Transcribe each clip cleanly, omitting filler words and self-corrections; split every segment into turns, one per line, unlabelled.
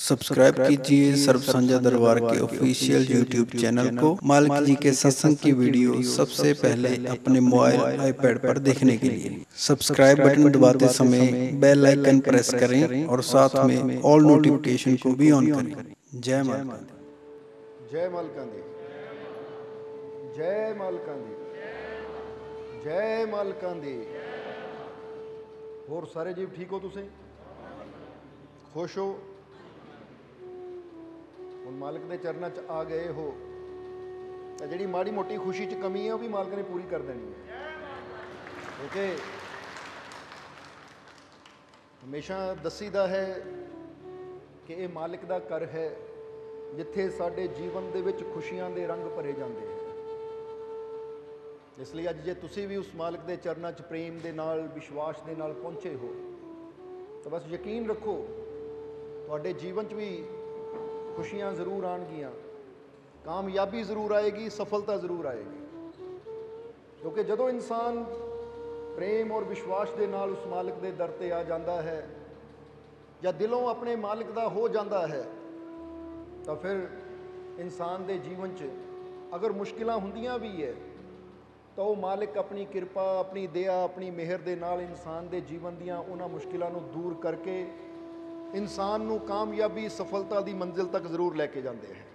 Subscribe कीजिए सर्व साझा दरबार के ऑफिशियल यूट्यूब चैनल को मालिक जी के सत्संग की वीडियो सबसे पहले अपने मोबाइल आईपैड पर देखने के लिए सब्सक्राइब बटन दबाते समय बेल आइकन प्रेस करें और साथ में ऑल नोटिफिकेशन को भी ऑन करें। जय मालिका दी।
जय मालिका दी। जय मालिका दी। जय मालिका दी। होर सारे जीव ठीक हो? तुसीं खुश हो? ਹੁਣ मालिक के चरणों च आ गए हो तो जी माड़ी मोटी खुशी च कमी है वह भी मालिक ने पूरी कर देनी है, क्योंकि हमेशा दसीदा है कि ये मालिक का घर है जिथे साडे जीवन दे विच खुशियां दे रंग भरे जाते हैं। इसलिए अज जे तुसी भी उस मालिक के चरणों च प्रेम के नाल विश्वास के नाल पहुँचे हो तो बस यकीन रखो तुहाडे जीवन च भी खुशियां जरूर आएगियां, कामयाबी जरूर आएगी, सफलता जरूर आएगी। क्योंकि जदों इंसान प्रेम और विश्वास के नाल उस मालिक के दर ते आ जाता है या दिलों अपने मालिक का हो जाता है तो फिर इंसान के जीवन च अगर मुश्किलां हुंदियां भी है तो वो मालिक अपनी कृपा, अपनी दया, अपनी मेहर के नाल इंसान के जीवन दियां उन्हां मुश्किलां नूं दूर करके इंसान नूं कामयाबी, सफलता की मंजिल तक जरूर लैके जाते हैं।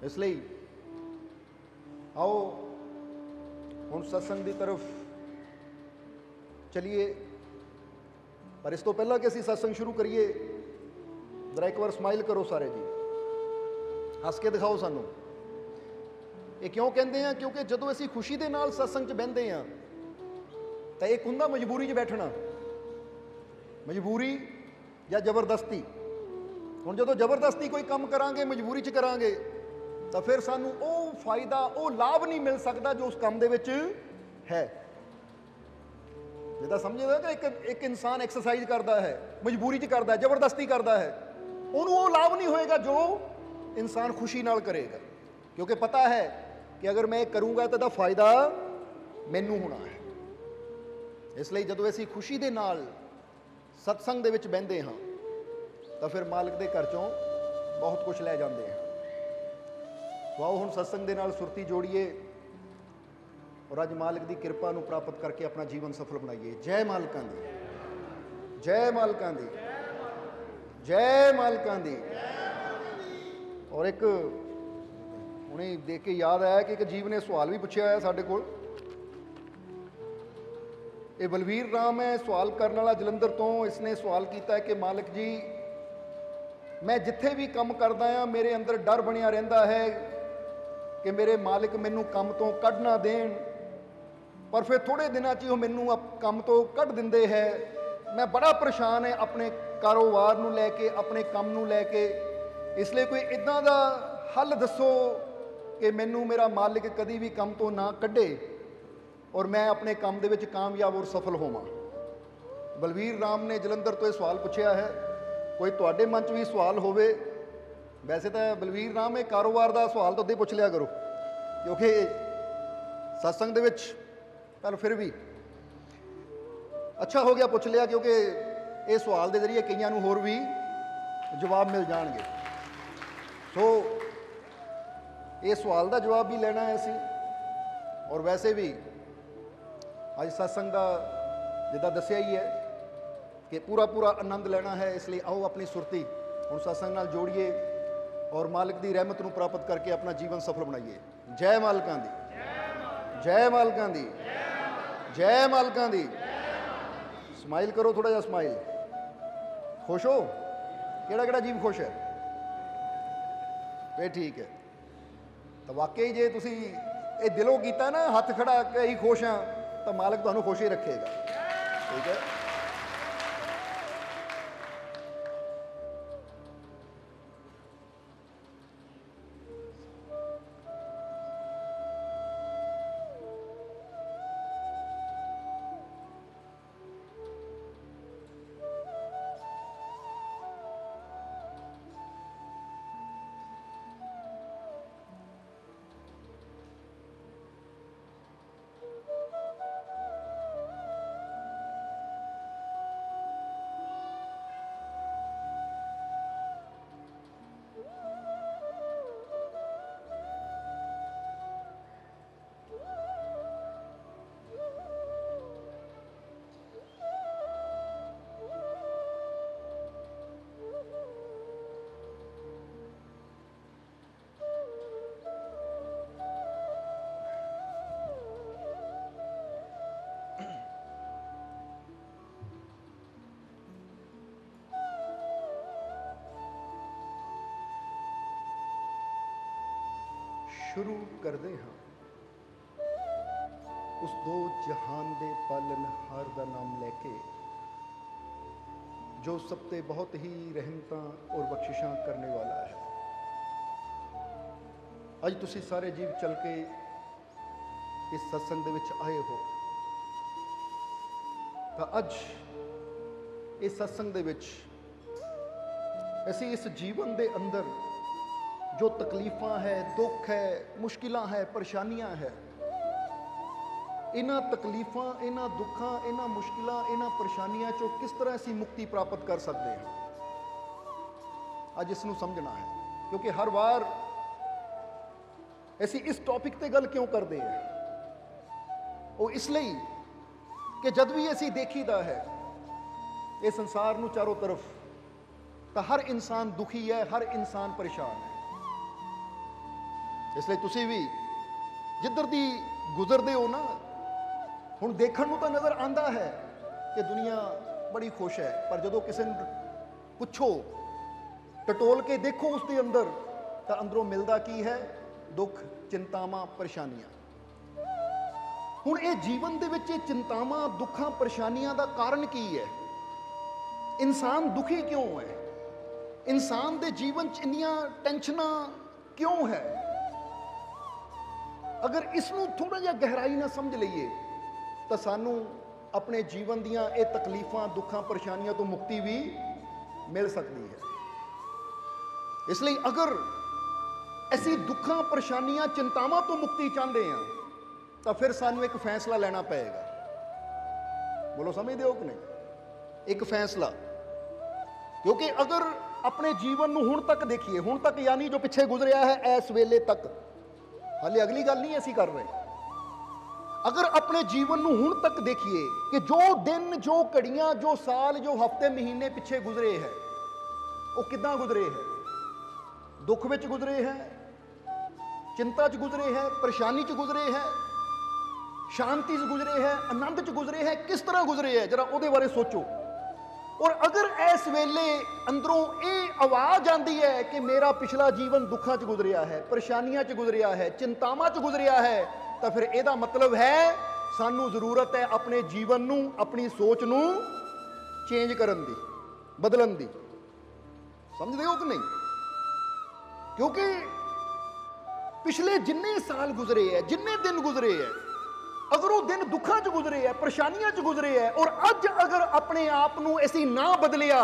इसलिए आओ हुण सत्संग की तरफ चलिए, पर इस तो पहला कि असीं सत्संग शुरू करिए जरा एक बार स्माइल करो सारे जी, हस के दिखाओ सानू। ये क्यों कहते हैं? क्योंकि जदों असीं खुशी के नाल सत्संग च बहिंदे हैं तो एक हुंदा मजबूरी च बैठना, मजबूरी या जबरदस्ती। हुण जदों जबरदस्ती कोई काम करांगे, मजबूरी च करांगे तो फिर सानू वो फायदा, वो लाभ नहीं मिल सकता जो उस काम दे विच है। जिदा समझेगा कि एक इंसान एक्सरसाइज करता है, मजबूरी च करता है, जबरदस्ती करता है, उन्होंने वो लाभ नहीं होएगा जो इंसान खुशी नाल करेगा, क्योंकि पता है कि अगर मैं करूँगा तो फायदा मैनू होना है। इसलिए जदों असीं खुशी के नाल सत्संग दे विच बहिंदे हाँ तो फिर मालिक के घर चों बहुत कुछ लै जाते हैं। तो आओ हुण सत्संग दे नाल सुरती जोड़िए और अज मालिक की कृपा नूं प्राप्त करके अपना जीवन सफल बनाइए। जय मालिकां दी। जय मालिकां दी। जय मालिकां दी। और एक हुणे देख के याद आया कि एक जीव ने सवाल भी पूछा है साडे कोल। ये बलवीर राम है सवाल करने वाला जलंधर तो। इसने सवाल किया है कि मालिक जी मैं जिथे भी काम करदा हाँ मेरे अंदर डर बनिया रहिंदा है कि मेरे मालिक मैनू काम तो कढ़ ना देन, पर फिर थोड़े दिनों च मैनू काम तो कढ़ दिंदे है। मैं बड़ा परेशान है अपने कारोबार नूं लैके, अपने काम नूं लैके। इसलिए कोई इदां दा हल दसो कि मैनू मेरा मालिक कभी भी काम तो ना कढ़े और मैं अपने काम दे विच कामयाब और सफल होवां। बलवीर राम ने जलंधर तो यह सवाल पूछा है। कोई तुहाडे मन च भी सवाल होवे, वैसे तो बलवीर राम एक कारोबार का सवाल तो उदे पुछ लिया करो, क्योंकि सत्संग दे विच, पर फिर भी अच्छा हो गया पुछ लिया, क्योंकि इस सवाल के जरिए कईयां नूं होर भी जवाब मिल जाएंगे। सो इस सवाल का जवाब भी लेना है असीं, और वैसे भी अज सत्संग का जिदा दसिया ही है कि पूरा पूरा आनंद लेना है। इसलिए आओ अपनी सुरती हुण सत्संग नाल जोड़िए और मालिक की रहमत नूं प्राप्त करके अपना जीवन सफल बनाइए। जय मालिकां दी। जय मालिकां दी। जय मालिकां दी। स्माइल करो थोड़ा जिहा, स्माइल। खुश हो? केड़ा केड़ा जीव खुश है? वे ठीक है। तो वाकई जे तुसीं ये दिलों कीता ना हथ खड़ा कि असीं खुश हाँ तो मालिक तुहानूं खुश ही रखेगा। ठीक है। शुरू करते हाँ उस दो जहान दे पालनहार दा नाम लैके जो सब ते बहुत ही रहमतां और बख्शिशां करने वाला है। अज तुसी सारे जीव चल के इस सत्संग दे विच आए हो तो अज इस सत्संग दे विच असीं इस जीवन दे अंदर जो तकलीफां है, दुख है, मुश्किलां है, परेशानियां है, इन्हां तकलीफां, इन्हां दुखां, इन्हां मुश्किलां, इन्हां परेशानियां चों किस तरह असीं मुक्ति प्राप्त कर सकते हैं, अज इसनूं समझना है। क्योंकि हर बार असीं इस टॉपिक ते गल क्यों करते हैं, वो इसलिए कि जद भी असीं देखीदा है ये संसार नूं चारों तरफ तो हर इंसान दुखी है, हर इंसान परेशान है। इसलिए तुसी भी जिधर दी गुजरते हो ना, हुण देखण नूं तां नज़र आंदा है कि दुनिया बड़ी खुश है, पर जदों किसी नूं पुछो, टटोल के देखो उसके अंदर, तो अंदरों मिलदा की है? दुख, चिंतावां, परेशानियां। हुण ये जीवन दे विच चिंतावां, दुखां, परेशानियां दा कारण की है? इंसान दुखी क्यों है? इंसान दे जीवन च इन्नियां टेंशनां क्यों है? अगर इसनूं थोड़ा जिहा गहराई नाल समझ लईए तो सानू अपने जीवन दियां ये तकलीफां, दुखां, परेशानियां तो मुक्ति भी मिल सकती है। इसलिए अगर असीं दुखां, परेशानियां, चिंतावां तो मुक्ति चाहते हैं तो फिर सानू एक फैसला लेना पएगा। बोलो, समझदे हो कि नहीं? एक फैसला। क्योंकि अगर अपने जीवन नूं हुण तक देखिए, हुण तक यानी जो पिछे गुजरिया है इस वेले तक, हाले अगली गल नहीं असीं कर रहे, अगर अपने जीवन नूं हुण तक देखिए कि जो दिन, जो घड़ियां, जो साल, जो हफ्ते, महीने पिछे गुजरे है वो किदां गुजरे है? दुख विच गुजरे है, चिंता च गुजरे है, परेशानी च गुजरे है, शांति च गुजरे है, आनंद च गुजरे है, किस तरह गुजरे है? जरा उहदे बारे सोचो। और अगर इस वेले अंदरों ये आवाज़ आती है कि मेरा पिछला जीवन दुखों च गुजरिया है, परेशानियां च गुजरिया है, चिंतावां च गुजरिया है, तो फिर यदा मतलब है सानू जरूरत है अपने जीवन नूं, अपनी सोच नूं चेंज करन दी, बदलन दी। समझदे हो कि नहीं? क्योंकि पिछले जिन्ने साल गुजरे है, जिन्ने दिन गुजरे है, अगर वो दिन दुखों च गुजरे है, परेशानियां च गुजरे है, और अज अगर अपने आप नूं असीं ना बदलिया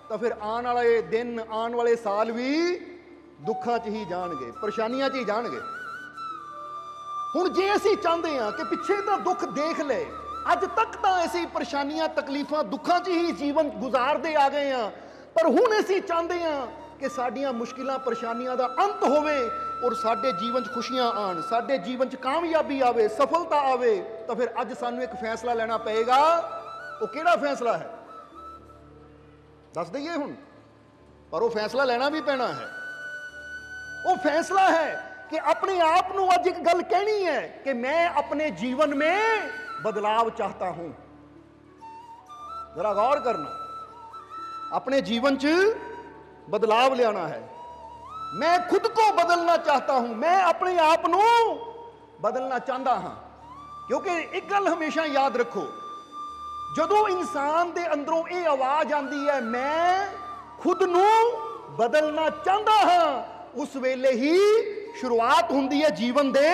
तो फिर आने वाले दिन, आने वाले साल भी दुखों च ही जाणगे, परेशानियां च ही जाणगे। हुण जे असीं चाहते हैं कि पिछे तो दुख देख ले, अज तक तो असीं परेशानियां, तकलीफां, दुखों च ही जीवन गुजारते आ गए हैं, पर हुण असीं चाहते हैं कि साडियां मुश्किलां, परेशानियां दा अंत होवे और साडे जीवन च खुशियां आन, साडे जीवन च कामयाबी आवे, सफलता आवे, तो फिर अज सानू एक फैसला लेना पएगा। वो किहड़ा फैसला है दस दईए हुण, पर वो फैसला लेना भी पैना है। वो फैसला है कि अपने आप नूं अज एक गल कहनी है कि मैं अपने जीवन में बदलाव चाहता हूं। जरा गौर करना, अपने जीवन च बदलाव लियाना है। मैं खुद को बदलना चाहता हूं, मैं अपने आप नूं बदलना चाहता हाँ। क्योंकि एक गल हमेशा याद रखो, जदों इंसान दे अंदरों ये आवाज आती है मैं खुद नूं बदलना चाहता हाँ, उस वेले ही शुरुआत हुंदी है जीवन दे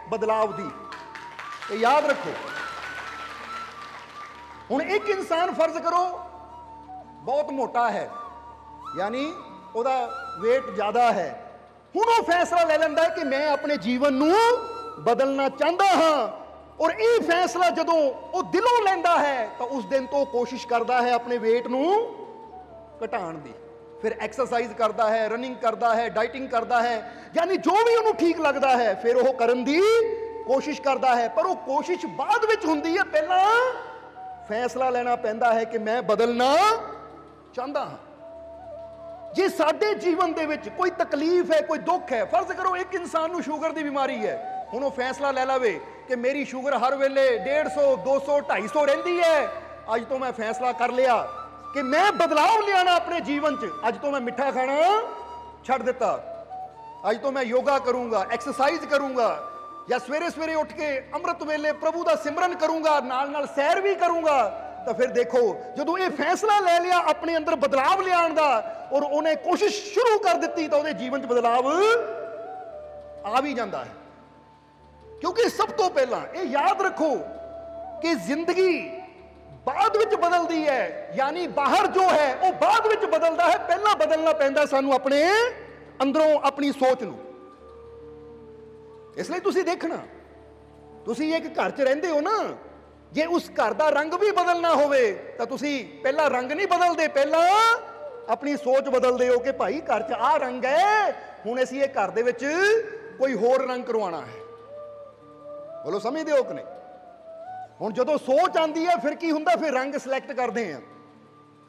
बदलाव दी। तो याद रखो, हुण एक इंसान फर्ज करो बहुत मोटा है, यानी ਉਹਦਾ वेट ज़्यादा है, हुण वो फैसला ले लैंदा है कि मैं अपने जीवन नूं बदलना चाहता हाँ, और ये फैसला जदों वो दिलों लैंदा है तो उस दिन तो कोशिश करता है अपने वेट नूं घटाण दी, फिर एक्सरसाइज करता है, रनिंग करता है, डाइटिंग करता है, यानी जो भी उन्होंने ठीक लगता है फिर वो करन दी कोशिश करता है। पर वो कोशिश बाद विच हुंदी है, पहला फैसला लेना पैंदा है कि मैं बदलना चाहता हाँ। जे साडे जीवन दे विच कोई तकलीफ है, कोई दुख है, फर्ज करो एक इंसान नूं शुगर की बीमारी है, हुण वो फैसला ले लवे कि मेरी शुगर हर वेले 150, 200, 250 रहिंदी है, अज तो मैं फैसला कर लिया कि मैं बदलाव लियाना अपने जीवन च, अज तो मैं मिठा खाना छड्ड दिता, ਅੱਜ ਤੋਂ मैं योगा करूंगा, एक्सरसाइज करूंगा, या सवेरे सवेरे उठ के अमृत वेले प्रभु का सिमरन करूंगा, नाल नाल सैर भी करूंगा, तो फिर देखो जो ये फैसला ले लिया अपने अंदर बदलाव लियाण दा और उन्हें कोशिश शुरू कर दी तो उहदे जीवन च बदलाव आ भी जाता है। क्योंकि सब तो पहला ये याद रखो कि जिंदगी बाद विच बदलती है, यानी बाहर जो है वो बाद विच बदलता है, पहला बदलना पैंदा सानू अपने अंदरों अपनी सोच नू। इसलिए तुसी देखना, तुसी एक घर च रहिंदे हो ना, जे उस घर का रंग भी बदलना होवे तो तुसी पहला रंग नहीं बदलते, पहला अपनी सोच बदलते हो कि भाई घर च आ रंग है, हुण असीं इह घर दे विच कोई होर रंग करवाना है। बोलो समझदे हो कि नहीं? हुण जदों सोच आंदी है फिर की हुंदा, फिर रंग सिलैक्ट करते हैं,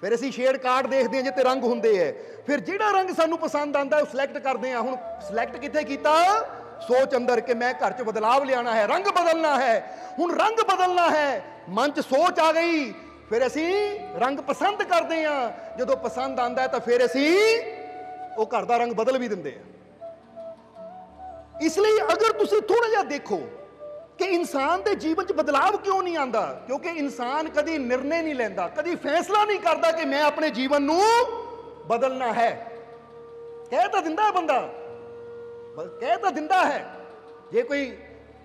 फिर असीं शेड कार्ड देखते हैं जिते रंग हुंदे है, फिर जिहड़ा रंग सानू पसंद आंदा है सिलैक्ट करते हैं। हुण सिलैक्ट कित्थे कीता? सोच अंदर कि मैं घर च बदलाव लियाना है, रंग बदलना है। हुण रंग बदलना है, मन च सोच आ गई, फिर असी रंग पसंद करते हैं, जो पसंद आता है तो फिर असी वो घर का रंग बदल भी देंगे हैं। इसलिए अगर तुसी थोड़ा जिहा देखो कि इंसान के जीवन च बदलाव क्यों नहीं आता, क्योंकि इंसान कभी निर्णय नहीं लेंदा, कभी फैसला नहीं करता कि मैं अपने जीवन नू बदलना है। कह तो दिंदा है बंदा, कह तो दिंदा है, जे कोई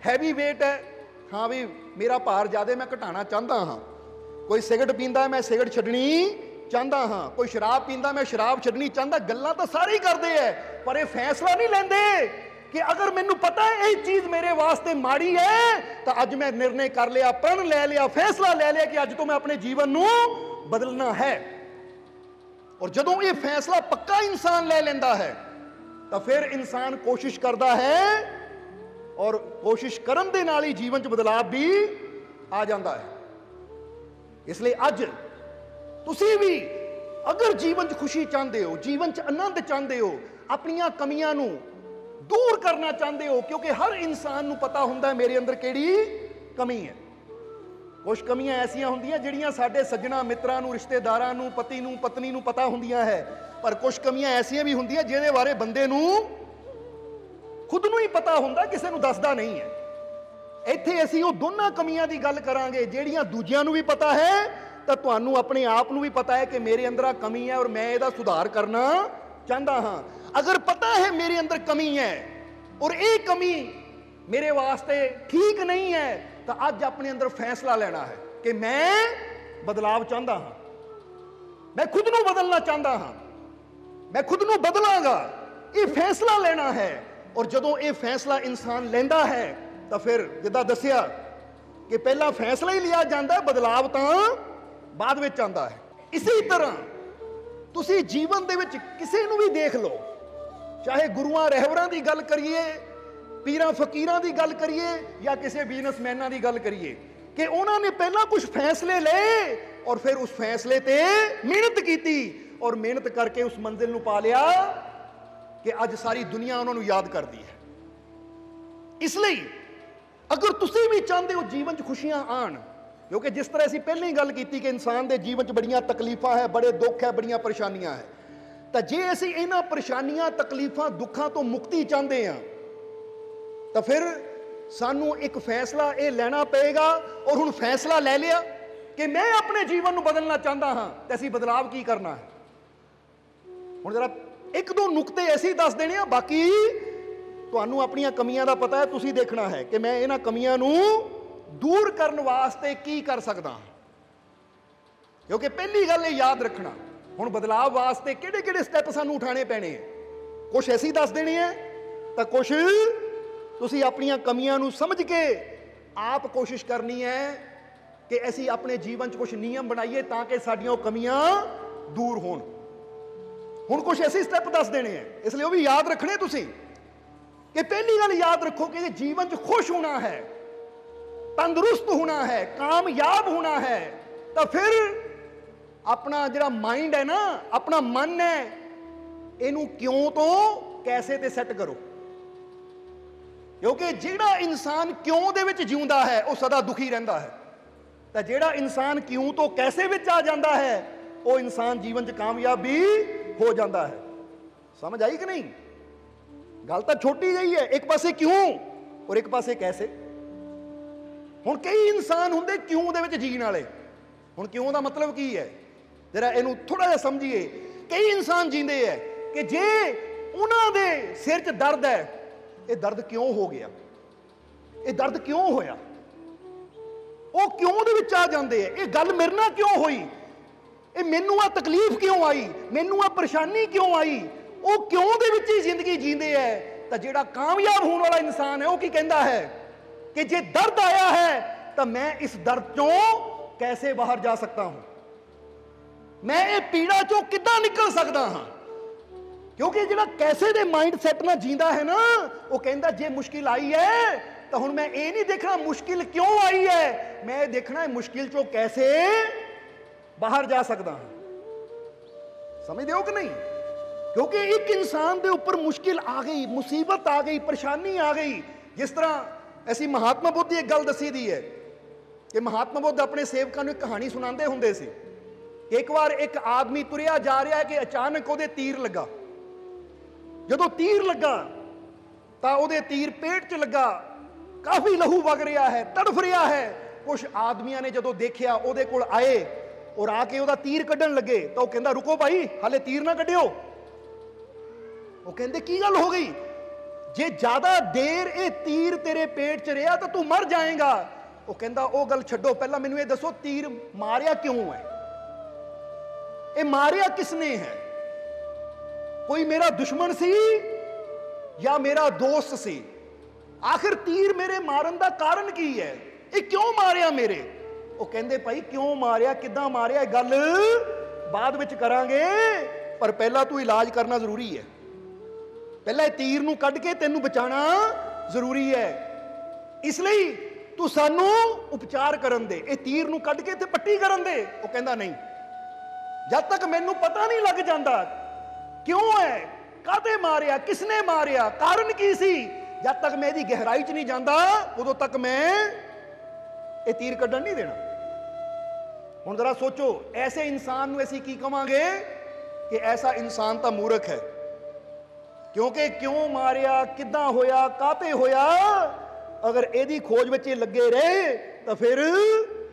हैवी वेट है, हाँ भी मेरा भार ज़्यादा मैं घटाना चाहता हाँ, कोई सिगरट पींदा है मैं सिगरट छड्डनी चाहता हाँ, कोई शराब पींदा मैं शराब छड्डनी चाहता, गल्लां तो सारे ही करते हैं, पर यह फैसला नहीं लेंदे कि अगर मैनू पता है यह चीज़ मेरे वास्ते माड़ी है तो अज मैं निर्णय कर लिया, प्रण ले लिया, फैसला ले लिया कि अज तो मैं अपने जीवन नू बदलना है। और जदों ये फैसला पक्का इंसान ले लेंदा है तो फिर इंसान कोशिश करता है और कोशिश करन दे नाल ही जीवन च बदलाव भी आ जाता है। इसलिए अज तुसी भी अगर जीवन च खुशी चाहते हो, जीवन च आनंद चाहते हो, अपनियां कमियां नू दूर करना चाहते हो, क्योंकि हर इंसान नू पता हुंदा है मेरे अंदर केड़ी कमी है। कुछ कमियां ऐसियां हुंदियां जिहड़ियां साडे सज्जणा मित्रां नू, रिश्तेदारां नू, पति नू, पत्नी नू पता हुंदियां है, पर कुछ कमियां ऐसियां भी हुंदियां जिहदे बारे बंदे नू खुद नू ही पता हुंदा, किसी नू दसदा नहीं है। इत्थे असीं वो दोनों कमियां दी गल करांगे जिहड़ियां दूजियां नू भी पता है तो तुहानू अपने आप नू भी पता है कि मेरे अंदर कमी है और मैं इहदा सुधार करना चाहता हाँ। अगर पता है मेरे अंदर कमी है और ये कमी मेरे वास्ते ठीक नहीं है तो अज अपने अंदर फैसला लेना है कि मैं बदलाव चाहता हाँ, मैं खुद नू बदलना चाहता हाँ, मैं खुद नू बदलांगा, ये फैसला लेना है। और जदों ये फैसला इंसान लेंदा है तो फिर जिद्दां दस्सिया कि पहला फैसला ही लिया जाता है, बदलाव तो बाद विच आंदा है। इसी तरह तुसी जीवन दे विच किसी नू भी देख लो, चाहे गुरुआं रहबरां दी गल करिए, पीरां फकीरां दी गल करिए या किसी बिजनेसमैनां दी गल करिए, कि उन्होंने पहला कुछ फैसले ले और फिर उस फैसले ते मेहनत की और मेहनत करके उस मंजिल नू पा लिया कि अज सारी दुनिया उन्होंने याद करती है। इसलिए अगर तुसी भी चाहते हो जीवन च खुशियां आन, क्योंकि जिस तरह असीं पहले ही गल की कि इंसान के जीवन च बड़ियां तकलीफां है, बड़े दुख है, बड़ियां परेशानियां है, तो जे असीं इन्हां परेशानियां तकलीफां दुखों तो मुक्ति चाहते हैं तो फिर सानू एक फैसला ये लेना पेगा। और हुण फैसला ले लिया कि मैं अपने जीवन को बदलना चाहता हाँ, तो असीं बदलाव की करना है। हुण जरा एक दो नुकते ऐसे दस देने हैं, बाकी तुहानू अपनियां कमियां दा पता है, तुसी देखना है कि मैं इन्हां कमियां नू दूर करने वास्ते की कर सकदा हाँ। क्योंकि पहली गल ये याद रखना, हुण बदलाव वास्ते किहड़े किहड़े स्टैप सानू उठाने पैने हैं, कुछ ऐसे दस देने हैं तो कुछ तुसी अपनियां कमियां नू समझ के आप कोशिश करनी है कि असीं अपने जीवन च कुछ नियम बनाइए ताकि साडियां कमियां दूर होण। हुण कुछ ऐसे स्टैप दस देने हैं, इसलिए वो भी याद रखने तुसी कि पहली गल याद रखो कि जीवन च खुश होना है, तंदुरुस्त होना है, कामयाब होना है, तो फिर अपना जिहड़ा माइंड है ना, अपना मन है, इनू क्यों तो कैसे ते सैट करो। क्योंकि जिहड़ा इंसान क्यों दे विच जिउंदा है वो सदा दुखी रहिंदा है, तो जिहड़ा इंसान क्यों तो कैसे विच आ जाता है वो इंसान जीवन च कामयाब भी हो जाता है। समझ आई कि नहीं? गल तो छोटी गई है, एक पासे क्यों और एक पासे कैसे। हुण कई इंसान होंदे क्यों दे विच जीण वाले। हुण क्यों दा मतलब की है, जरा इहनूं थोड़ा जिहा समझिए। कई इंसान जींदे है कि जे उन्हां दे सिर च दर्द है, ये दर्द क्यों हो गया, ये दर्द क्यों होया, वो क्यों दे विच आ जांदे है, ये गल मेरे नाल क्यों होई, ये मैनूं आ तकलीफ क्यों आई, मैनूं आ परेशानी क्यों आई, वो क्यों दे विच ही जिंदगी जींदे है। तो जिहड़ा कामयाब होने वाला इंसान है वो की कहता है कि जे दर्द आया है तो मैं इस दर्द चों कैसे बाहर जा सकता हूं, मैं ये पीड़ा चों किद्दां निकल सकता हाँ। क्योंकि जिहड़ा कैसे दे माइंड सैट नाल जींदा है ना, वो कहता जे मुश्किल आई है तो हुण मैं ये नहीं देखना मुश्किल क्यों आई है, मैं देखना है मुश्किल चों कैसे बाहर जा सकता हूं। समझदे हो कि नहीं। क्योंकि एक इंसान के ऊपर मुश्किल आ गई, मुसीबत आ गई, परेशानी आ गई। जिस तरह ऐसी महात्मा बुद्ध की एक गल दसी दी है कि महात्मा बुद्ध अपने सेवकों को एक कहानी सुनाते होंगे सी। एक बार एक आदमी तुरिया जा रहा है कि अचानक वो तीर लगा। जो तीर लगा तो वो तीर पेट च लगा, काफी लहू वग रहा है, तड़फ रहा है। कुछ आदमियों ने जो देखा वो कोल आए और आके वह तीर कढ़न लगे तो वह कहता रुको भाई हाले तीर ना कढ़ियो। वो कहते की गल हो गई, जे ज्यादा देर ये तीर तेरे पेट च रहा तो तू मर जाएगा। वो कहता वो गल छड्डो, पहला मैनू ये दसो तीर मारिया क्यों है, ये मारिया किसने है, कोई मेरा दुश्मन सी या मेरा दोस्त सी, आखिर तीर मेरे मारन का कारण की है, ये क्यों मारिया मेरे। वो कहते भाई क्यों मारिया, किद्दां मारिया, गल बाद विच करांगे, पर पहला तू इलाज करना जरूरी है। पहले तीर नूं कढ के तैनूं बचाना जरूरी है, इसलिए तू सानू उपचार करन दे, ये तीर नूं कढ के ते पट्टी करन दे। वो कहता नहीं, जब तक मैनूं पता नहीं लग जाता क्यों है, काहते मारिया, किसने मारिया, कारण की सी, जब तक मैं इसदी गहराई च नहीं जाता उदों तक मैं ये तीर कढ़न नहीं देना। हुण जरा सोचो, ऐसे इंसान नूं असीं की कहांगे कि ऐसा इंसान तो मूर्ख है। क्योंकि क्यों मारिया, किद्दां होया, काहते होया, अगर इहदी खोज विच लगे रहे तो फिर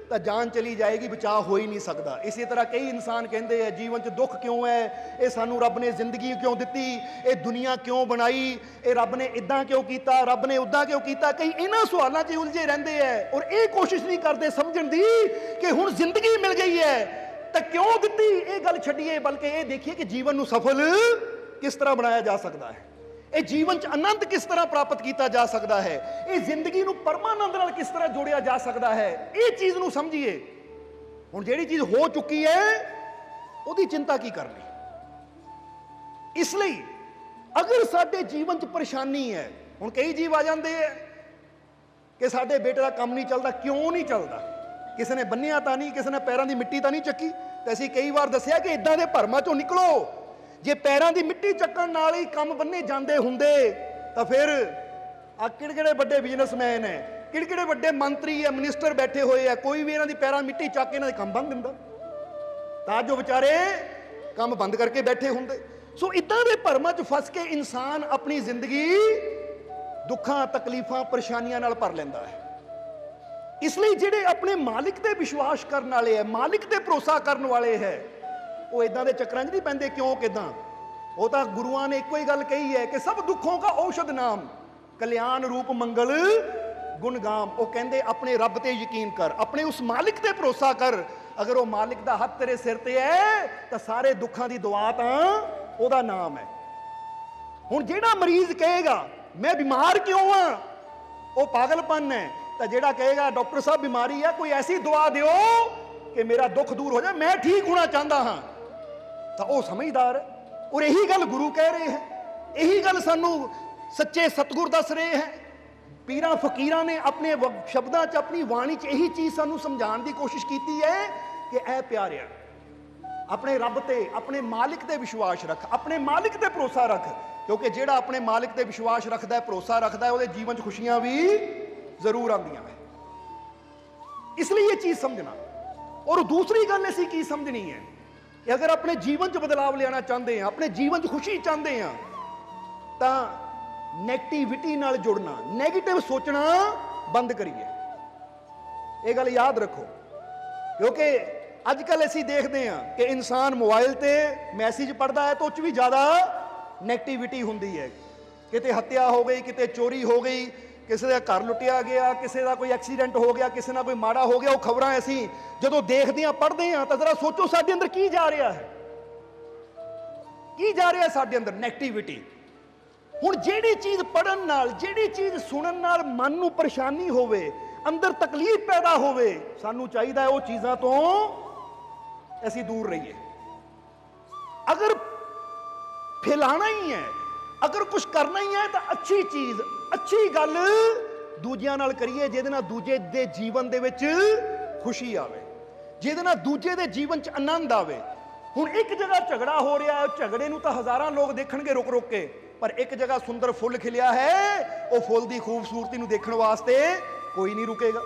तो जान चली जाएगी, बचाव हो ही नहीं सकता। इसी तरह कई इंसान कहते हैं जीवन च दुख क्यों है, ये सानू रब ने जिंदगी क्यों दी, ये दुनिया क्यों बनाई, ये रब ने इदां क्यों किया, रब ने उदां क्यों किया। कई इन्हां सवालों च उलझे रहते हैं और ये कोशिश नहीं करते समझण दी कि हुण जिंदगी मिल गई है तो क्यों दी। ये गल छड्डिए, बल्कि ये देखिए कि जीवन नूं सफल किस तरह बनाया जा सकता है, ये जीवन च आनंद किस तरह प्राप्त किया जा सकता है, ये जिंदगी नूं परमानंद नाल किस तरह जोड़िया जा सकता है। ये चीज़ नूं समझिए। हुण जिहड़ी चीज़ हो चुकी है उहदी चिंता की करनी। इसलिए अगर साडे जीवन च परेशानी है, हुण कई जीव आ जाते हैं कि साडे बेटे का काम नहीं चलता, क्यों नहीं चलता, किसी ने बन्निया तो नहीं, किसी ने पैरों की मिट्टी तो नहीं चक्की। तो असीं कई बार दसिया कि इदां दे भरमां चों निकलो, जे पैरों की मिट्टी चक्कण नाल ही काम बन्ने जाते होंदे तो फिर आ किहड़े बड़े बिजनेसमैन है, किहड़े बड़े मंत्री है, मिनिस्टर बैठे हुए है, कोई भी इन्हां दी पैरों की मिट्टी चक के इन्हां दे काम बन दिंदा, तां जो बेचारे काम बंद करके बैठे होंदे। सो इदां दे भरमां च फस के इंसान अपनी जिंदगी दुखां तकलीफां परेशानियां नाल भर लैंदा है। इसलिए जिहड़े अपने मालिक ते विश्वास करने वाले है, मालिक ते भरोसा करने वाले है, वो इदां दे चक्रां च नहीं पैंदे क्यों किदां। वो तो गुरुआं ने इको ही गल कही है कि सब दुखों का औषध नाम, कल्याण रूप मंगल गुण गाम। वो कहंदे अपने रब ते यकीन कर, अपने उस मालिक ते भरोसा कर। अगर वो मालिक दा हथ तेरे सिर ते है तो सारे दुखों की दुआ तां ओहदा नाम है। हुण जिहड़ा मरीज कहेगा मैं बीमार क्यों हाँ, वो पागलपन है। तो जिहड़ा कहेगा डॉक्टर साहब बीमारी है, कोई ऐसी दुआ दिओ कि मेरा दुख दूर हो जाए, मैं ठीक होना चाहता हाँ, तो वह समझदार है। और यही गल गुरु कह रहे हैं, यही गल सानू सच्चे सतगुर दस रहे हैं। पीरां फकीरां ने अपने शब्दों च, अपनी वाणी च यही चीज़ सानू समझाने की कोशिश की है कि ऐ प्यारिया अपने रब ते, अपने मालिक ते विश्वास रख, अपने मालिक ते भरोसा रख। क्योंकि जिहड़ा अपने मालिक ते विश्वास रखता है, भरोसा रखता है, उसदे जीवन च खुशियां भी जरूर आंदियां हैं। इसलिए ये चीज़ समझना। और दूसरी गल असीं की समझनी है कि अगर अपने जीवन च बदलाव लियाना चाहते हैं, अपने जीवन च खुशी चाहते हैं, तो ਨੈਗੇਟਿਵਿਟੀ ਨਾਲ ਜੁੜਨਾ, ਨੈਗੇਟਿਵ ਸੋਚਣਾ ਬੰਦ ਕਰੀਏ। ਇਹ ਗੱਲ ਯਾਦ ਰੱਖੋ, ਕਿਉਂਕਿ ਅੱਜ ਕੱਲ੍ਹ ਅਸੀਂ ਦੇਖਦੇ ਹਾਂ ਕਿ ਇਨਸਾਨ ਮੋਬਾਈਲ ਤੇ ਮੈਸੇਜ ਪੜ੍ਹਦਾ ਹੈ ਤਾਂ ਉਹ 'ਚ ਵੀ ਜ਼ਿਆਦਾ ਨੈਗੇਟਿਵਿਟੀ ਹੁੰਦੀ ਹੈ। ਕਿਤੇ ਹੱਤਿਆ ਹੋ ਗਈ, ਕਿਤੇ ਚੋਰੀ ਹੋ ਗਈ, ਕਿਸੇ ਦਾ ਘਰ ਲੁੱਟਿਆ ਗਿਆ, ਕਿਸੇ ਦਾ ਕੋਈ ਐਕਸੀਡੈਂਟ ਹੋ ਗਿਆ, ਕਿਸੇ ਨਾਲ ਕੋਈ ਮਾੜਾ ਹੋ ਗਿਆ, ਉਹ ਖਬਰਾਂ ਅਸੀਂ ਜਦੋਂ ਦੇਖਦੇ ਹਾਂ, ਪੜ੍ਹਦੇ ਹਾਂ ਤਾਂ ਜ਼ਰਾ ਸੋਚੋ ਸਾਡੇ ਅੰਦਰ ਕੀ ਜਾ ਰਿਹਾ ਹੈ, ਕੀ ਜਾ ਰਿਹਾ ਸਾਡੇ ਅੰਦਰ? ਨੈਗੇਟਿਵਿਟੀ। ਹੁਣ ਜਿਹੜੀ ਚੀਜ਼ ਪੜ੍ਹਨ ਨਾਲ, ਜਿਹੜੀ ਚੀਜ਼ ਸੁਣਨ ਨਾਲ ਮਨ ਨੂੰ ਪਰੇਸ਼ਾਨੀ ਹੋਵੇ, ਅੰਦਰ ਤਕਲੀਫ ਪੈਦਾ ਹੋਵੇ, ਸਾਨੂੰ ਚਾਹੀਦਾ ਹੈ ਉਹ ਚੀਜ਼ਾਂ ਤੋਂ ਅਸੀਂ ਦੂਰ ਰਹੀਏ। ਅਗਰ ਫੈਲਾਣਾ ਹੀ ਹੈ, ਅਗਰ ਕੁਝ ਕਰਨਾ ਹੀ ਹੈ ਤਾਂ ਅੱਛੀ ਚੀਜ਼, ਅੱਛੀ ਗੱਲ ਦੂਜਿਆਂ ਨਾਲ ਕਰੀਏ, ਜਿਹਦੇ ਨਾਲ ਦੂਜੇ ਦੇ ਜੀਵਨ ਦੇ ਵਿੱਚ ਖੁਸ਼ੀ ਆਵੇ, ਜਿਹਦੇ ਨਾਲ ਦੂਜੇ ਦੇ ਜੀਵਨ 'ਚ ਆਨੰਦ ਆਵੇ। ਹੁਣ ਇੱਕ ਜਗ੍ਹਾ ਝਗੜਾ ਹੋ ਰਿਹਾ ਹੈ, ਝਗੜੇ ਨੂੰ ਤਾਂ ਹਜ਼ਾਰਾਂ ਲੋਕ ਦੇਖਣਗੇ ਰੁਕ ਰੁਕ ਕੇ, ਪਰ ਇੱਕ ਜਗ੍ਹਾ ਸੁੰਦਰ ਫੁੱਲ ਖਿਲਿਆ ਹੈ, ਉਹ ਫੁੱਲ ਦੀ ਖੂਬਸੂਰਤੀ ਨੂੰ ਦੇਖਣ ਵਾਸਤੇ ਕੋਈ ਨਹੀਂ ਰੁਕੇਗਾ।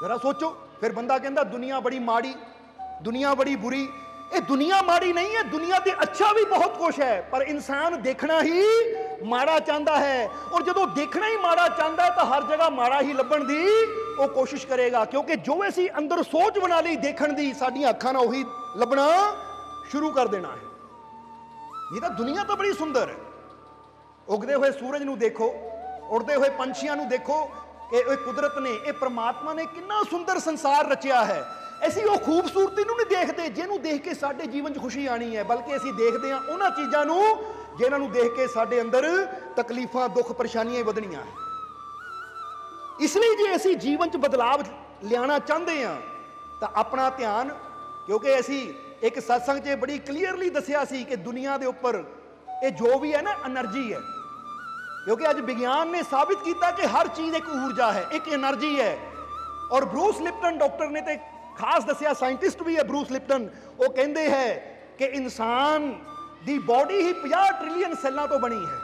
ਜ਼ਰਾ ਸੋਚੋ। ਫਿਰ ਬੰਦਾ ਕਹਿੰਦਾ ਦੁਨੀਆ ਬੜੀ ਮਾੜੀ, ਦੁਨੀਆ ਬੜੀ ਬੁਰੀ। ਇਹ ਦੁਨੀਆ ਮਾੜੀ ਨਹੀਂ ਹੈ, ਦੁਨੀਆ ਤੇ ਅੱਛਾ ਵੀ ਬਹੁਤ ਕੁਛ ਹੈ, ਪਰ ਇਨਸਾਨ ਦੇਖਣਾ ਹੀ ਮਾੜਾ ਚਾਹੁੰਦਾ ਹੈ। ਔਰ ਜਦੋਂ ਦੇਖਣਾ ਹੀ ਮਾੜਾ ਚਾਹੁੰਦਾ ਹੈ ਤਾਂ ਹਰ ਜਗ੍ਹਾ ਮਾੜਾ ਹੀ ਲੱਭਣ ਦੀ ਉਹ ਕੋਸ਼ਿਸ਼ ਕਰੇਗਾ, ਕਿਉਂਕਿ ਜੋ ਅਸੀਂ ਅੰਦਰ ਸੋਚ ਬਣਾ ਲਈ ਦੇਖਣ ਦੀ, ਸਾਡੀਆਂ ਅੱਖਾਂ ਨਾਲ ਉਹੀ ਲੱਭਣਾ ਸ਼ੁਰੂ ਕਰ ਦੇਣਾ ਹੈ। ਇਹ ਤਾਂ ਦੁਨੀਆ ਤਾਂ ਬੜੀ ਸੁੰਦਰ ਹੈ। ਉਗਦੇ ਹੋਏ ਸੂਰਜ ਨੂੰ ਦੇਖੋ, ਉੜਦੇ ਹੋਏ ਪੰਛੀਆਂ ਨੂੰ ਦੇਖੋ, ਇਹ ਕੁਦਰਤ ਨੇ, ਇਹ ਪ੍ਰਮਾਤਮਾ ਨੇ ਕਿੰਨਾ ਸੁੰਦਰ ਸੰਸਾਰ ਰਚਿਆ ਹੈ। ਅਸੀਂ ਉਹ ਖੂਬਸੂਰਤੀ ਨੂੰ ਨਹੀਂ ਦੇਖਦੇ ਜਿਹਨੂੰ ਦੇਖ ਕੇ ਸਾਡੇ ਜੀਵਨ 'ਚ ਖੁਸ਼ੀ ਆਣੀ ਹੈ, ਬਲਕਿ ਅਸੀਂ ਦੇਖਦੇ ਹਾਂ ਉਹਨਾਂ ਚੀਜ਼ਾਂ ਨੂੰ ਜਿਨ੍ਹਾਂ ਨੂੰ ਦੇਖ ਕੇ ਸਾਡੇ ਅੰਦਰ ਤਕਲੀਫਾਂ, ਦੁੱਖ, ਪਰੇਸ਼ਾਨੀਆਂ ਵਧਣੀਆਂ ਹੈ। ਇਸ ਲਈ ਜੇ ਅਸੀਂ ਜੀਵਨ 'ਚ ਬਦਲਾਵ ਲਿਆਉਣਾ ਚਾਹੁੰਦੇ ਹਾਂ ਤਾਂ ਆਪਣਾ ਧਿਆਨ, ਕਿਉਂਕਿ ਅਸੀਂ ਇੱਕ ਸਤਸੰਗ 'ਚ ਬੜੀ ਕਲੀਅਰਲੀ ਦੱਸਿਆ ਸੀ ਕਿ ਦੁਨੀਆ ਦੇ ਉੱਪਰ ਇਹ ਜੋ ਵੀ ਹੈ ਨਾ, એનર્ਜੀ ਹੈ। ਕਿਉਂਕਿ ਅੱਜ ਵਿਗਿਆਨ ਨੇ ਸਾਬਿਤ ਕੀਤਾ ਕਿ ਹਰ ਚੀਜ਼ ਇੱਕ ਊਰਜਾ ਹੈ, ਇੱਕ એનર્ਜੀ ਹੈ। ਔਰ ਬਰੂਸ ਲਿਪਟਨ ਡਾਕਟਰ ਨੇ ਤੇ ਖਾਸ ਦੱਸਿਆ, ਸਾਇੰਟਿਸਟ ਵੀ ਹੈ ਬਰੂਸ ਲਿਪਟਨ, ਉਹ ਕਹਿੰਦੇ ਹੈ ਕਿ ਇਨਸਾਨ ਦੀ ਬਾਡੀ ਹੀ 50 ਟ੍ਰਿਲੀਅਨ ਸੈੱਲਾਂ ਤੋਂ ਬਣੀ ਹੈ।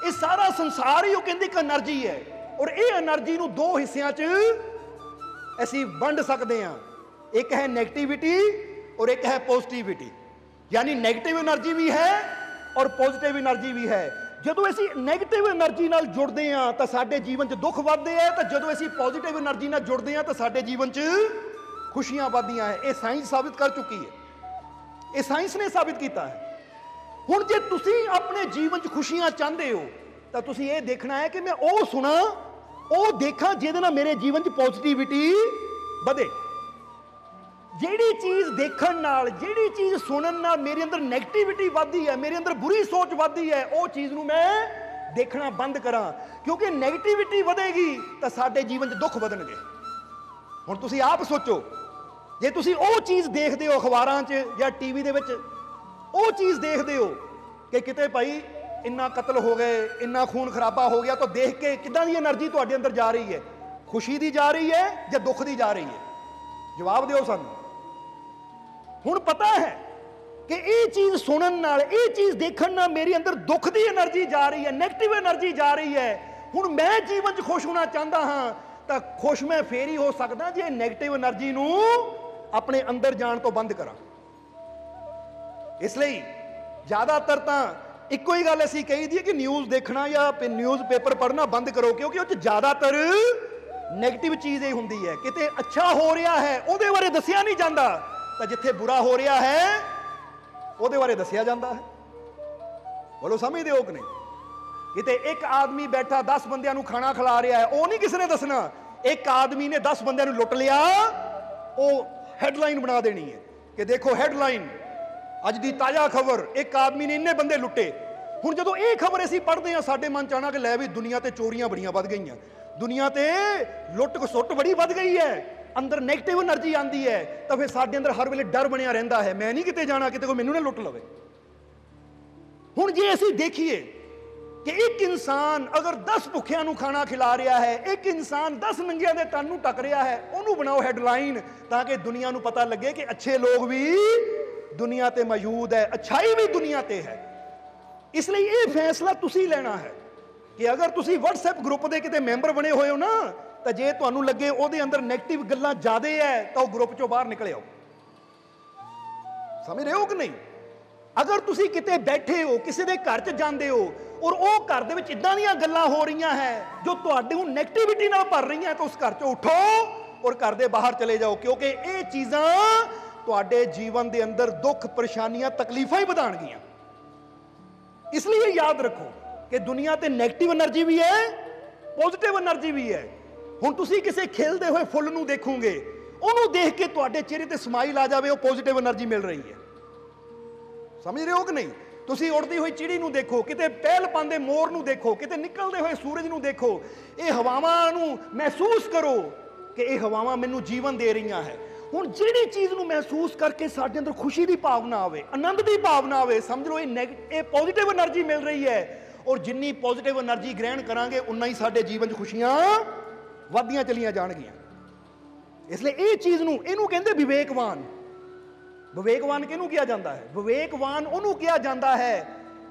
ਇਹ ਸਾਰਾ ਸੰਸਾਰ ਹੀ ਉਹ ਕਹਿੰਦੇ ਇੱਕ એનર્ਜੀ ਹੈ। ਔਰ ਇਹ એનર્ਜੀ ਨੂੰ ਦੋ ਹਿੱਸਿਆਂ 'ਚ ਅਸੀਂ ਵੰਡ ਸਕਦੇ ਹਾਂ, ਇੱਕ ਹੈ ਨੈਗੇਟਿਵਿਟੀ ਔਰ ਇੱਕ ਹੈ ਪੋਜ਼ਿਟਿਵਿਟੀ। यानी नेगेटिव एनर्जी भी है और पॉजिटिव एनर्जी भी है। ਜਦੋਂ ਅਸੀਂ ਨੈਗੇਟਿਵ એનર્ਜੀ ਨਾਲ ਜੁੜਦੇ ਹਾਂ ਤਾਂ ਸਾਡੇ ਜੀਵਨ 'ਚ ਦੁੱਖ ਵੱਧਦੇ ਆ, ਤਾਂ ਜਦੋਂ ਅਸੀਂ ਪੋਜ਼ਿਟਿਵ એનર્ਜੀ ਨਾਲ ਜੁੜਦੇ ਹਾਂ ਤਾਂ ਸਾਡੇ ਜੀਵਨ 'ਚ ਖੁਸ਼ੀਆਂ ਵੱਧਦੀਆਂ ਹੈ। ਇਹ ਸਾਇੰਸ ਸਾਬਿਤ ਕਰ ਚੁੱਕੀ ਹੈ, ਇਹ ਸਾਇੰਸ ਨੇ ਸਾਬਿਤ ਕੀਤਾ ਹੈ। ਹੁਣ ਜੇ ਤੁਸੀਂ ਆਪਣੇ ਜੀਵਨ 'ਚ ਖੁਸ਼ੀਆਂ ਚਾਹੁੰਦੇ ਹੋ ਤਾਂ ਤੁਸੀਂ ਇਹ ਦੇਖਣਾ ਹੈ ਕਿ ਮੈਂ ਉਹ ਸੁਣਾ, ਉਹ ਦੇਖਾਂ ਜਿਹਦੇ ਨਾਲ ਮੇਰੇ ਜੀਵਨ 'ਚ ਪੋਜ਼ਿਟਿਵਿਟੀ ਵਧੇ। ਜਿਹੜੀ ਚੀਜ਼ ਦੇਖਣ ਨਾਲ, ਜਿਹੜੀ ਚੀਜ਼ ਸੁਣਨ ਨਾਲ ਮੇਰੇ ਅੰਦਰ ਨੈਗੇਟਿਵਿਟੀ ਵੱਧਦੀ ਹੈ, ਮੇਰੇ ਅੰਦਰ ਬੁਰੀ ਸੋਚ ਵੱਧਦੀ ਹੈ, ਉਹ ਚੀਜ਼ ਨੂੰ ਮੈਂ ਦੇਖਣਾ ਬੰਦ ਕਰਾਂ, ਕਿਉਂਕਿ ਨੈਗੇਟਿਵਿਟੀ ਵਧੇਗੀ ਤਾਂ ਸਾਡੇ ਜੀਵਨ 'ਚ ਦੁੱਖ ਵਧਣਗੇ। ਹੁਣ ਤੁਸੀਂ ਆਪ ਸੋਚੋ, ਜੇ ਤੁਸੀਂ ਉਹ ਚੀਜ਼ ਦੇਖਦੇ ਹੋ ਅਖਬਾਰਾਂ 'ਚ ਜਾਂ ਟੀਵੀ ਦੇ ਵਿੱਚ, ਉਹ ਚੀਜ਼ ਦੇਖਦੇ ਹੋ ਕਿ ਕਿਤੇ ਭਾਈ ਇੰਨਾ ਕਤਲ ਹੋ ਗਏ, ਇੰਨਾ ਖੂਨ ਖਰਾਬਾ ਹੋ ਗਿਆ, ਤਾਂ ਦੇਖ ਕੇ ਕਿੱਦਾਂ ਦੀ એનર્ਜੀ ਤੁਹਾਡੇ ਅੰਦਰ ਜਾ ਰਹੀ ਹੈ? ਖੁਸ਼ੀ ਦੀ ਜਾ ਰਹੀ ਹੈ ਜਾਂ ਦੁੱਖ ਦੀ ਜਾ ਰਹੀ ਹੈ? ਜਵਾਬ ਦਿਓ ਸਾਨੂੰ। ਹੁਣ ਪਤਾ ਹੈ ਕਿ ਇਹ ਚੀਜ਼ ਸੁਣਨ ਨਾਲ, ਇਹ ਚੀਜ਼ ਦੇਖਣ ਨਾਲ ਮੇਰੇ ਅੰਦਰ ਦੁੱਖ ਦੀ એનર્ਜੀ ਜਾ ਰਹੀ ਹੈ, ਨੈਗੇਟਿਵ એનર્ਜੀ ਜਾ ਰਹੀ ਹੈ। ਹੁਣ ਮੈਂ ਜੀਵਨ 'ਚ ਖੁਸ਼ ਹੋਣਾ ਚਾਹੁੰਦਾ ਹਾਂ ਤਾਂ ਖੁਸ਼ ਮੈਂ ਫੇਰ ਹੀ ਹੋ ਸਕਦਾ ਜੇ ਨੈਗੇਟਿਵ એનર્ਜੀ ਨੂੰ ਆਪਣੇ ਅੰਦਰ ਜਾਣ ਤੋਂ ਬੰਦ ਕਰਾਂ। ਇਸ ਲਈ ਜ਼ਿਆਦਾਤਰ ਤਾਂ ਇੱਕੋ ਹੀ ਗੱਲ ਅਸੀਂ ਕਹੀ ਦੀ ਹੈ ਕਿ ਨਿਊਜ਼ ਦੇਖਣਾ ਜਾਂ ਨਿਊਜ਼ ਪੇਪਰ ਪੜ੍ਹਨਾ ਬੰਦ ਕਰੋ, ਕਿਉਂਕਿ ਉਹ 'ਚ ਜ਼ਿਆਦਾਤਰ ਨੈਗੇਟਿਵ ਚੀਜ਼ ਹੀ ਹੁੰਦੀ ਹੈ। ਕਿਤੇ ਅੱਛਾ ਹੋ ਰਿਹਾ ਹੈ ਉਹਦੇ ਬਾਰੇ ਦੱਸਿਆ ਨਹੀਂ ਜਾਂਦਾ, ਤਾਂ ਜਿੱਥੇ ਬੁਰਾ ਹੋ ਰਿਹਾ ਹੈ ਉਹਦੇ ਬਾਰੇ ਦੱਸਿਆ ਜਾਂਦਾ ਹੈ। ਬੋਲੋ ਸਮਝਦੇ ਹੋ ਕਿ ਨਹੀਂ? ਕਿਤੇ ਇੱਕ ਆਦਮੀ ਬੈਠਾ 10 ਬੰਦਿਆਂ ਨੂੰ ਖਾਣਾ ਖਿਲਾ ਰਿਹਾ ਹੈ, ਉਹ ਨਹੀਂ ਕਿਸੇ ਨੇ ਦੱਸਣਾ। ਇੱਕ ਆਦਮੀ ਨੇ 10 ਬੰਦਿਆਂ ਨੂੰ ਲੁੱਟ ਲਿਆ, ਉਹ ਹੈਡਲਾਈਨ ਬਣਾ ਦੇਣੀ ਹੈ ਕਿ ਦੇਖੋ ਹੈਡਲਾਈਨ, ਅੱਜ ਦੀ ਤਾਜ਼ਾ ਖਬਰ, ਇੱਕ ਆਦਮੀ ਨੇ ਇੰਨੇ ਬੰਦੇ ਲੁੱਟੇ। ਹੁਣ ਜਦੋਂ ਇਹ ਖਬਰ ਅਸੀਂ ਪੜ੍ਹਦੇ ਹਾਂ ਸਾਡੇ ਮਨ 'ਚ ਆਉਣਾ ਕਿ ਲੈ ਵੀ ਦੁਨੀਆ ਤੇ ਚੋਰੀਆਂ ਬੜੀਆਂ ਵੱਧ ਗਈਆਂ, ਦੁਨੀਆ ਤੇ ਲੁੱਟ ਖਸੁੱਟ ਬੜੀ ਵੱਧ ਗਈ ਹੈ, ਅੰਦਰ ਨੈਗੇਟਿਵ એનર્ਜੀ ਆਉਂਦੀ ਹੈ, ਤਾਂ ਫਿਰ ਸਾਡੇ ਅੰਦਰ ਹਰ ਵੇਲੇ ਡਰ ਬਣਿਆ ਰਹਿੰਦਾ ਹੈ, ਮੈਂ ਨਹੀਂ ਕਿਤੇ ਜਾਣਾ, ਕਿਤੇ ਕੋਈ ਮੈਨੂੰ ਨਾ ਲੁੱਟ ਲਵੇ। ਹੁਣ ਜੇ ਅਸੀਂ ਦੇਖੀਏ ਕਿ ਇੱਕ ਇਨਸਾਨ ਅਗਰ 10 ਭੁੱਖਿਆਂ ਨੂੰ ਖਾਣਾ ਖਿਲਾ ਰਿਹਾ ਹੈ, ਇੱਕ ਇਨਸਾਨ 10 ਨੰਗਿਆਂ ਦੇ ਤਨ ਨੂੰ ਟੱਕ ਰਿਹਾ ਹੈ, ਉਹਨੂੰ ਬਣਾਓ ਹੈਡਲਾਈਨ ਤਾਂ ਕਿ ਦੁਨੀਆ ਨੂੰ ਪਤਾ ਲੱਗੇ ਕਿ ਅੱਛੇ ਲੋਕ ਵੀ ਦੁਨੀਆ ਤੇ ਮੌਜੂਦ ਹੈ, ਅੱਛਾਈ ਵੀ ਦੁਨੀਆ ਤੇ ਹੈ। ਇਸ ਲਈ ਇਹ ਫੈਸਲਾ ਤੁਸੀਂ ਲੈਣਾ ਹੈ ਕਿ ਅਗਰ ਤੁਸੀਂ WhatsApp ਗਰੁੱਪ ਦੇ ਕਿਤੇ ਮੈਂਬਰ ਬਣੇ ਹੋਏ ਹੋ ਨਾ, ਤਾਂ ਜੇ ਤੁਹਾਨੂੰ ਲੱਗੇ ਉਹਦੇ ਅੰਦਰ ਨੈਗੇਟਿਵ ਗੱਲਾਂ ਜ਼ਿਆਦੇ ਹੈ ਤਾਂ ਉਹ ਗਰੁੱਪ ਚੋਂ ਬਾਹਰ ਨਿਕਲ ਆਓ। ਸਮਝ ਰਹੇ ਹੋ ਕਿ ਨਹੀਂ? अगर तुसी किते बैठे हो, किसी के घर च जाते हो और वो घर दे विच इदां दीयां गल्लां हो रही हैं जो तुहाडे नूं नैगेटिविटी नाल भर रही हैं, तो उस घर चों उठो और घर दे बाहर चले जाओ, क्योंकि ये चीज़ां तुहाडे जीवन दे अंदर दुख, परेशानियां, तकलीफां ही वधाणगियां। इसलिए याद रखो कि दुनिया ते नैगेटिव एनर्जी भी है, पॉजिटिव एनर्जी भी है। हुण तुसीं किसी खिलदे हुए फुੱਲ नूं देखोगे, उहनूं देख के तुहाडे चेहरे ते स्माइल आ जावे, वो पॉजिटिव एनर्जी मिल रही है। समझ रहे हो कि नहीं? तुसीं उड़दी हुई चिड़ी नूं देखो, किते पहल पांदे मोर नूं देखो, किते निकलदे हुए सूरज नूं देखो, ये हवावां नूं महसूस करो कि ये हवावां मैनूं जीवन दे रहीआं है। हुण जिहड़ी चीज़ नूं महसूस करके साडे अंदर खुशी दी भावना आवे, आनंद दी भावना आवे, समझ लो ये पॉजिटिव एनर्जी मिल रही है। और जिन्नी पॉजिटिव एनर्जी ग्रहण करांगे उन्ना ही साडे जीवन 'च खुशियां वधदियां चलियां जाणगियां। इसलिए ये चीज़ नूं इहनूं कहंदे विवेकवान। विवेकवान किहनूं किया जाता है? विवेकवान उहनूं किया जाता है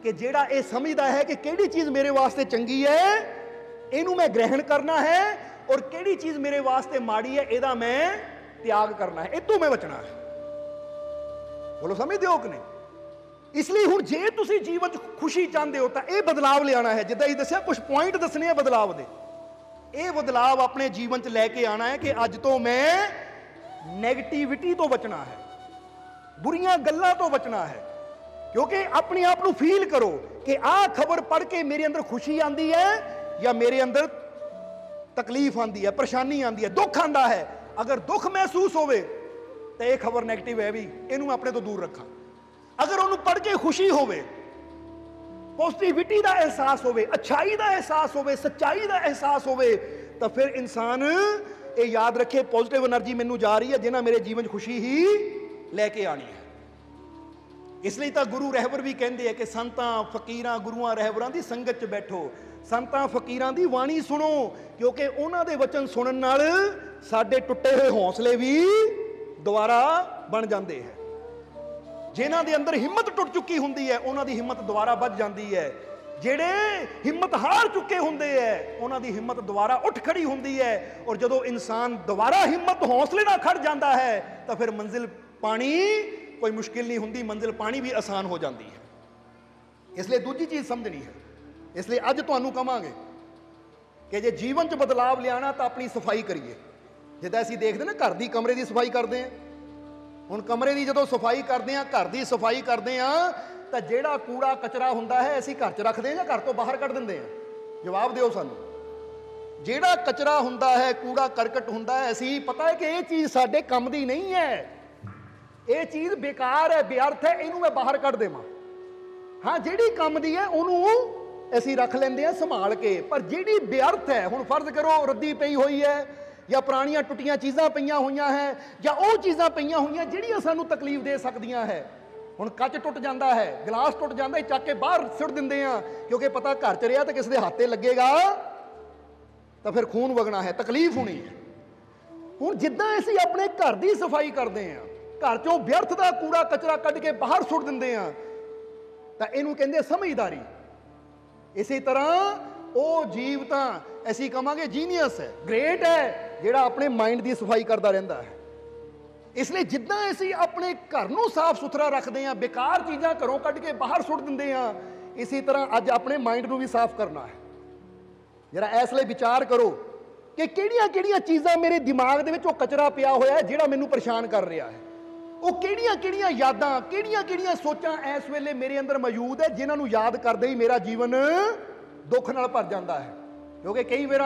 कि जिहड़ा ये समझदा है कि किहड़ी चीज़ मेरे वास्ते चंगी है, इहनूं मैं ग्रहण करना है, और किहड़ी चीज़ मेरे वास्ते माड़ी है, इहदा मैं त्याग करना है, इतों मैं बचना है। बोलो समझदे हो कि नहीं? इसलिए हुण जे तुसीं जीवन 'च खुशी चाहते हो तो यह बदलाव लियाना है। जिद्दां ही दस्सिया कुछ पॉइंट दसने हैं बदलाव दे। ये बदलाव अपने जीवन 'च लैके आना है कि अज तो मैं नैगेटिविटी तो बचना है, बुरियां गल्लां तो बचना है। क्योंकि अपने आप को फील करो कि आह खबर पढ़ के मेरे अंदर खुशी आती है या मेरे अंदर तकलीफ आती है, परेशानी आती है, दुख आता है। अगर दुख महसूस होवे तो यह खबर नैगेटिव है, भी इनू अपने तो दूर रखा। अगर उन्होंने पढ़ के खुशी होवे, पॉजिटिविटी का एहसास होवे, अच्छाई का एहसास होवे, सच्चाई का एहसास होवे, तो फिर इंसान ये याद रखे पॉजिटिव एनर्जी मैनू जा रही है जिन्हें मेरे जीवन खुशी ही लैके आनी है। इसलिए तो गुरु रहबर भी कहते हैं कि संतां फकीरां गुरुआं रहबरां दी संगत च बैठो, संतां फकीरां दी वाणी सुनो, क्योंकि उन्हां दे वचन सुनन नाल साडे टुटे हुए हौसले भी दोबारा बन जाते हैं। जिन्हां दे अंदर हिम्मत टुट चुकी हुंदी है उन्हां दी हिम्मत दोबारा वध जाती है। जिहड़े हिम्मत हार चुके हुंदे है उन्हां दी हिम्मत दोबारा उठ खड़ी हुंदी है। और जदों इंसान दोबारा हिम्मत हौसले नाल खड़ जाता है तो फिर मंजिल पानी कोई मुश्किल नहीं हुंदी, मंजिल पानी भी आसान हो जाती है। इसलिए दूजी चीज़ समझनी है। इसलिए अज तुहानूं कहांगे कि जे जीवन च बदलाव लियाना तो अपनी सफाई करिए। जिद्दां असीं देखदे ना घर दी कमरे की सफाई करते हैं, हुण कमरे की जदों सफाई करते हैं, घर की सफाई करते हैं, तो जिहड़ा कूड़ा कचरा हुंदा है असीं घर च रखते हैं या घर तो बाहर कढ दिंदे हैं? जवाब दिओ सानूं। जिहड़ा कचरा हुंदा है, कूड़ा करकट हुंदा है, असीं पता है कि ये चीज़ साडे काम दी नहीं है, ये चीज़ बेकार है, व्यर्थ है, इनू मैं बाहर कढ देवां। हाँ, जिहड़ी काम दी है उहनूं असीं रख लैंदे हैं संभाल के, पर जिहड़ी व्यर्थ है, हुण फर्ज करो रद्दी पई हुई है या पुरानियां टुटियां चीज़ां पईयां होईयां है या वो चीज़ां पईयां होईयां जिहड़ियां सानूं तकलीफ दे सकदियां है। हुण कच टुट जाता है, गिलास टुट जाता है, चक के बाहर सुट दिंदे आ, क्योंकि पता घर च रहा तो किसी के हाथ ते लगेगा तो फिर खून वगना है, तकलीफ होनी है। हुण जिद्दां असीं अपने घर की सफाई करते हैं, घर चों व्यर्थ का कूड़ा कचरा कढ के बाहर सुट दिंदे आ, तो इहनूं कहंदे समझदारी। इसी तरह वो जीव तो असीं कहांगे जीनियस है, ग्रेट है, जिहड़ा अपने माइंड की सफाई करता रहिंदा है। इसलिए जिद्दां असीं अपने घर नूं साफ सुथरा रखते हैं, बेकार चीज़ां घरों कढ के बाहर सुट दिंदे हैं, इसी तरह अज अपने माइंड नूं भी साफ करना है। जरा इसलिए विचार करो कि किहड़ियां-किहड़ियां चीज़ां मेरे दिमाग दे विच वो कचरा पिया होया है जिहड़ा मैनूं परेशान कर रहा है। वो किहड़ियां-किहड़ियां यादां, किहड़ियां-किहड़ियां सोचां इस वेले मेरे अंदर मौजूद है जिन्हां नूं याद करदे ही मेरा जीवन दुख नाल भर जाता है। क्योंकि कई बार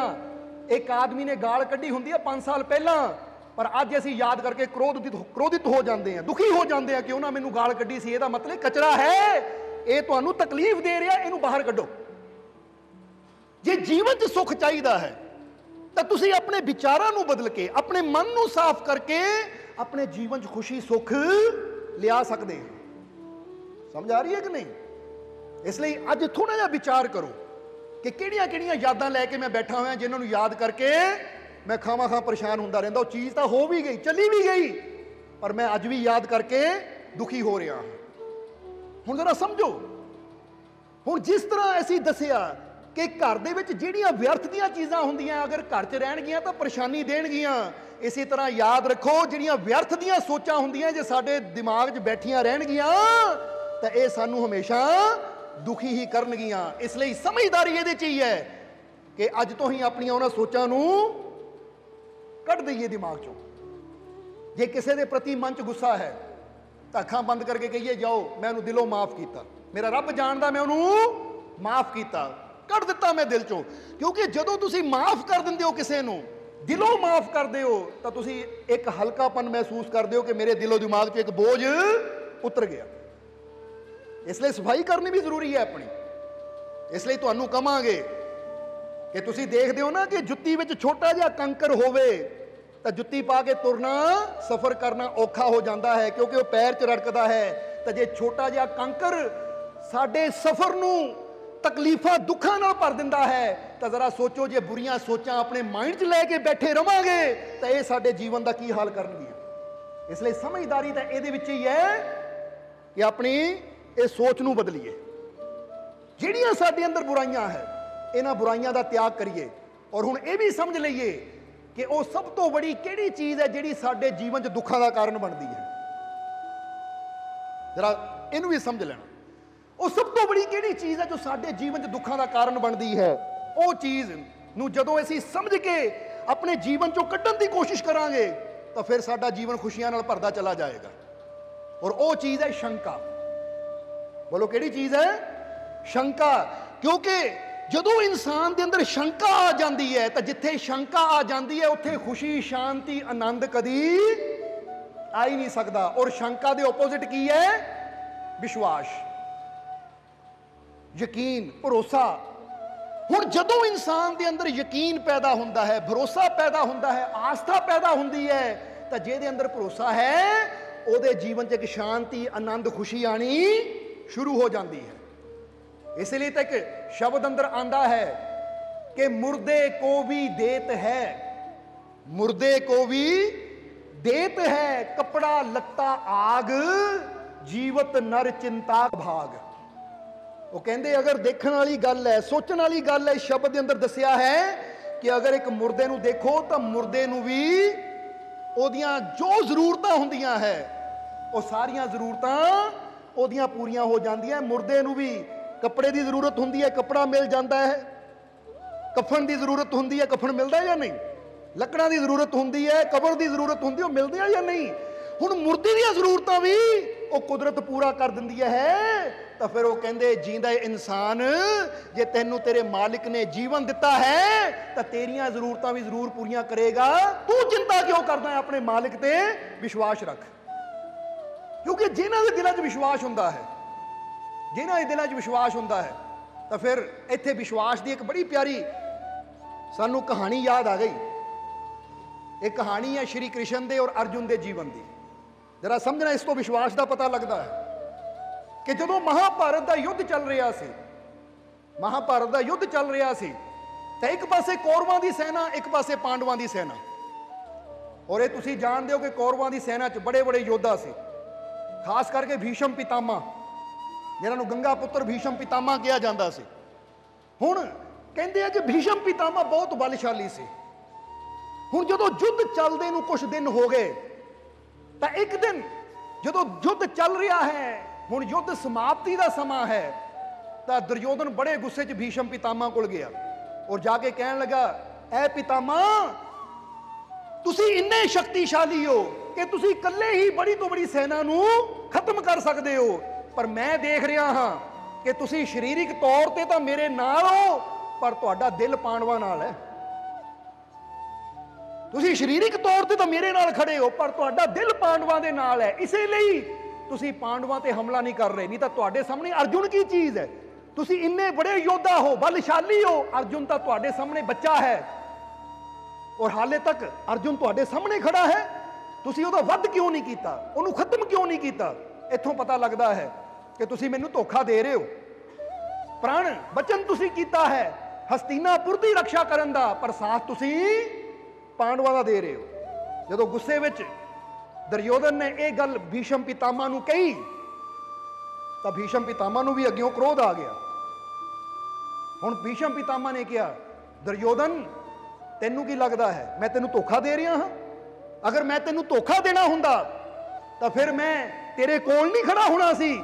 एक आदमी ने गाल कढ़ी हुंदी है 5 साल पहला, पर अज असीं याद करके क्रोधित हो जाते हैं, दुखी हो जाते हैं कि उन्होंने मैनूं गाल कढ़ी सी। इहदा मतलब कचरा है, ये तुहानूं तकलीफ दे रहा, इहनूं बाहर कढो। जे जीवन च सुख चाहिदा है तो तुसीं अपने विचारां नूं बदल के, अपने मन नूं साफ करके अपने जीवन च खुशी सुख लिया सकते हैं। समझ आ रही है कि नहीं? इसलिए अज थोड़ा जिहा विचार करो कि किहड़ियां-किहड़ियां यादां लैके मैं बैठा होया जिन्हां नूं याद करके मैं खावां खां परेशान हुंदा रहिंदा। वो चीज़ तो हो भी गई, चली भी गई, पर मैं अज भी याद करके दुखी हो रहा हूं। हुण जरा समझो, हुण जिस तरह असीं दस्सिया कि घर दे विच जिहड़ियां व्यर्थ दीयां चीज़ां हुंदियां अगर घर च रहणगियां तां परेशानी देणगियां, इसी तरह याद रखो जिहड़ियां व्यर्थ दीयां सोचां हुंदियां जे साडे दिमाग 'च बैठियां रहणगियां ਤਾਂ ਇਹ ਸਾਨੂੰ ਹਮੇਸ਼ਾ ਦੁਖੀ ਹੀ ਕਰਨਗੀਆਂ। ਇਸ ਲਈ ਸਮਝਦਾਰੀ ਇਹਦੇ 'ਚ ਹੀ ਹੈ ਕਿ ਅੱਜ ਤੋਂ ਹੀ ਆਪਣੀਆਂ ਉਹਨਾਂ ਸੋਚਾਂ ਨੂੰ ਕੱਢ ਦਈਏ ਦਿਮਾਗ 'ਚੋਂ। ਜੇ ਕਿਸੇ ਦੇ ਪ੍ਰਤੀ ਮਨ 'ਚ ਗੁੱਸਾ ਹੈ ਤਾਂ ਅੱਖਾਂ ਬੰਦ ਕਰਕੇ ਕਹੀਏ, ਜਾਓ ਮੈਂ ਉਹਨੂੰ ਦਿਲੋਂ ਮਾਫ ਕੀਤਾ, ਮੇਰਾ ਰੱਬ ਜਾਣਦਾ ਮੈਂ ਉਹਨੂੰ ਮਾਫ ਕੀਤਾ, ਕੱਢ ਦਿੱਤਾ ਮੈਂ ਦਿਲ 'ਚੋਂ। ਕਿਉਂਕਿ ਜਦੋਂ ਤੁਸੀਂ ਮਾਫ ਕਰ ਦਿੰਦੇ ਹੋ ਕਿਸੇ ਨੂੰ, ਦਿਲੋਂ ਮਾਫ ਕਰਦੇ ਹੋ, ਤਾਂ ਤੁਸੀਂ ਇੱਕ ਹਲਕਾਪਨ ਮਹਿਸੂਸ ਕਰਦੇ ਹੋ ਕਿ ਮੇਰੇ ਦਿਲੋਂ ਦਿਮਾਗ 'ਚ ਇੱਕ ਬੋਝ ਉਤਰ ਗਿਆ। ਇਸ ਲਈ ਸਫਾਈ ਕਰਨੀ ਵੀ ਜ਼ਰੂਰੀ ਹੈ ਆਪਣੀ। ਇਸ ਲਈ ਤੁਹਾਨੂੰ ਕਹਾਂਗੇ ਕਿ ਤੁਸੀਂ ਦੇਖਦੇ ਹੋ ਨਾ ਕਿ ਜੁੱਤੀ ਵਿੱਚ ਛੋਟਾ ਜਿਹਾ ਕੰਕਰ ਹੋਵੇ ਤਾਂ ਜੁੱਤੀ ਪਾ ਕੇ ਤੁਰਨਾ, ਸਫ਼ਰ ਕਰਨਾ ਔਖਾ ਹੋ ਜਾਂਦਾ ਹੈ, ਕਿਉਂਕਿ ਉਹ ਪੈਰ 'ਚ ਰੜਕਦਾ ਹੈ। ਤਾਂ ਜੇ ਛੋਟਾ ਜਿਹਾ ਕੰਕਰ ਸਾਡੇ ਸਫ਼ਰ ਨੂੰ ਤਕਲੀਫਾਂ ਦੁੱਖਾਂ ਨਾਲ ਭਰ ਦਿੰਦਾ ਹੈ, ਤਾਂ ਜ਼ਰਾ ਸੋਚੋ ਜੇ ਬੁਰੀਆਂ ਸੋਚਾਂ ਆਪਣੇ ਮਾਈਂਡ 'ਚ ਲੈ ਕੇ ਬੈਠੇ ਰਵਾਂਗੇ ਤਾਂ ਇਹ ਸਾਡੇ ਜੀਵਨ ਦਾ ਕੀ ਹਾਲ ਕਰਨਗੀਆਂ। ਇਸ ਲਈ ਸਮਝਦਾਰੀ ਤਾਂ ਇਹਦੇ ਵਿੱਚ ਹੀ ਹੈ ਕਿ ਆਪਣੀ ਇਹ ਸੋਚ ਨੂੰ ਬਦਲੀਏ। ਜਿਹੜੀਆਂ ਸਾਡੇ ਅੰਦਰ ਬੁਰਾਈਆਂ ਹੈ, ਇਹਨਾਂ ਬੁਰਾਈਆਂ ਦਾ ਤਿਆਗ ਕਰੀਏ। ਔਰ ਹੁਣ ਇਹ ਵੀ ਸਮਝ ਲਈਏ ਕਿ ਉਹ ਸਭ ਤੋਂ ਬੜੀ ਕਿਹੜੀ ਚੀਜ਼ ਹੈ ਜਿਹੜੀ ਸਾਡੇ ਜੀਵਨ 'ਚ ਦੁੱਖਾਂ ਦਾ ਕਾਰਨ ਬਣਦੀ ਹੈ। ਜਰਾ ਇਹਨੂੰ ਵੀ ਸਮਝ ਲੈਣਾ। ਉਹ ਸਭ ਤੋਂ ਬੜੀ ਕਿਹੜੀ ਚੀਜ਼ ਹੈ ਜੋ ਸਾਡੇ ਜੀਵਨ 'ਚ ਦੁੱਖਾਂ ਦਾ ਕਾਰਨ ਬਣਦੀ ਹੈ। ਉਹ ਚੀਜ਼ ਨੂੰ ਜਦੋਂ ਅਸੀਂ ਸਮਝ ਕੇ ਆਪਣੇ ਜੀਵਨ 'ਚੋਂ ਕੱਢਣ ਦੀ ਕੋਸ਼ਿਸ਼ ਕਰਾਂਗੇ ਤਾਂ ਫਿਰ ਸਾਡਾ ਜੀਵਨ ਖੁਸ਼ੀਆਂ ਨਾਲ ਭਰਦਾ ਚਲਾ ਜਾਏਗਾ। ਔਰ ਉਹ ਚੀਜ਼ ਹੈ ਸ਼ੰਕਾ। ਬੋਲੋ ਕਿਹੜੀ ਚੀਜ਼ ਹੈ? ਸ਼ੰਕਾ। ਕਿਉਂਕਿ ਜਦੋਂ ਇਨਸਾਨ ਦੇ ਅੰਦਰ ਸ਼ੰਕਾ ਆ ਜਾਂਦੀ ਹੈ ਤਾਂ ਜਿੱਥੇ ਸ਼ੰਕਾ ਆ ਜਾਂਦੀ ਹੈ ਉੱਥੇ ਖੁਸ਼ੀ, ਸ਼ਾਂਤੀ, ਆਨੰਦ ਕਦੀ ਆ ਹੀ ਨਹੀਂ ਸਕਦਾ। ਔਰ ਸ਼ੰਕਾ ਦੇ ਆਪੋਜ਼ਿਟ ਕੀ ਹੈ? ਵਿਸ਼ਵਾਸ, ਯਕੀਨ, ਭਰੋਸਾ। ਹੁਣ ਜਦੋਂ ਇਨਸਾਨ ਦੇ ਅੰਦਰ ਯਕੀਨ ਪੈਦਾ ਹੁੰਦਾ ਹੈ, ਭਰੋਸਾ ਪੈਦਾ ਹੁੰਦਾ ਹੈ, ਆਸਥਾ ਪੈਦਾ ਹੁੰਦੀ ਹੈ, ਤਾਂ ਜਿਹਦੇ ਅੰਦਰ ਭਰੋਸਾ ਹੈ ਉਹਦੇ ਜੀਵਨ 'ਚ ਇੱਕ ਸ਼ਾਂਤੀ, ਆਨੰਦ, ਖੁਸ਼ੀ ਆਣੀ ਸ਼ੁਰੂ ਹੋ ਜਾਂਦੀ ਹੈ। ਇਸ ਲਈ ਤਾਂ ਇੱਕ ਸ਼ਬਦ ਅੰਦਰ ਆਂਦਾ ਹੈ ਕਿ ਮੁਰਦੇ ਕੋ ਵੀ ਦੇਤ ਹੈ, ਮੁਰਦੇ ਕੋ ਵੀ ਦੇਤ ਹੈ, ਕਪੜਾ ਲੱਤਾ ਆਗ, ਜੀਵਤ ਨਰ ਚਿੰਤਾ ਭਾਗ। ਉਹ ਕਹਿੰਦੇ ਅਗਰ ਦੇਖਣ ਵਾਲੀ ਗੱਲ ਹੈ, ਸੋਚਣ ਵਾਲੀ ਗੱਲ ਹੈ, ਸ਼ਬਦ ਦੇ ਅੰਦਰ ਦੱਸਿਆ ਹੈ ਕਿ ਅਗਰ ਇੱਕ ਮੁਰਦੇ ਨੂੰ ਦੇਖੋ ਤਾਂ ਮੁਰਦੇ ਨੂੰ ਵੀ ਉਹਦੀਆਂ ਜੋ ਜ਼ਰੂਰਤਾਂ ਹੁੰਦੀਆਂ ਹੈ ਉਹ ਸਾਰੀਆਂ ਜ਼ਰੂਰਤਾਂ ਉਹਦੀਆਂ ਪੂਰੀਆਂ ਹੋ ਜਾਂਦੀਆਂ। ਮੁਰਦੇ ਨੂੰ ਵੀ ਕੱਪੜੇ ਦੀ ਜ਼ਰੂਰਤ ਹੁੰਦੀ ਹੈ, ਕੱਪੜਾ ਮਿਲ ਜਾਂਦਾ ਹੈ। ਕਫਨ ਦੀ ਜ਼ਰੂਰਤ ਹੁੰਦੀ ਹੈ, ਕਫਨ ਮਿਲਦਾ ਜਾਂ ਨਹੀਂ। ਲੱਕੜਾਂ ਦੀ ਜ਼ਰੂਰਤ ਹੁੰਦੀ ਹੈ, ਕਬਰ ਦੀ ਜ਼ਰੂਰਤ ਹੁੰਦੀ ਹੈ, ਉਹ ਮਿਲਦੇ ਆ ਜਾਂ ਨਹੀਂ। ਹੁਣ ਮੁਰਦੇ ਦੀਆਂ ਜ਼ਰੂਰਤਾਂ ਵੀ ਉਹ ਕੁਦਰਤ ਪੂਰਾ ਕਰ ਦਿੰਦੀ ਹੈ। ਤਾਂ ਫਿਰ ਉਹ ਕਹਿੰਦੇ ਜੀਂਦਾ ਇਨਸਾਨ, ਜੇ ਤੈਨੂੰ ਤੇਰੇ ਮਾਲਿਕ ਨੇ ਜੀਵਨ ਦਿੱਤਾ ਹੈ ਤਾਂ ਤੇਰੀਆਂ ਜ਼ਰੂਰਤਾਂ ਵੀ ਜ਼ਰੂਰ ਪੂਰੀਆਂ ਕਰੇਗਾ। ਤੂੰ ਚਿੰਤਾ ਕਿਉਂ ਕਰਦਾ ਹੈ? ਆਪਣੇ ਮਾਲਿਕ ਤੇ ਵਿਸ਼ਵਾਸ ਰੱਖ। ਕਿਉਂਕਿ ਜਿਨ੍ਹਾਂ ਦੇ ਦਿਲਾਂ 'ਚ ਵਿਸ਼ਵਾਸ ਹੁੰਦਾ ਹੈ, ਜਿਨ੍ਹਾਂ ਦੇ ਦਿਲਾਂ 'ਚ ਵਿਸ਼ਵਾਸ ਹੁੰਦਾ ਹੈ, ਤਾਂ ਫਿਰ ਇੱਥੇ ਵਿਸ਼ਵਾਸ ਦੀ ਇੱਕ ਬੜੀ ਪਿਆਰੀ ਸਾਨੂੰ ਕਹਾਣੀ ਯਾਦ ਆ ਗਈ। ਇਹ ਕਹਾਣੀ ਹੈ ਸ਼੍ਰੀ ਕ੍ਰਿਸ਼ਨ ਦੇ ਔਰ ਅਰਜੁਨ ਦੇ ਜੀਵਨ ਦੀ। ਜਰਾ ਸਮਝਣਾ, ਇਸ ਤੋਂ ਵਿਸ਼ਵਾਸ ਦਾ ਪਤਾ ਲੱਗਦਾ ਹੈ ਕਿ ਜਦੋਂ ਮਹਾਭਾਰਤ ਦਾ ਯੁੱਧ ਚੱਲ ਰਿਹਾ ਸੀ, ਮਹਾਭਾਰਤ ਦਾ ਯੁੱਧ ਚੱਲ ਰਿਹਾ ਸੀ, ਤਾਂ ਇੱਕ ਪਾਸੇ ਕੌਰਵਾਂ ਦੀ ਸੈਨਾ, ਇੱਕ ਪਾਸੇ ਪਾਂਡਵਾਂ ਦੀ ਸੈਨਾ। ਔਰ ਇਹ ਤੁਸੀਂ ਜਾਣਦੇ ਹੋ ਕਿ ਕੌਰਵਾਂ ਦੀ ਸੈਨਾ 'ਚ ਬੜੇ ਬੜੇ ਯੋਧਾ ਸੀ, ਖਾਸ ਕਰਕੇ ਭੀਸ਼ਮ ਪਿਤਾਮਾ, ਜਿਹਨਾਂ ਨੂੰ ਗੰਗਾ ਪੁੱਤਰ ਭੀਸ਼ਮ ਪਿਤਾਮਾ ਕਿਹਾ ਜਾਂਦਾ ਸੀ। ਹੁਣ ਕਹਿੰਦੇ ਆ ਕਿ ਭੀਸ਼ਮ ਪਿਤਾਮਾ ਬਹੁਤ ਬਲਸ਼ਾਲੀ ਸੀ। ਹੁਣ ਜਦੋਂ ਯੁੱਧ ਚੱਲਦੇ ਨੂੰ ਕੁਝ ਦਿਨ ਹੋ ਗਏ ਤਾਂ ਇੱਕ ਦਿਨ ਜਦੋਂ ਯੁੱਧ ਚੱਲ ਰਿਹਾ ਹੈ, ਹੁਣ ਯੁੱਧ ਸਮਾਪਤੀ ਦਾ ਸਮਾਂ ਹੈ, ਤਾਂ ਦੁਰਯੋਧਨ ਬੜੇ ਗੁੱਸੇ 'ਚ ਭੀਸ਼ਮ ਪਿਤਾਮਾ ਕੋਲ ਗਿਆ ਔਰ ਜਾ ਕੇ ਕਹਿਣ ਲੱਗਾ, ਐ ਪਿਤਾਮਾ, ਤੁਸੀਂ ਇੰਨੇ ਸ਼ਕਤੀਸ਼ਾਲੀ ਹੋ ਕਿ ਤੁਸੀਂ ਇਕੱਲੇ ਹੀ ਬੜੀ ਤੋਂ ਬੜੀ ਸੈਨਾ ਨੂੰ ਖਤਮ ਕਰ ਸਕਦੇ ਹੋ, ਪਰ ਮੈਂ ਦੇਖ ਰਿਹਾ ਹਾਂ ਕਿ ਤੁਸੀਂ ਸਰੀਰਕ ਤੌਰ ਤੇ ਤਾਂ ਮੇਰੇ ਨਾਲ ਹੋ ਪਰ ਤੁਹਾਡਾ ਦਿਲ ਪਾਂਡਵਾਂ ਨਾਲ ਹੈ। ਤੁਸੀਂ ਸਰੀਰਕ ਤੌਰ ਤੇ ਤਾਂ ਮੇਰੇ ਨਾਲ ਖੜੇ ਹੋ ਪਰ ਤੁਹਾਡਾ ਦਿਲ ਪਾਂਡਵਾਂ ਦੇ ਨਾਲ ਹੈ। ਇਸੇ ਲਈ ਤੁਸੀਂ ਪਾਂਡਵਾਂ ਤੇ ਹਮਲਾ ਨਹੀਂ ਕਰ ਰਹੇ, ਨਹੀਂ ਤਾਂ ਤੁਹਾਡੇ ਸਾਹਮਣੇ ਅਰਜੁਨ ਕੀ ਚੀਜ਼ ਹੈ। ਤੁਸੀਂ ਇੰਨੇ ਬੜੇ ਯੋਧਾ ਹੋ, ਬਲਸ਼ਾਲੀ ਹੋ, ਅਰਜੁਨ ਤਾਂ ਤੁਹਾਡੇ ਸਾਹਮਣੇ ਬੱਚਾ ਹੈ ਔਰ ਹਾਲੇ ਤੱਕ ਅਰਜੁਨ ਤੁਹਾਡੇ ਸਾਹਮਣੇ ਖੜਾ ਹੈ। ਤੁਸੀਂ ਉਹਦਾ ਵੱਧ ਕਿਉਂ ਨਹੀਂ ਕੀਤਾ, ਉਹਨੂੰ ਖਤਮ ਕਿਉਂ ਨਹੀਂ ਕੀਤਾ? ਇੱਥੋਂ ਪਤਾ ਲੱਗਦਾ ਹੈ ਕਿ ਤੁਸੀਂ ਮੈਨੂੰ ਧੋਖਾ ਦੇ ਰਹੇ ਹੋ। ਪ੍ਰਣ ਬਚਨ ਤੁਸੀਂ ਕੀਤਾ ਹੈ ਹਸਤੀਨਾਪੁਰ ਦੀ ਰੱਖਿਆ ਕਰਨ ਦਾ, ਪਰ ਸਾਥ ਤੁਸੀਂ ਪਾਂਡਵਾਂ ਦਾ ਦੇ ਰਹੇ ਹੋ। ਜਦੋਂ ਗੁੱਸੇ ਵਿੱਚ ਦੁਰਯੋਧਨ ਨੇ ਇਹ ਗੱਲ ਭੀਸ਼ਮ ਪਿਤਾਮਾ ਨੂੰ ਕਹੀ ਤਾਂ ਭੀਸ਼ਮ ਪਿਤਾਮਾ ਨੂੰ ਵੀ ਅੱਗਿਓਂ ਕ੍ਰੋਧ ਆ ਗਿਆ। ਹੁਣ ਭੀਸ਼ਮ ਪਿਤਾਮਾ ਨੇ ਕਿਹਾ, ਦੁਰਯੋਧਨ ਤੈਨੂੰ ਕੀ ਲੱਗਦਾ ਹੈ ਮੈਂ ਤੈਨੂੰ ਧੋਖਾ ਦੇ ਰਿਹਾ ਹਾਂ? ਅਗਰ ਮੈਂ ਤੈਨੂੰ ਧੋਖਾ ਦੇਣਾ ਹੁੰਦਾ ਤਾਂ ਫਿਰ ਮੈਂ ਤੇਰੇ ਕੋਲ ਨਹੀਂ ਖੜਾ ਹੋਣਾ ਸੀ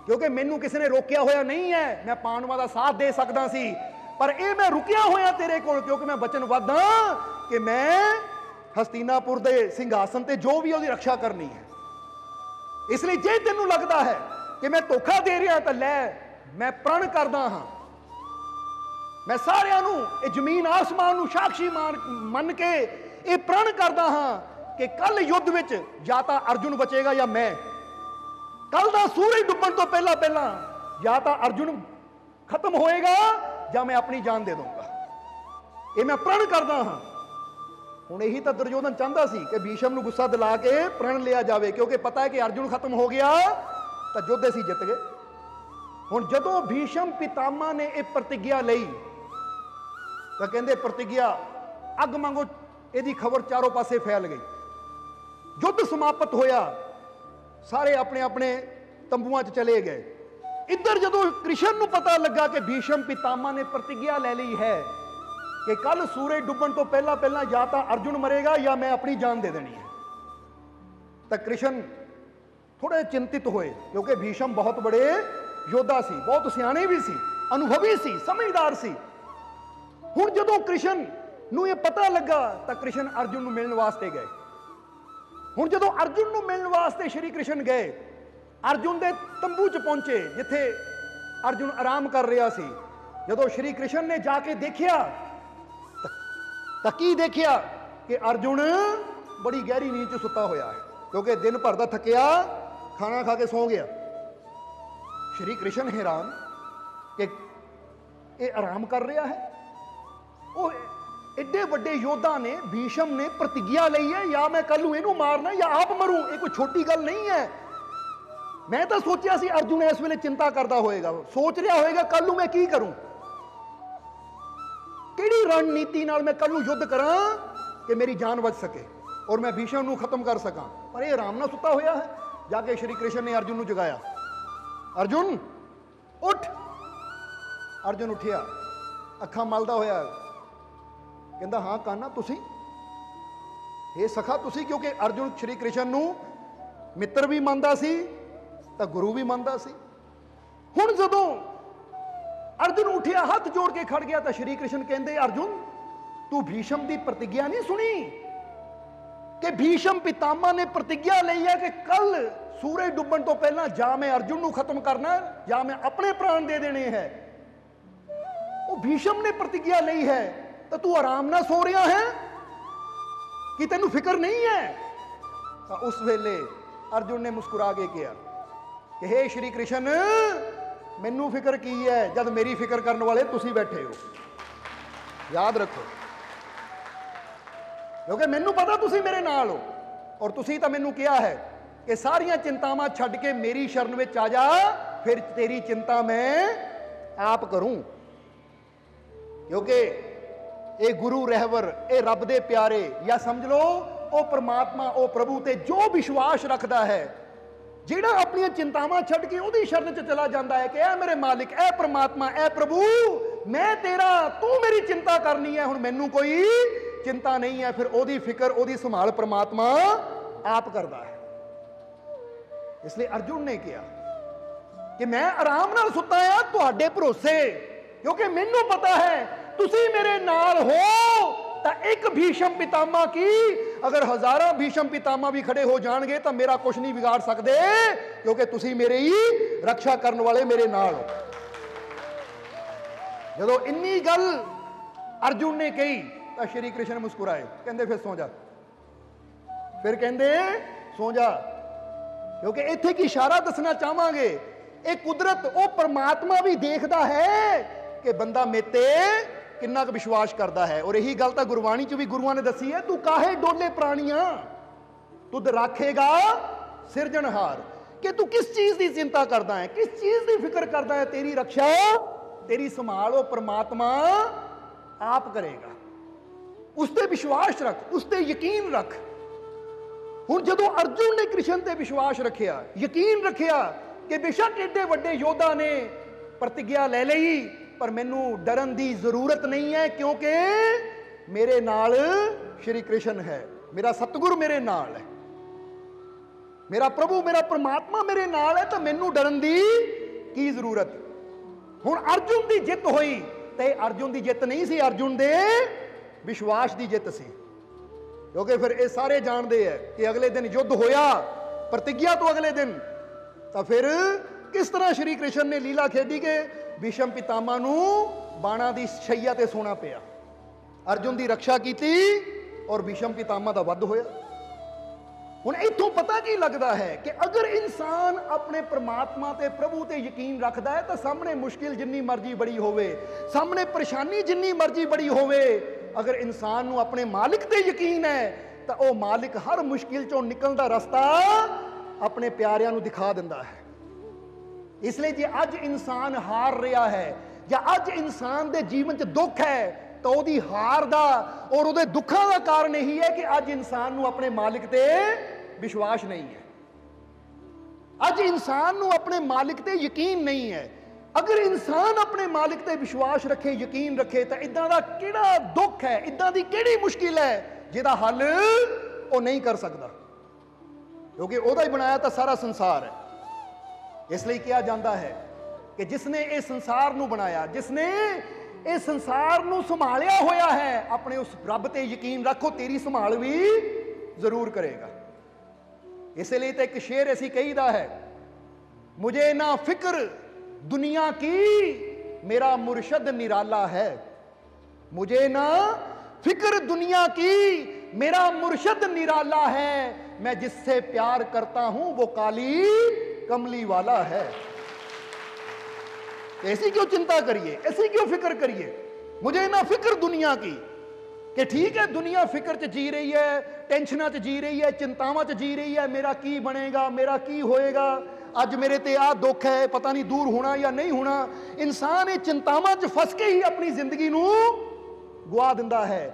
क्योंकि मैनू किसी ने रोकिया होया नहीं है, मैं पांडवां दा साथ दे सकदा सी, पर ये मैं रुकिया होया तेरे कोल क्योंकि मैं वचनबद्ध हां कि मैं हस्तिनापुर दे सिंघासन ते जो भी उसदी रक्षा करनी है। इसलिए जे तेनू लगदा है कि मैं धोखा दे रहा तो लै, मैं प्रण करदा हां, मैं सारिਆਂ ਨੂੰ ਇਹ ਜ਼ਮੀਨ ਆਸਮਾਨ ਨੂੰ ਸਾਖੀ ਮੰਨ ਕੇ ਇਹ ਪ੍ਰਣ ਕਰਦਾ ਹਾਂ ਕਿ ਕੱਲ ਯੁੱਧ ਵਿੱਚ ਜਾਂ ਤਾਂ ਅਰਜੁਨ ਬਚੇਗਾ ਜਾਂ ਮੈਂ। ਕੱਲ ਦਾ ਸੂਰਜ ਡੁੱਬਣ ਤੋਂ ਪਹਿਲਾਂ ਪਹਿਲਾਂ ਜਾਂ ਤਾਂ ਅਰਜੁਨ ਖਤਮ ਹੋਏਗਾ ਜਾਂ ਮੈਂ ਆਪਣੀ ਜਾਨ ਦੇ ਦਊਂਗਾ। ਇਹ ਮੈਂ ਪ੍ਰਣ ਕਰਦਾ ਹਾਂ। ਹੁਣ ਇਹੀ ਤਾਂ ਦੁਰਯੋਧਨ ਚਾਹੁੰਦਾ ਸੀ ਕਿ ਭੀਸ਼ਮ ਨੂੰ ਗੁੱਸਾ ਦਿਲਾ ਕੇ ਪ੍ਰਣ ਲਿਆ ਜਾਵੇ, ਕਿਉਂਕਿ ਪਤਾ ਹੈ ਕਿ ਅਰਜੁਨ ਖਤਮ ਹੋ ਗਿਆ ਤਾਂ ਯੁੱਧ ਅਸੀਂ ਜਿੱਤ ਗਏ। ਹੁਣ ਜਦੋਂ ਭੀਸ਼ਮ ਪਿਤਾਮਾ ਨੇ ਇਹ ਪ੍ਰਤਿਗਿਆ ਲਈ ਤਾਂ ਕਹਿੰਦੇ ਪ੍ਰਤਿਗਿਆ ਅੱਗ ਮੰਗੋ, ਇਹਦੀ ਖਬਰ ਚਾਰੋਂ ਪਾਸੇ ਫੈਲ ਗਈ। युद्ध समाप्त होया, सारे अपने अपने तंबुआं च चले गए। इधर जदों कृष्ण नूं पता लगा कि भीष्म पितामह ने प्रतिज्ञा ले ली है कि कल सूरज डुबण तो पहला पहला या तो अर्जुन मरेगा या मैं अपनी जान दे देनी है, तो कृष्ण थोड़े चिंतित हुए, क्योंकि भीष्म बहुत बड़े योद्धा सी, बहुत सियाणे भी सी, अनुभवी सी, समझदार सी। हुण जदों कृष्ण नूं ये पता लगा तो कृष्ण अर्जुन नूं मिलण वास्ते गए। हुण जदों अर्जुन नूं मिलण वास्ते श्री कृष्ण गए, अर्जुन दे तंबू च पहुंचे जिथे अर्जुन आराम कर रहा सी। जदों श्री कृष्ण ने जाके देखिया तो की देखिया कि अर्जुन बड़ी गहरी नींद च सुता होया है, क्योंकि दिन भर दा थकिया, खाना खा के सौ गया। श्री कृष्ण हैरान कि ये आराम कर रहा है। वो एडे बड़े योद्धा ने, भीष्म ने प्रतिज्ञा लई है या मैं कल इनू मारना या आप मरूं, ये कोई छोटी गल नहीं है। मैं तो सोचा सी अर्जुन इस वेले चिंता करता होएगा, सोच रहा होएगा कल नूं मैं की करूं, किहड़ी रणनीति नाल मैं कल नूं युद्ध करां कि मेरी जान बच सके और मैं भीष्म नूं खत्म कर सकां। पर ये आराम नाल सुता होया है। जाके श्री कृष्ण ने अर्जुन नूं जगाया, अर्जुन उठ। अर्जुन उठिया, अखां मलदा होया कहंदा हाँ कान्हा तुसी, हे सखा तुसी, क्योंकि अर्जुन श्री कृष्ण नूं मित्र भी मनदा सी तो गुरु भी मनदा सी। हुण जदों अर्जुन उठिया, हाथ जोड़ के खड़ गया, तो श्री कृष्ण कहंदे अर्जुन तू भीष्म की प्रतिज्ञा नहीं सुनी कि भीष्म पितामह ने प्रतिज्ञा लई है कि कल सूरज डुबण तो पहला जा मैं अर्जुन नूं खत्म करना या मैं अपने प्राण दे देने हैं। वो भीष्म ने प्रतिज्ञा लई है तो तू आराम ना सो रहा है कि तेनू फिक्र नहीं है। तो उस वेले अर्जुन ने मुस्कुरा के कहा कि हे श्री कृष्ण मैनू फिक्र की है जब मेरी फिक्र करने वाले तुसी बैठे हो। याद रखो, क्योंकि मैनू पता तुसी मेरे नाल हो और तुसी तो मैनू कहा है कि सारियां चिंतावां छड्ड के मेरी शरण में आ जा, फिर तेरी चिंता मैं आप करूं। क्योंकि ये गुरु रहवर, ये रब दे प्यारे, या समझ लो ओ परमात्मा, ओ प्रभु ते जो विश्वास रखता है, जिहड़ा अपनी चिंतावां छड्ड के उहदी शरण च चला जाता है कि ऐ मेरे मालिक, ऐ परमात्मा, ऐ प्रभु मैं तेरा, तू मेरी चिंता करनी है, हुण मैनू कोई चिंता नहीं है, फिर उहदी फिक्र, उहदी संभाल परमात्मा आप करता है। इसलिए अर्जुन ने कहा कि मैं आराम नाल सुता हां तुहाडे भरोसे, क्योंकि मैनू पता है तुसी मेरे नाल हो। तो एक भीष्म पितामह की अगर हजारों भीष्म पितामह भी खड़े हो जाएंगे तो मेरा कुछ नहीं बिगाड़ सकते, क्योंकि तुसी मेरे ही रक्षा करने वाले मेरे नाल हो। जदों इन्नी गल अर्जुन ने कही तो श्री कृष्ण मुस्कुराए, कहंदे फिर सो जा, फिर कहंदे सो जा, क्योंकि इत्थे की इशारा दसना चाहांगे, एक कुदरत वो परमात्मा भी देखता है कि बंदा मेते किन्ना क विश्वास करता है। और यही गल तो गुरबाणी च भी गुरुआं ने दसी है, तू काहे डोले प्राणियां तुद राखेगा सिरजनहार, कि तू किस चीज की चिंता करता है, किस चीज की फिक्र करता है, तेरी रक्षा तेरी संभाल परमात्मा आप करेगा। उसते विश्वास रख, उसते यकीन रख। हुण जदों अर्जुन ने कृष्ण ते विश्वास रखिया, यकीन रखिया कि बेशक एडे वड्डे योद्धा ने प्रतिज्ञा ले लई, पर मैनू डरन की जरूरत नहीं है, क्योंकि मेरे नाल श्री कृष्ण है, मेरा सतगुरु मेरे नाल है, मेरा प्रभु मेरा परमात्मा मेरे नाल है, तो मैनू डरन की की जरूरत। हुण अर्जुन की जित हुई तो अर्जुन की जित नहीं सी, अर्जुन के विश्वास की जित सी। क्योंकि फिर ये सारे जानते हैं कि अगले दिन युद्ध होया प्रतिज्ञा तो अगले दिन, तो फिर किस तरह श्री कृष्ण ने लीला खेडी के भीष्म पितामह नूं बाणा की शैया ते सोना पिया, अर्जुन की रक्षा की और भीष्म पितामह का वध होया। हुण इत्थों पता की लगता है कि अगर इंसान अपने परमात्मा ते प्रभु ते यकीन रखता है तो सामने मुश्किल जिन्नी मर्जी बड़ी होवे, सामने परेशानी जिन्नी मर्जी बड़ी होवे, अगर इंसान नूं अपने मालिक ते यकीन है तो वह मालिक हर मुश्किल चों निकलदा रास्ता अपने प्यारिਆਂ नूं दिखा दिंदा है। इसलिए जे अज इंसान हार रहा है या अज इंसान दे जीवन च दुख है तो उहदी हार दा और उहदे दुखां दा कारण यही है कि अज इंसान नूं अपने मालिक ते विश्वास नहीं है, अज इंसान नूं अपने मालिक ते यकीन नहीं है। अगर इंसान अपने मालिक ते विश्वास रखे, यकीन रखे, तो इदां दा किहड़ा दुख है, इदां दी किहड़ी मुश्किल है जिहदा हल वो नहीं कर सकता, क्योंकि उहदा ही बनाया तो सारा संसार है। इसलिए कहा जाता है कि जिसने इस संसार नूं बनाया, जिसने इस संसार नूं संभालिया होया है, अपने उस रब ते यकीन रखो, तेरी संभाल भी जरूर करेगा। इसलिए तो एक शेर ऐसी कहीदा है, मुझे ना फिक्र दुनिया की मेरा मुर्शद निराला है, मुझे ना फिक्र दुनिया की मेरा मुर्शद निराला है, मैं जिससे प्यार करता हूं वो काली कमली वाला है। ऐसी क्यों चिंता करिए, ऐसी क्यों फिक्र करिए, मुझे ना फिक्र दुनिया की, कि ठीक है दुनिया फिक्र च जी रही है, टेंशनां च जी रही है, चिंतावां च जी रही है, मेरा की बनेगा, मेरा की होएगा, अज मेरे ते आ दुख है, पता नहीं दूर होना या नहीं होना। इंसान ये चिंतावां च फस के ही अपनी जिंदगी नूं गुआ दिंदा है।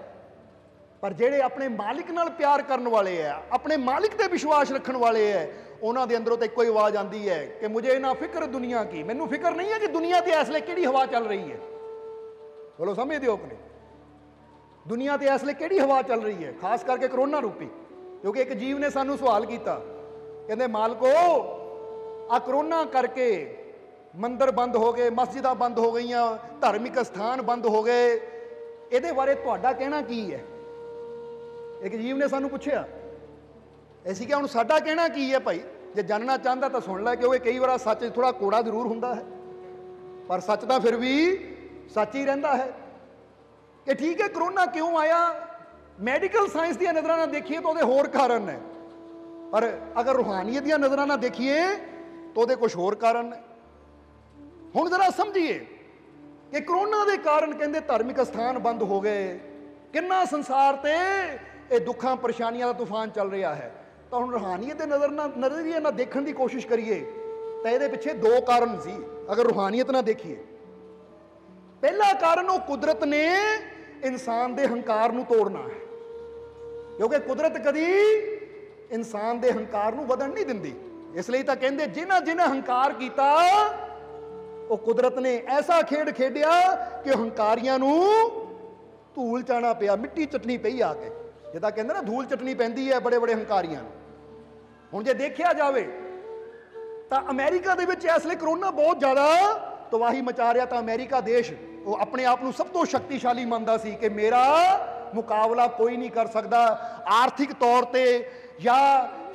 पर जेड़े अपने मालिक नाल प्यार करने वाले है, अपने मालिक ते विश्वास रखने वाले है, उन्हां दे अंदरों तो इक्को ही आवाज आती है कि मुझे ना फिक्र दुनिया की, मैनू फिक्र नहीं है कि दुनिया ते इसलिए किहड़ी हवा चल रही है। बोलो समझदे हो कि नहीं? दुनिया ते इसलिए किहड़ी हवा चल रही है, खास करके करोना रूपी। क्योंकि एक जीव ने सानू सवाल किया, कहते मालको आ करोना करके मंदिर बंद हो गए, मस्जिदां बंद हो गई, धार्मिक स्थान बंद हो गए, इहदे बारे तुहाडा कहना की है? एक जीव ने सानू पूछा। ऐसी क्या हुण साडा कहना की है भाई? जे जानना चाहता तो सुन लै, क्योंकि कई बार सच थोड़ा कोड़ा जरूर हुंदा है, पर सच तो फिर भी सच ही रहिंदा है। कि ठीक है करोना क्यों आया, मैडिकल साइंस दी नज़रां नाल देखिए तो उहदे होर कारण है, पर अगर रूहानियत दी नज़रां नाल देखिए तो उहदे कुछ होर कारण है। हुण जरा समझिए कि करोना के कारण कहते धार्मिक स्थान बंद हो गए, किन्ना संसार ते ये दुखा परेशानियां का तूफान चल रहा है। तो हुण रूहानियत के नज़रिए ना देखने की कोशिश करिए तो ये पिछे दो कारण सी। अगर रूहानियत ना देखिए, पहला कारण वो कुदरत ने इंसान के हंकार नूं तोड़ना है, क्योंकि कुदरत कदी इंसान के हंकार नूं वधण नहीं दिंदी। इसलिए तो कहते जिन्हां जिन्हां हंकार किया वो कुदरत ने ऐसा खेड खेडिया कि हंकारियां नूं धूल चाना पिया, मिट्टी चटनी पई आके, जिदा कहते ना धूल चटनी पैंदी है बड़े बड़े हंकारियां। हुण जे देखिया जावे तो अमेरिका दे विच इसलिए करोना बहुत ज़्यादा तबाही मचा रहा, तो अमेरिका देश वो अपने आप को सब तो शक्तिशाली मानता सी कि मेरा मुकाबला कोई नहीं कर सकता, आर्थिक तौर पर या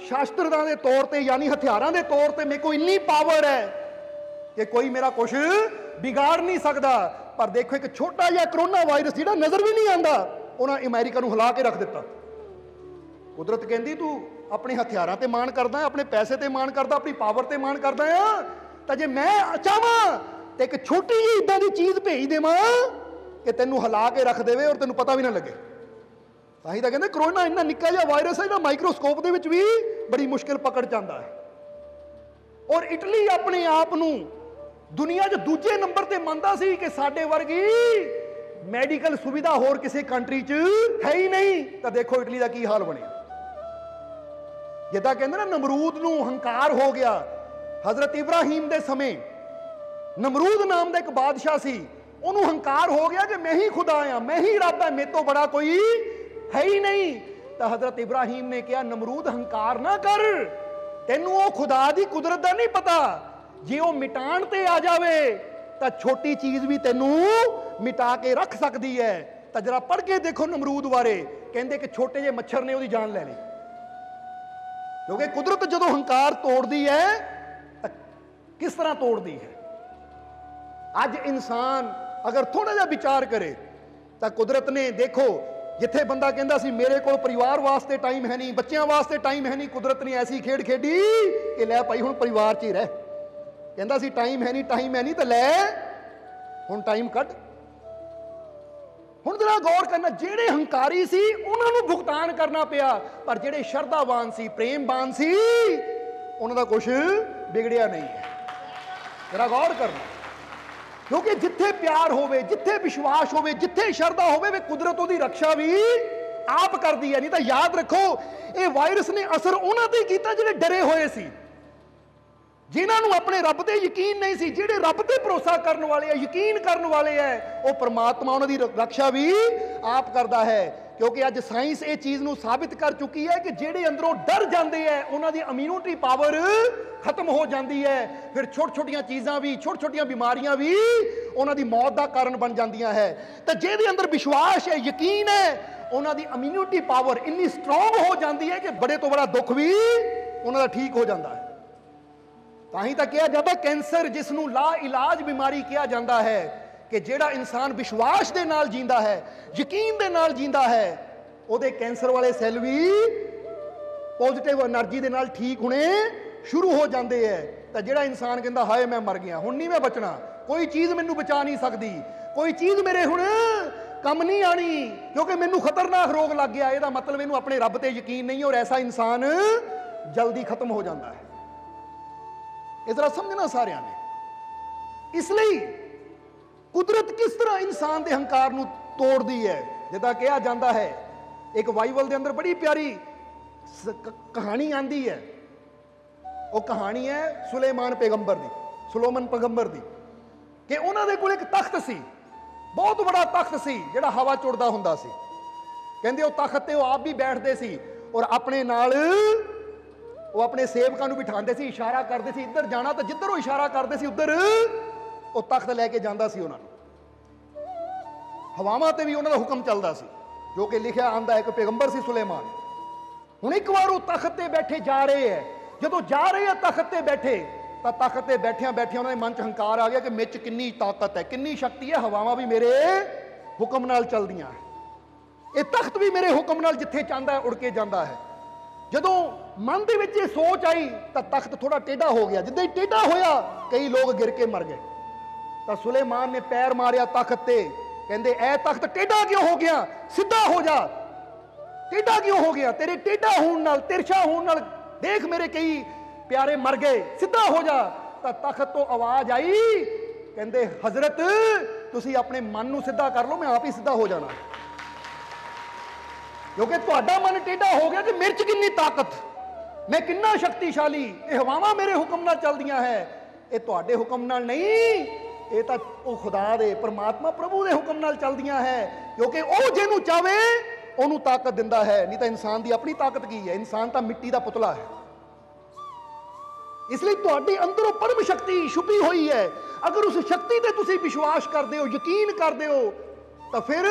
शास्त्रदां दे तौर पर यानी हथियारों के तौर पर मेरे को इन्नी पावर है कि कोई मेरा कुछ बिगाड़ नहीं सकता। पर देखो एक छोटा जिहा करोना वायरस जिहड़ा नज़र भी नहीं आता, उन्होंने अमेरिका नूं हिला के रख दिता। कुदरत कहती तू अपने हथियारों ते मान करदा, अपने पैसे ते मान करदा, अपनी पावर ते मान करदा आ, तो जे मैं चाहां तो एक छोटी जी इदां दी चीज़ भेज देवां कि तैनूं हिला के रख देवे और तैनूं पता भी ना लगे। ताही तां कहंदे करोना इन्ना निक्का जिहा वायरस है जिहड़ा माइक्रोस्कोप दे विच भी बड़ी मुश्किल पकड़ जांदा है। और इटली अपने आप नूं दुनिया च दूजे नंबर ते मंनदा सी कि साडे वर्गी मैडिकल सुविधा होर किसी कंट्री च है ही नहीं। तो देखो इटली का की हाल बनिया। जिदा कहते ना नमरूद नूं हंकार हो गया, हजरत इब्राहिम दे समय नमरूद नाम का एक बादशाह सी, उन्होंने हंकार हो गया कि मैं ही खुदा आ, मैं ही रब है, मेरे तो बड़ा कोई है ही नहीं। तो हजरत इब्राहिम ने कहा नमरूद हंकार ना कर, तेनू वो खुदा दी कुदरत का नहीं पता ਜੇ ਉਹ ਮਿਟਾਣ ਤੇ ਆ ਜਾਵੇ ਤਾਂ ਛੋਟੀ ਚੀਜ਼ ਵੀ ਤੈਨੂੰ ਮਿਟਾ ਕੇ ਰੱਖ ਸਕਦੀ ਹੈ। ਤਾਂ ਜਰਾ ਪੜ੍ਹ ਕੇ ਦੇਖੋ ਨਮਰੂਦ ਬਾਰੇ, ਕਹਿੰਦੇ ਕਿ ਛੋਟੇ ਜਿਹੇ ਮੱਛਰ ਨੇ ਉਹਦੀ ਜਾਨ ਲੈ ਲਈ। ਕਿਉਂਕਿ ਕੁਦਰਤ ਜਦੋਂ ਹੰਕਾਰ ਤੋੜਦੀ ਹੈ ਤਾਂ ਕਿਸ ਤਰ੍ਹਾਂ ਤੋੜਦੀ ਹੈ। ਅੱਜ ਇਨਸਾਨ ਅਗਰ ਥੋੜਾ ਜਿਹਾ ਵਿਚਾਰ ਕਰੇ ਤਾਂ ਕੁਦਰਤ ਨੇ ਦੇਖੋ, ਜਿੱਥੇ ਬੰਦਾ ਕਹਿੰਦਾ ਸੀ ਮੇਰੇ ਕੋਲ ਪਰਿਵਾਰ ਵਾਸਤੇ ਟਾਈਮ ਹੈ ਨਹੀਂ, ਬੱਚਿਆਂ ਵਾਸਤੇ ਟਾਈਮ ਹੈ ਨਹੀਂ, ਕੁਦਰਤ ਨੇ ਐਸੀ ਖੇਡ ਖੇਡੀ ਕਿ ਲੈ ਭਾਈ ਹੁਣ ਪਰਿਵਾਰ 'ਚ ਹੀ ਰਹਿ। ਕਹਿੰਦਾ ਸੀ ਟਾਈਮ ਹੈ ਨਹੀਂ ਤਾਂ ਲੈ ਹੁਣ ਟਾਈਮ ਕੱਢ। ਹੁਣ ਜਰਾ ਗੌਰ ਕਰਨਾ, ਜਿਹੜੇ ਹੰਕਾਰੀ ਸੀ ਉਹਨਾਂ ਨੂੰ ਭੁਗਤਾਨ ਕਰਨਾ ਪਿਆ, ਪਰ ਜਿਹੜੇ ਸ਼ਰਧਾਵਾਨ ਸੀ, ਪ੍ਰੇਮਵਾਨ ਸੀ, ਉਹਨਾਂ ਦਾ ਕੁਝ ਵਿਗੜਿਆ ਨਹੀਂ ਹੈ। ਜਰਾ ਗੌਰ ਕਰਨਾ, ਕਿਉਂਕਿ ਜਿੱਥੇ ਪਿਆਰ ਹੋਵੇ, ਜਿੱਥੇ ਵਿਸ਼ਵਾਸ ਹੋਵੇ, ਜਿੱਥੇ ਸ਼ਰਧਾ ਹੋਵੇ, ਵੇ ਕੁਦਰਤ ਉਹਦੀ ਰੱਖਿਆ ਵੀ ਆਪ ਕਰਦੀ ਹੈ। ਨਹੀਂ ਤਾਂ ਯਾਦ ਰੱਖੋ, ਇਹ ਵਾਇਰਸ ਨੇ ਅਸਰ ਉਹਨਾਂ ਤੇ ਕੀਤਾ ਜਿਹੜੇ ਡਰੇ ਹੋਏ ਸੀ, ਜਿਨ੍ਹਾਂ ਨੂੰ ਆਪਣੇ ਰੱਬ ਤੇ ਯਕੀਨ ਨਹੀਂ ਸੀ। ਜਿਹੜੇ ਰੱਬ ਤੇ ਭਰੋਸਾ ਕਰਨ ਵਾਲੇ ਆ, ਯਕੀਨ ਕਰਨ ਵਾਲੇ ਹੈ, ਉਹ ਪਰਮਾਤਮਾ ਉਹਨਾਂ ਦੀ ਰੱਖਿਆ ਵੀ ਆਪ ਕਰਦਾ ਹੈ। ਕਿਉਂਕਿ ਅੱਜ ਸਾਇੰਸ ਇਹ ਚੀਜ਼ ਨੂੰ ਸਾਬਿਤ ਕਰ ਚੁੱਕੀ ਹੈ ਕਿ ਜਿਹੜੇ ਅੰਦਰੋਂ ਡਰ ਜਾਂਦੇ ਹੈ ਉਹਨਾਂ ਦੀ ਇਮਿਊਨਿਟੀ ਪਾਵਰ ਖਤਮ ਹੋ ਜਾਂਦੀ ਹੈ। ਫਿਰ ਛੋਟੀਆਂ ਚੀਜ਼ਾਂ ਵੀ, ਛੋਟੀਆਂ ਬਿਮਾਰੀਆਂ ਵੀ ਉਹਨਾਂ ਦੀ ਮੌਤ ਦਾ ਕਾਰਨ ਬਣ ਜਾਂਦੀਆਂ ਹੈ। ਤਾਂ ਜਿਹਦੇ ਅੰਦਰ ਵਿਸ਼ਵਾਸ ਹੈ, ਯਕੀਨ ਹੈ, ਉਹਨਾਂ ਦੀ ਇਮਿਊਨਿਟੀ ਪਾਵਰ ਇੰਨੀ ਸਟਰੋਂਗ ਹੋ ਜਾਂਦੀ ਹੈ ਕਿ ਬੜੇ ਤੋਂ ਬੜਾ ਦੁੱਖ ਵੀ ਉਹਨਾਂ ਦਾ ਠੀਕ ਹੋ ਜਾਂਦਾ ਹੈ। ਤਾਂ ਹੀ ਤਾਂ ਕਿਹਾ ਜਾਂਦਾ ਕੈਂਸਰ, ਜਿਸ ਨੂੰ ਲਾ ਇਲਾਜ ਬਿਮਾਰੀ ਕਿਹਾ ਜਾਂਦਾ ਹੈ, ਕਿ ਜਿਹੜਾ ਇਨਸਾਨ ਵਿਸ਼ਵਾਸ ਦੇ ਨਾਲ ਜੀਂਦਾ ਹੈ, ਯਕੀਨ ਦੇ ਨਾਲ ਜੀਂਦਾ ਹੈ, ਉਹਦੇ ਕੈਂਸਰ ਵਾਲੇ ਸੈੱਲ ਵੀ ਪੋਜ਼ਿਟਿਵ એનર્ਜੀ ਦੇ ਨਾਲ ਠੀਕ ਹੋਣੇ ਸ਼ੁਰੂ ਹੋ ਜਾਂਦੇ ਹੈ। ਤਾਂ ਜਿਹੜਾ ਇਨਸਾਨ ਕਹਿੰਦਾ ਹਾਏ ਮੈਂ ਮਰ ਗਿਆ, ਹੁਣ ਨਹੀਂ ਮੈਂ ਬਚਣਾ, ਕੋਈ ਚੀਜ਼ ਮੈਨੂੰ ਬਚਾ ਨਹੀਂ ਸਕਦੀ, ਕੋਈ ਚੀਜ਼ ਮੇਰੇ ਹੁਣ ਕੰਮ ਨਹੀਂ ਆਣੀ ਕਿਉਂਕਿ ਮੈਨੂੰ ਖਤਰਨਾਕ ਰੋਗ ਲੱਗ ਗਿਆ, ਇਹਦਾ ਮਤਲਬ ਇਹਨੂੰ ਆਪਣੇ ਰੱਬ ਤੇ ਯਕੀਨ ਨਹੀਂ, ਔਰ ਐਸਾ ਇਨਸਾਨ ਜਲਦੀ ਖਤਮ ਹੋ ਜਾਂਦਾ ਹੈ। ਇਹ ਜ਼ਰਾ ਸਮਝਣਾ ਸਾਰਿਆਂ ਨੇ। ਇਸ ਲਈ ਕੁਦਰਤ ਕਿਸ ਤਰ੍ਹਾਂ ਇਨਸਾਨ ਦੇ ਹੰਕਾਰ ਨੂੰ ਤੋੜਦੀ ਹੈ। ਜਿੱਦਾਂ ਕਿਹਾ ਜਾਂਦਾ ਹੈ, ਇੱਕ ਬਾਈਬਲ ਦੇ ਅੰਦਰ ਬੜੀ ਪਿਆਰੀ ਕਹਾਣੀ ਆਂਦੀ ਹੈ। ਉਹ ਕਹਾਣੀ ਹੈ ਸੁਲੇਮਾਨ ਪੈਗੰਬਰ ਦੀ, ਸੁਲੋਮਨ ਪੈਗੰਬਰ ਦੀ, ਕਿ ਉਹਨਾਂ ਦੇ ਕੋਲ ਇੱਕ ਤਖਤ ਸੀ, ਬਹੁਤ ਬੜਾ ਤਖਤ ਸੀ ਜਿਹੜਾ ਹਵਾ ਚੁੜਦਾ ਹੁੰਦਾ ਸੀ। ਕਹਿੰਦੇ ਉਹ ਤਖਤ ਤੇ ਉਹ ਆਪ ਵੀ ਬੈਠਦੇ ਸੀ, ਔਰ ਆਪਣੇ ਨਾਲ ਉਹ ਆਪਣੇ ਸੇਵਕਾਂ ਨੂੰ ਬਿਠਾਉਂਦੇ ਸੀ, ਇਸ਼ਾਰਾ ਕਰਦੇ ਸੀ ਇੱਧਰ ਜਾਣਾ, ਤਾਂ ਜਿੱਧਰ ਉਹ ਇਸ਼ਾਰਾ ਕਰਦੇ ਸੀ ਉੱਧਰ ਉਹ ਤਖਤ ਲੈ ਕੇ ਜਾਂਦਾ ਸੀ ਉਹਨਾਂ ਨੂੰ। ਹਵਾਵਾਂ ਤੇ ਵੀ ਉਹਨਾਂ ਦਾ ਹੁਕਮ ਚੱਲਦਾ ਸੀ, ਜੋ ਕਿ ਲਿਖਿਆ ਆਂਦਾ ਹੈ ਕਿ ਪੈਗੰਬਰ ਸੀ ਸੁਲੇਮਾਨ। ਹੁਣ ਇੱਕ ਵਾਰ ਉਹ ਤਖਤ ਤੇ ਬੈਠੇ ਜਾ ਰਹੇ ਹੈ, ਜਦੋਂ ਜਾ ਰਹੇ ਆ ਤਖਤ ਤੇ ਬੈਠੇ, ਤਾਂ ਤਖਤ ਤੇ ਬੈਠਿਆਂ ਉਹਨਾਂ ਦੇ ਮਨ 'ਚ ਹੰਕਾਰ ਆ ਗਿਆ ਕਿ ਮੇਰੇ 'ਚ ਕਿੰਨੀ ਤਾਕਤ ਹੈ, ਕਿੰਨੀ ਸ਼ਕਤੀ ਹੈ, ਹਵਾਵਾਂ ਵੀ ਮੇਰੇ ਹੁਕਮ ਨਾਲ ਚੱਲਦੀਆਂ, ਇਹ ਤਖਤ ਵੀ ਮੇਰੇ ਹੁਕਮ ਨਾਲ ਜਿੱਥੇ ਚਾਹੁੰਦਾ ਹੈ ਉੜ ਕੇ ਜਾਂਦਾ ਹੈ। ਜਦੋਂ ਮਨ ਦੇ ਵਿੱਚ ਇਹ ਸੋਚ ਆਈ ਤਾਂ ਤਖਤ ਥੋੜਾ ਟੇਢਾ ਹੋ ਗਿਆ। ਜਿੱਦਾਂ ਹੀ ਟੇਢਾ ਹੋਇਆ ਕਈ ਲੋਕ ਗਿਰ ਕੇ ਮਰ ਗਏ। ਤਾਂ ਸੁਲੇਮਾਨ ਨੇ ਪੈਰ ਮਾਰਿਆ ਤਖਤ ਤੇ, ਕਹਿੰਦੇ ਐ ਤਖਤ ਟੇਢਾ ਕਿਉਂ ਹੋ ਗਿਆ, ਸਿੱਧਾ ਹੋ ਜਾ। ਟੇਢਾ ਕਿਉਂ ਹੋ ਗਿਆ, ਤੇਰੇ ਟੇਢਾ ਹੋਣ ਨਾਲ, ਤਿਰਛਾ ਹੋਣ ਨਾਲ ਦੇਖ ਮੇਰੇ ਕਈ ਪਿਆਰੇ ਮਰ ਗਏ, ਸਿੱਧਾ ਹੋ ਜਾ। ਤਾਂ ਤਖਤ ਤੋਂ ਆਵਾਜ਼ ਆਈ, ਕਹਿੰਦੇ ਹਜ਼ਰਤ ਤੁਸੀਂ ਆਪਣੇ ਮਨ ਨੂੰ ਸਿੱਧਾ ਕਰ ਲਓ, ਮੈਂ ਆਪ ਹੀ ਸਿੱਧਾ ਹੋ ਜਾਣਾ, ਕਿਉਂਕਿ ਤੁਹਾਡਾ ਮਨ ਟੇਢਾ ਹੋ ਗਿਆ ਕਿ ਮੇਰੇ 'ਚ ਕਿੰਨੀ ਤਾਕਤ, ਮੈਂ ਕਿੰਨਾ ਸ਼ਕਤੀਸ਼ਾਲੀ, ਇਹ ਹਵਾਵਾਂ ਮੇਰੇ ਹੁਕਮ ਨਾਲ ਚੱਲਦੀਆਂ ਹੈ, ਇਹ ਤੁਹਾਡੇ ਹੁਕਮ ਨਾਲ ਨਹੀਂ, ਇਹ ਤਾਂ ਉਹ ਖੁਦਾ ਦੇ, ਪਰਮਾਤਮਾ ਪ੍ਰਭੂ ਦੇ ਹੁਕਮ ਨਾਲ ਚੱਲਦੀਆਂ ਹੈ। ਕਿਉਂਕਿ ਉਹ ਜਿਹਨੂੰ ਚਾਵੇ ਉਹਨੂੰ ਤਾਕਤ ਦਿੰਦਾ ਹੈ, ਨਹੀਂ ਤਾਂ ਇਨਸਾਨ ਦੀ ਆਪਣੀ ਤਾਕਤ ਕੀ ਹੈ, ਇਨਸਾਨ ਤਾਂ ਮਿੱਟੀ ਦਾ ਪੁਤਲਾ ਹੈ। ਇਸ ਲਈ ਤੁਹਾਡੇ ਅੰਦਰੋਂ ਪਰਮ ਸ਼ਕਤੀ ਛੁਪੀ ਹੋਈ ਹੈ। ਅਗਰ ਉਸ ਸ਼ਕਤੀ ਤੇ ਤੁਸੀਂ ਵਿਸ਼ਵਾਸ ਕਰਦੇ ਹੋ, ਯਕੀਨ ਕਰਦੇ ਹੋ, ਤਾਂ ਫਿਰ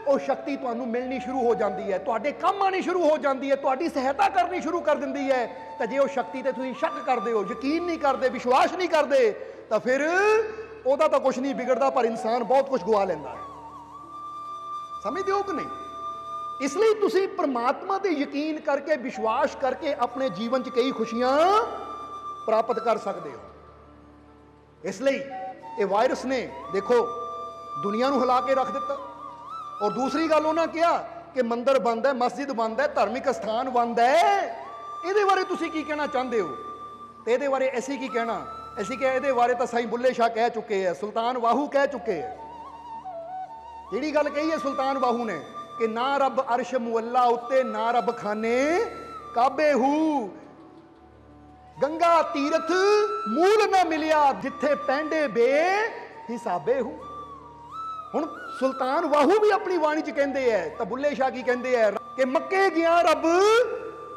ਉਹ ਸ਼ਕਤੀ ਤੁਹਾਨੂੰ ਮਿਲਣੀ ਸ਼ੁਰੂ ਹੋ ਜਾਂਦੀ ਹੈ, ਤੁਹਾਡੇ ਕੰਮ ਆਣੀ ਸ਼ੁਰੂ ਹੋ ਜਾਂਦੀ ਹੈ, ਤੁਹਾਡੀ ਸਹਾਇਤਾ ਕਰਨੀ ਸ਼ੁਰੂ ਕਰ ਦਿੰਦੀ ਹੈ। ਤਾਂ ਜੇ ਉਹ ਸ਼ਕਤੀ ਤੇ ਤੁਸੀਂ ਸ਼ੱਕ ਕਰਦੇ ਹੋ, ਯਕੀਨ ਨਹੀਂ ਕਰਦੇ, ਵਿਸ਼ਵਾਸ ਨਹੀਂ ਕਰਦੇ, ਤਾਂ ਫਿਰ ਉਹਦਾ ਤਾਂ ਕੁਝ ਨਹੀਂ ਵਿਗੜਦਾ, ਪਰ ਇਨਸਾਨ ਬਹੁਤ ਕੁਝ ਗਵਾ ਲੈਂਦਾ ਹੈ। ਸਮਝਦੇ ਹੋ ਕਿ ਨਹੀਂ? ਇਸ ਲਈ ਤੁਸੀਂ ਪਰਮਾਤਮਾ ਤੇ ਯਕੀਨ ਕਰਕੇ, ਵਿਸ਼ਵਾਸ ਕਰਕੇ ਆਪਣੇ ਜੀਵਨ 'ਚ ਕਈ ਖੁਸ਼ੀਆਂ ਪ੍ਰਾਪਤ ਕਰ ਸਕਦੇ ਹੋ। ਇਸ ਲਈ ਇਹ ਵਾਇਰਸ ਨੇ ਦੇਖੋ ਦੁਨੀਆ ਨੂੰ ਹਿਲਾ ਕੇ ਰੱਖ ਦਿੱਤਾ। ਔਰ ਦੂਸਰੀ ਗੱਲ ਉਹਨਾਂ ਕਿਹਾ ਕਿ ਮੰਦਿਰ ਬੰਦ ਹੈ, ਮਸਜਿਦ ਬੰਦ ਹੈ, ਧਾਰਮਿਕ ਸਥਾਨ ਬੰਦ ਹੈ। ਇਹਦੇ ਬਾਰੇ ਤੁਸੀਂ ਕੀ ਕਹਿਣਾ ਚਾਹੁੰਦੇ ਹੋ? ਤੇ ਇਹਦੇ ਬਾਰੇ ਅਸੀਂ ਕੀ ਕਹਿਣਾ? ਅਸੀਂ ਕਿ ਇਹਦੇ ਬਾਰੇ ਤਾਂ ਸਾਈਂ ਬੁੱਲੇ ਸ਼ਾਹ ਕਹਿ ਚੁੱਕੇ ਹੈ, ਸੁਲਤਾਨ ਵਾਹੂ ਕਹਿ ਚੁੱਕੇ ਹੈ। ਜਿਹੜੀ ਗੱਲ ਕਹੀ ਹੈ ਸੁਲਤਾਨ ਵਾਹੂ ਨੇ ਕਿ ਨਾ ਰੱਬ ਅਰਸ਼ ਮੁਅੱਲਾ ਉੱਤੇ, ਨਾ ਰੱਬ ਖਾਨੇ ਕਾਬੇ ਹੂ, ਗੰਗਾ ਤੀਰਥ ਮੂਲ ਨਾ ਮਿਲਿਆ, ਜਿੱਥੇ ਪੈਂਡੇ ਬੇ ਹਿਸਾਬੇ ਹੂ। ਹੁਣ ਸੁਲਤਾਨ ਵਾਹੂ ਵੀ ਆਪਣੀ ਬਾਣੀ 'ਚ ਕਹਿੰਦੇ ਹੈ, ਤਾਂ ਬੁੱਲੇ ਸ਼ਾਹ ਕੀ ਕਹਿੰਦੇ ਹੈ ਕਿ ਮੱਕੇ ਗਿਆ ਰੱਬ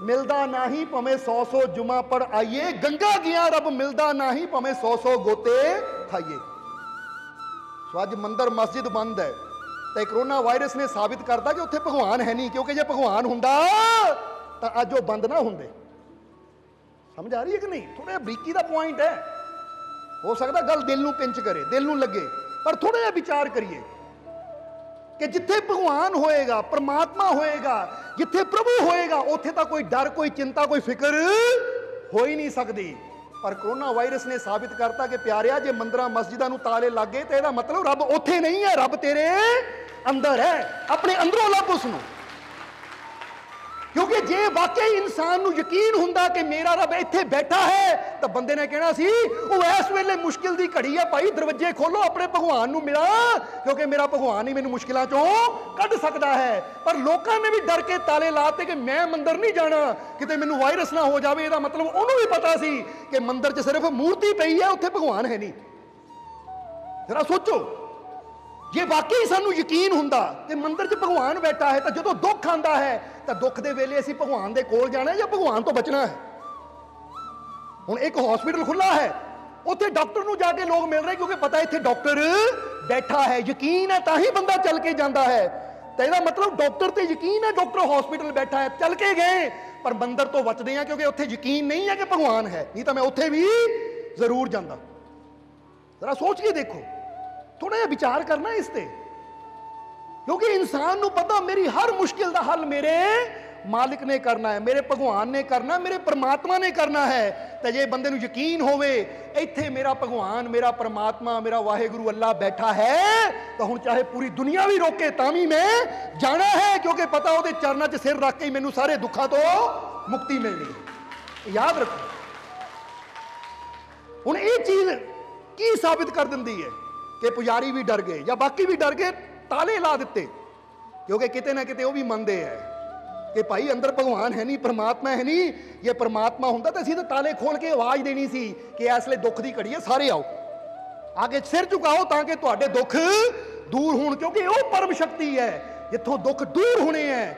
मिलदा नाही भवें 100 जुमा पढ़ आइए, गंगा गया रब मिलदा नाही भवें 100 गोते खाइए। सो अज मंदिर मस्जिद बंद है तो कोरोना वायरस ने साबित करता कि उत्थे भगवान है नहीं, क्योंकि जे भगवान हुंदा तो अज वो बंद ना हुंदे। समझ आ रही है कि नहीं? थोड़ा बरीकी का पॉइंट है, हो सकता गल दिल नूं पिंच करे, दिल नूं लगे, पर थोड़ा जिहा विचार करिए कि जिथे भगवान होएगा, परमात्मा होएगा, जिथे प्रभु होएगा, उत्थे तां कोई डर, कोई चिंता, कोई फिक्र हो ही नहीं सकती। पर कोरोना वायरस ने साबित करता कि प्यारिया जे मंदिरां मस्जिदां नूं ताले लग गए तो इसदा मतलब रब उत्थे नहीं है, रब तेरे अंदर है। अपने अंदरों लभ उसनूं, क्योंकि जे वाकई इंसान नूं यकीन हुंदा कि मेरा रब इत्थे बैठा है तो बंदे ने कहना सी वो इस वेले मुश्किल दी घड़ी है भाई, दरवाजे खोलो, अपने भगवान नूं मिला, क्योंकि मेरा भगवान ही मैनूं मुश्किलों चों कढ सकदा है। पर लोकां ने भी डर के ताले लाते कि मैं मंदिर नहीं जाना, किते मैनूं वायरस ना हो जाए। इसदा मतलब उहनूं भी पता सी कि मंदिर 'च सिर्फ मूर्ति पई है, उत्थे भगवान है नहीं। जरा सोचो, जे वाकई सानू यकीन हुंदा कि मंदिर 'च भगवान बैठा है तो जो दुख आंदा है तो दुख दे वेले असीं भगवान दे कोल जाना है या भगवान तो बचना है। हुण एक हॉस्पिटल खुला है, उत्थे डॉक्टर नूं जाके लोग मिल रहे क्योंकि पता इत्थे डॉक्टर बैठा है, यकीन है तां ही बंदा चल के जाता है। तो इसदा मतलब डॉक्टर ते यकीन है, डॉक्टर हॉस्पिटल बैठा है, चल के गए, पर मंदिर तो बचदे हैं क्योंकि उत्थे यकीन नहीं है कि भगवान है, नहीं तो मैं उत्थे भी जरूर जांदा। जरा सोच के देखो, थोड़ा जिहा विचार करना इस ते, क्योंकि इंसान नूं पता मेरी हर मुश्किल दा हल मेरे मालिक ने करना है, मेरे भगवान ने करना, मेरे परमात्मा ने करना है। तो जे बंदे नूं यकीन होवे इत्थे मेरा भगवान, मेरा परमात्मा, मेरा वाहिगुरु अल्लाह बैठा है, तो हुण चाहे पूरी दुनिया भी रोके तां भी मैं जाना है, क्योंकि पता उहदे चरनां 'च सिर रख के ही मैनूं सारे दुखों तो मुक्ति मिलनी है। याद रखो, हुण ये चीज़ की साबित कर दिंदी है कि पुजारी भी डर गए या बाकी भी डर गए, ताले ला दिते, क्योंकि किते ना किते वो भी मनते हैं कि भाई अंदर भगवान है नहीं, परमात्मा है नहीं। ये परमात्मा हुंदा तो असीं तो ताले खोल के आवाज़ देनी सी कि इस वेले दुख की घड़ी है, सारे आओ आगे सिर झुकाओ ताकि तुहाडे दुख दूर होण, क्योंकि वो परम शक्ति है जिथों दुख दूर होने हैं।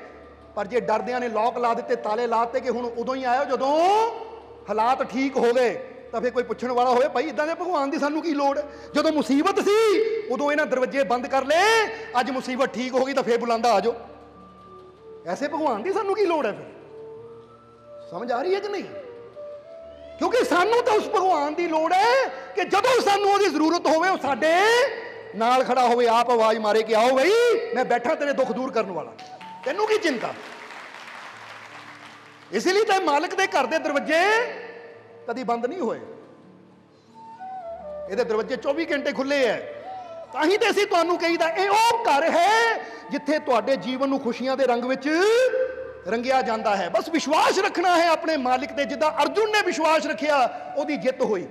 पर जे डरदियां ने लॉक ला दिते, ताले लाते कि हुण उदों ही आयो जदों हालात ठीक हो गए, तो फिर कोई पुछण वाला होवे भाई इदां दे भगवान की सानू की लोड़ है? जदों मुसीबत सी उदों इन्हां दरवाजे बंद कर ले, अज मुसीबत ठीक हो गई तो फिर बुलांदा आ जाओ। ऐसे भगवान की सानू की लोड़ है? फिर समझ आ रही है कि नहीं? क्योंकि सानू तो उस भगवान की लोड़ है कि जदों सानू उहदी जरूरत होवे वो साडे नाल खड़ा होवे, आप आवाज मारे कि आओ भाई मैं बैठा तेरे दुख दूर करने वाला, तैनू की चिंता। इसलिए तो मालिक दे घर दे दरवाजे कभी बंद नहीं होए, ये दरवाजे 24 घंटे खुले है। ताही तो असीं तुहानू कहीदा ये वो घर है जिथे तुहाडे जीवन नूं खुशियां दे रंग विच रंगिया जाता है। बस विश्वास रखना है अपने मालिक ते, जिद्दां अर्जुन ने विश्वास रखिया उहदी जित हुई।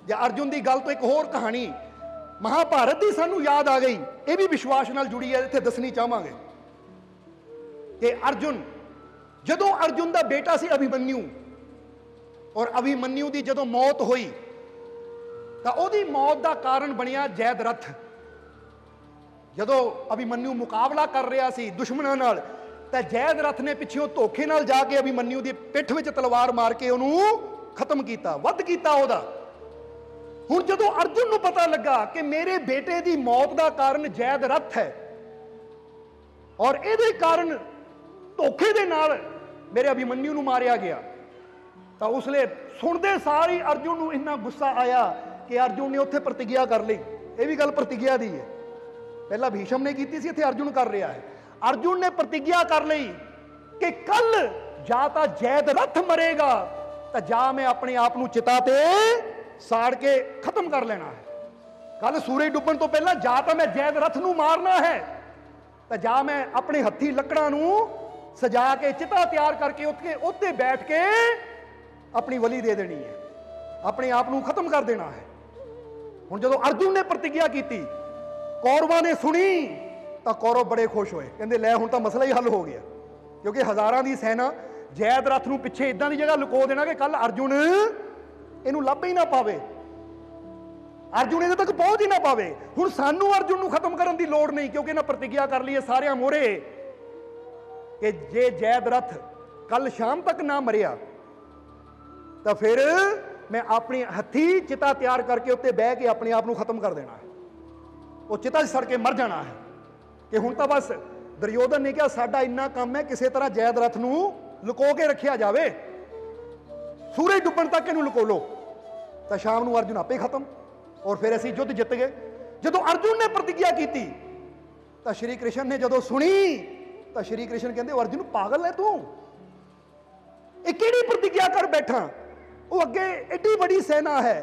जे अर्जुन की गल तो एक होर कहानी महाभारत की सानू याद आ गई, ये भी विश्वास नाल जुड़ी है, इत्थे दसनी चाहांगे कि अर्जुन, जदों अर्जुन का बेटा सी अभिमन्यु, और अभिमन्यु की जदों मौत हुई तो उहदी मौत का कारण बनिया जयद्रथ। जदों अभिमन्यु मुकाबला कर रहा सी दुश्मनां नाल, तो जयद्रथ ने पिछों धोखे नाल जाके अभिमन्यु की पिठ विच तलवार मार के उहनूं खत्म किया, वध किया उहदा। हुण जदों अर्जुन नूं पता लगा कि मेरे बेटे की मौत का कारण जयद्रथ है और इहदे कारण धोखे दे नाल मेरे अभिमन्यु नूं मारिया गया, तो उसले सुनते सार ही अर्जुन नूं इन्ना गुस्सा आया कि अर्जुन ने उत्थे प्रतिज्ञा कर ली। ये भी गल प्रतिज्ञा दी है, पहला भीषम ने की थी, इत्थे अर्जुन कर रहा है। अर्जुन ने प्रतिज्ञा कर ली कि कल जा तो जयद्रथ मरेगा तो जा मैं अपने आप को चिता ते साड़ के खत्म कर लेना है। कल सूरज डुबन तो पहला जा तो मैं जयद्रथ नूं मारना है, तो जा मैं अपने हत्थी लकड़ां नूं सजा के चिता तैयार करके उत्ते बैठ के अपनी बलि दे देनी है, अपने आप को खत्म कर देना है। हुण जदों अर्जुन ने प्रतिज्ञा की, कौरवां ने सुनी तो कौरव बड़े खुश होए, कहंदे लै हुण तां मसला ही हल हो गया, क्योंकि हज़ारां दी सेना जयद्रथ नूं पिछे इदां दी जगह लुको देना कि कल अर्जुन इहनूं लभ ही ना पावे, अर्जुन इहदे तक पहुंच ही ना पावे। हुण सानू अर्जुन नूं खत्म करन दी लोड़ नहीं, क्योंकि इन्हां प्रतिज्ञा कर ली है सारियां मोहरे कि जे जयद्रथ कल शाम तक ना मरिया तो फिर मैं अपने हथी चिता तैयार करके उत्ते बह के अपने आप को खत्म कर देना है, वो चिता सड़ के मर जाना है। कि हुण तां बस दुर्योधन ने कहा साडा इन्ना काम है किसी तरह जयद्रथ नूं लुको के रखिया जावे, सूरज डुब्बण तक इहनूं लुको लो। तो शाम नूं अर्जुन आपे खत्म और फिर असीं युद्ध जित गए। जदों अर्जुन ने प्रतिज्ञा की तो श्री कृष्ण ने जदों सुनी तो श्री कृष्ण कहते अर्जुन पागल है तू, ये किहड़ी प्रतिज्ञा कर बैठा, वो अगे एडी बड़ी सेना है,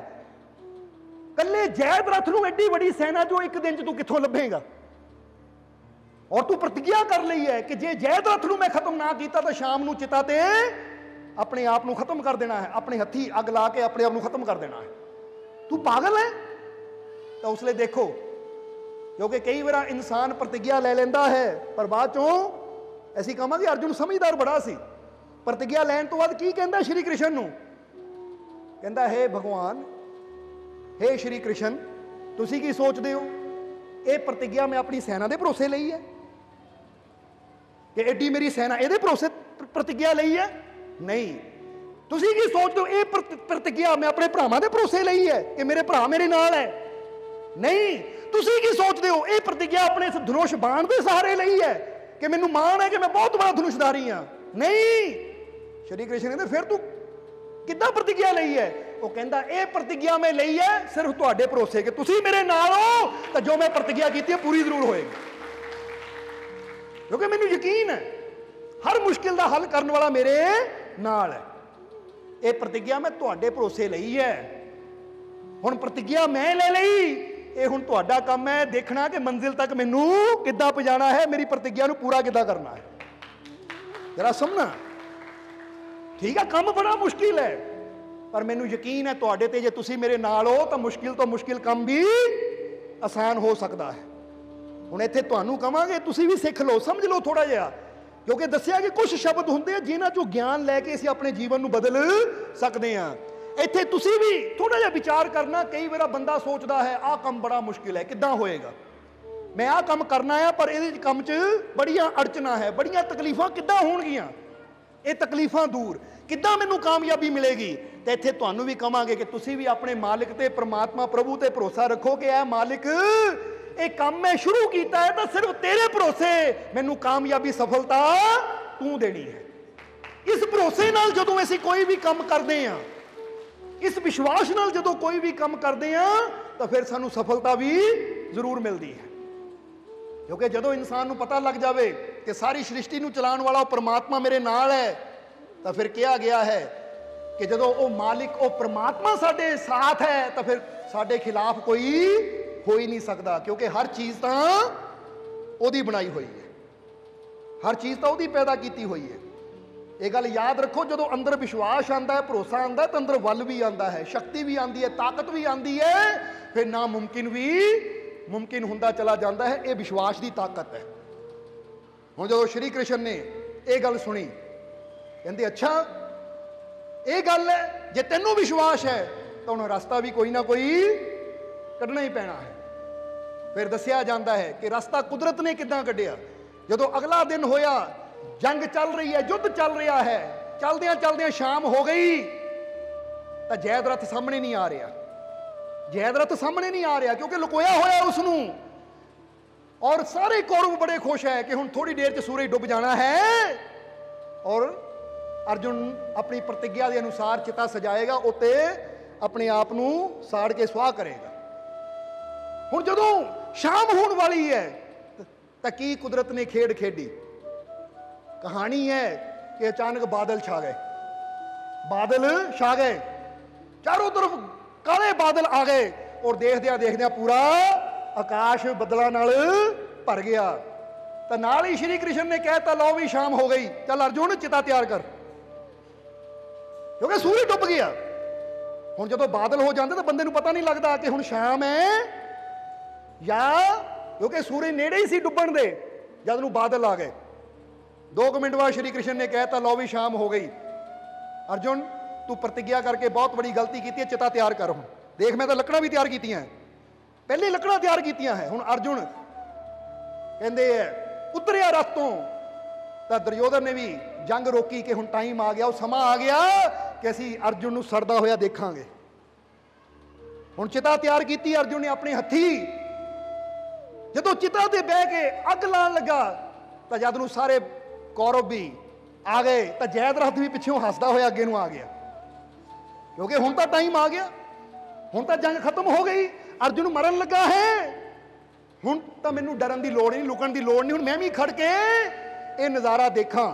कल्ले जयद्रथ नूं एडी बड़ी सेना जो एक दिन च तू कित्थों लभेगा, और तू प्रतिज्ञा कर ली है कि जे जयद्रथ नूं मैं खत्म ना किया तो शाम नूं चिता ते अपने आप नूं खत्म कर देना है, अपने हथी अग ला के अपने आप नूं खत्म कर देना है, तू पागल है। तो उसले देखो क्योंकि कई बार इंसान प्रतिज्ञा ले लेंदा है पर बाद चों ऐसी कहांगे अर्जुन समझदार बड़ा सी, प्रतिज्ञा लैन तो बाद की कहंदा श्री कृष्ण नूं, कहंदा हे भगवान, हे श्री कृष्ण तुसीं की सोचदे हो, ये प्रतिज्ञा मैं अपनी सेना के भरोसे लई है कि एडी मेरी सेना ये भरोसे प्रतिज्ञा लई है, नहीं। तुसीं की सोचदे हो ये प्रतिज्ञा मैं अपने भरावां दे भरोसे लई है कि मेरे भरा मेरे नाल है, नहीं। तुसीं की सोचदे हो ये प्रतिज्ञा अपने इस धनुष बाण के सहारे लई है कि मैनूं मान है कि मैं बहुत बड़ा धनुषधारी हाँ, नहीं। श्री कृष्ण कहते फिर तू किद्दां प्रतिज्ञा लई है, वो कहंदा ये प्रतिज्ञा मैं लई है सिर्फ तुहाडे भरोसे कि तुसीं मेरे नाल हो तो जो मैं प्रतिज्ञा की है पूरी जरूर होएगी, क्योंकि मैनूं यकीन है हर मुश्किल का हल करने वाला मेरे नाल है। ये प्रतिज्ञा मैं तुहाडे भरोसे लई है, हुण प्रतिज्ञा मैं ले लई, ये हुण तुहाडा काम है देखना कि मंजिल तक मैनूं किद्दां पहुंचाना है, मेरी प्रतिज्ञा नूं पूरा किद्दां करना है। जरा समझना, ठीक है काम बड़ा मुश्किल है पर मैनूं यकीन है तुहाडे ते जे तुसीं मेरे नाल हो तो मुश्किल काम भी आसान हो सकता है। हुण इत्थे तुहानूं कहांगे तुसीं भी सिख लो, समझ लो थोड़ा जिहा, क्योंकि दस्सिया कि कुछ शब्द हुंदे आ जिन्हां चों ज्ञान लैके असीं अपने जीवन नूं बदल सकदे हां। इत्थे तुसीं भी थोड़ा जिहा विचार करना, कई बार बंदा सोचदा है आह काम बड़ा मुश्किल है किद्दां होएगा, मैं आह काम करना है पर इहदे काम च बड़ियां अड़चनां है, बड़ियां तकलीफां किद्दां होणगीਆਂ, ये तकलीफां दूर किद्दां मैनूं कामयाबी मिलेगी। तो इत्थे तुहानूं भी कहांगे कि तुसीं भी अपने मालिक ते परमात्मा प्रभु ते भरोसा रखो कि ऐ मालिक ये काम मैं शुरू किया है तो सिर्फ तेरे भरोसे मैनूं कामयाबी सफलता तू देनी है। इस भरोसे नाल जदों असीं कोई भी काम करते हैं, इस विश्वास नाल जदों कोई भी काम करते हैं तो फिर सानूं सफलता भी जरूर मिलती है, क्योंकि जदों इंसान नूं पता लग जाए कि सारी सृष्टि नूं चलाउण वाला परमात्मा मेरे नाल है तो फिर कहा गया है कि जदों वो मालिक वो परमात्मा साडे साथ है तो फिर साडे खिलाफ कोई हो ही नहीं सकता, क्योंकि हर चीज़ तो ओदी बनाई हुई है, हर चीज़ तो ओदी पैदा की हुई है। ये गल याद रखो, जदों अंदर विश्वास आता है भरोसा आता है तो अंदर बल भी आता है, शक्ति भी आती है, ताकत भी आती है, फिर नामुमकिन भी मुमकिन होंदा चला जाता है। ये विश्वास की ताकत है। हुण जदों श्री कृष्ण ने यह गल सुनी कहते अच्छा ये गल है, जे तैनूं विश्वास है तो हुण रास्ता भी कोई ना कोई कढ़ना ही पैना है। फिर दस्सिया जाता है कि रास्ता कुदरत ने किद्दां कढ़िया। जदों अगला दिन होया, जंग चल रही है, युद्ध चल रहा है, चलदियां चलदियां शाम हो गई तो जयद्रथ सामने नहीं आ रहा, जयद्रथ सामने नहीं आ रहा क्योंकि लुकोया होया उसनूं। और सारे कौरव बड़े खुश है कि हुण थोड़ी देर च सूरज डुब जाना है और अर्जुन अपनी प्रतिज्ञा के अनुसार चिता सजाएगा, उत्ते अपने आप नूं साड़ के सुआह करेगा। हुण जदों शाम होने वाली है तो की कुदरत ने खेड खेडी। कहानी है कि अचानक बादल छा गए, बादल छा गए, चारों तरफ काले बादल आ गए और देखदिया देखदिया पूरा आकाश बदलों नाल भर गया। तो नाल ही श्री कृष्ण ने कहता लो भी शाम हो गई, चल अर्जुन चिता तैयार कर, क्योंकि सूरज डुब गया। हुण जदों बादल हो जाते तो बंदे नूं पता नहीं लगता कि हुण शाम है या, क्योंकि सूरज नेड़े ही सी डुबण दे जद नूं बादल आ गए। 2 मिनट बाद श्री कृष्ण ने कहता लो भी शाम हो गई, अर्जुन तू प्रतिज्ञा करके बहुत बड़ी गलती की है, चिता तैयार कर। हुण देख मैं तो लकड़ां भी तैयार कीतियां हैं, पहले लकड़ां तैयार कीतियां हैं। हुण अर्जुन कहंदे उतरिया रथ तों, तो दुर्योधन ने भी जंग रोकी कि हुण टाइम आ गया, वो समा आ गया कि असीं अर्जुन नूं सड़दा होया देखांगे। हुण चिता तैयार की अर्जुन ने अपने हत्थी। जदों चिता ते बह के अग लाण लगा तो जद नूं सारे कौरव भी आ गए तो जयद्रथ भी पिछों हसदा होया अगे नूं आ गया, क्योंकि हुण तां टाइम आ गया, हुण तां जंग खत्म हो गई, अर्जुन मरन लगा है, हुण तां मैनूं डरन दी लोड़ नहीं, लुकण दी लोड़ नहीं, हुण मैं भी खड़ के ये नज़ारा देखा।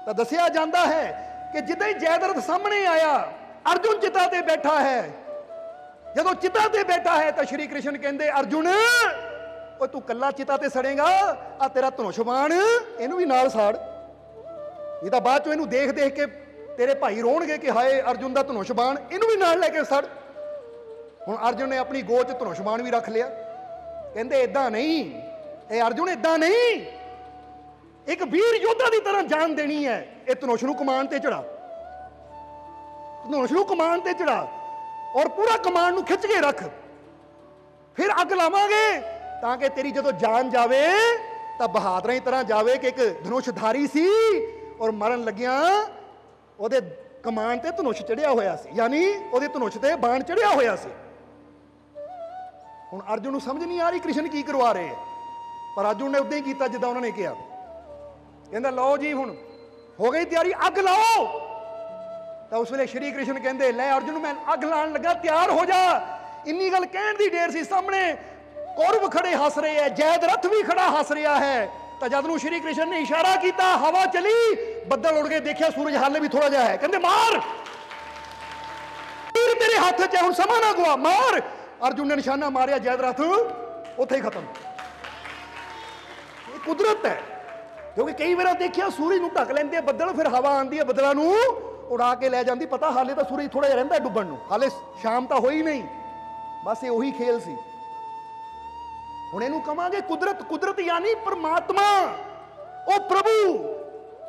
तो दसिया जाता है कि जिद्दां ही जयद्रथ सामने आया, अर्जुन चिता ते बैठा है। जदों चिता ते बैठा है तो श्री कृष्ण कहंदे अर्जुन ओ तू कल्ला चिता ते सड़ेगा, आ तेरा धनुष बाण इनू भी नाल साड़, ये तो बाद चों इनू देख देख के तेरे भाई रोणगे कि हाय अर्जुन दा धनुष बाण, इनू भी नाल लेके सड़। हुण अर्जुन ने अपनी गोद च धनुष बाण भी रख लिया। कहंदे इदां नहीं, ए अर्जुन इदां नहीं, एक वीर योद्धा की तरह जान देनी है, ये धनुष नूं कमान ते चढ़ा, धनुष नूं कमान ते चढ़ा और पूरा कमान नूं खिंच के रख, फिर अग लावांगे ताकि तेरी जदों जान जावे तो बहादुरां की तरह जावे कि एक धनुषधारी सी और मरन लगिया ओदे कमान ते धनुष चढ़िया होया सी, यानी ओदे धनुष ते बाण चढ़िया होया सी। हुण अर्जुन नूं समझ नहीं आ रही कृष्ण की करवा रहे, पर अर्जुन ने उदां ही कीता जिद्दां उन्होंने कहा। कहंदा लो जी हुण हो गई तैयारी, अग लाओ। तो उस वेले श्री कृष्ण कहंदे लै अर्जुन मैं अग लाण लगा, तैयार हो जा। इन्नी गल कहण दी देर सी, सामने कौरव खड़े हस रहे हैं, जयद्रथ भी खड़ा हस रहा है। तो जद नूं श्री कृष्ण ने इशारा किया, हवा चली, बदल उड़ गए, देखिया सूरज हाले भी थोड़ा जा है, कहंदे मार, तीर तेरे हाथ च है, हुण समा ना गुआ, मार। अर्जुन ने निशाना मारिया, जयद्रथ उत्थे ही खत्म। ये कुदरत है, क्योंकि कई बार देखिया सूरज नूं ढक लैंदे बदल, फिर हवा आंदी है बदलां नूं उड़ा के लै जाती, पता हाले तो सूरज थोड़ा जिहा रहिंदा डुब्बण नूं, हाले शाम तो होई नहीं, बस ये उही खेल सी। हुण इहनूं कहांगे कुदरत, कुदरत यानी परमात्मा, ओ प्रभु।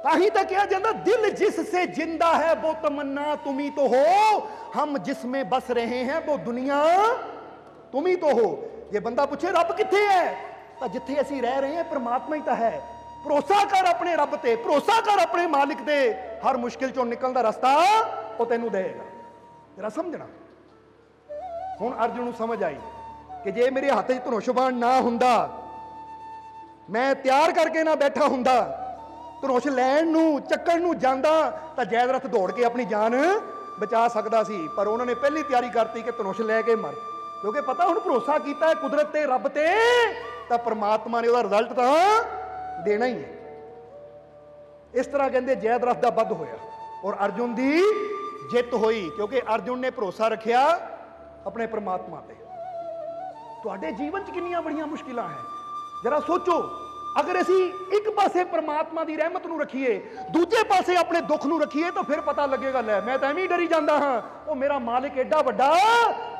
ताही तो कहा जाता दिल जिससे जिंदा है वो तमन्ना तुम ही तो हो, हम जिसमें बस रहे हैं वो दुनिया तुम ही तो हो। ये बंदा पूछे रब कित्थे है, तो जिथे असीं रह रहे हैं परमात्मा ही तो है। भरोसा कर अपने रब ते, भरोसा कर अपने मालिक ते, हर मुश्किल चों निकलण दा रस्ता वो तैनूं देगा। जरा समझना। हुण अर्जुन नूं समझ आई कि जे मेरे हत्थ 'च धनुष बाण ना हुंदा, मैं तैयार करके ना बैठा हुंदा, धनुष लैण नूं चक्कण नूं जांदा, तां जयद्रथ दौड़ के अपनी जान बचा सकदा सी। पर उन्होंने पहली तैयारी करती कि धनुष लैके मर, क्योंकि पता हुण भरोसा कीता है कुदरत ते, रब ते, तां परमात्मा ने उहदा रिजल्ट तां देना ही है। इस तरह कहते जयद्रथ का वध होया और अर्जुन की जित हुई, क्योंकि अर्जुन ने भरोसा रखिया अपने परमात्मा पे। तुहाडे जीवन च कितनी बड़ियां मुश्किलां हैं, जरा सोचो। अगर असी एक पासे परमात्मा की रहमत नूं रखीए, दूजे पासे अपने दुख नूं रखीए, तो फिर पता लगेगा लै मैं तो एवें ही डरी जाता हाँ, वो मेरा मालिक एडा वड्डा,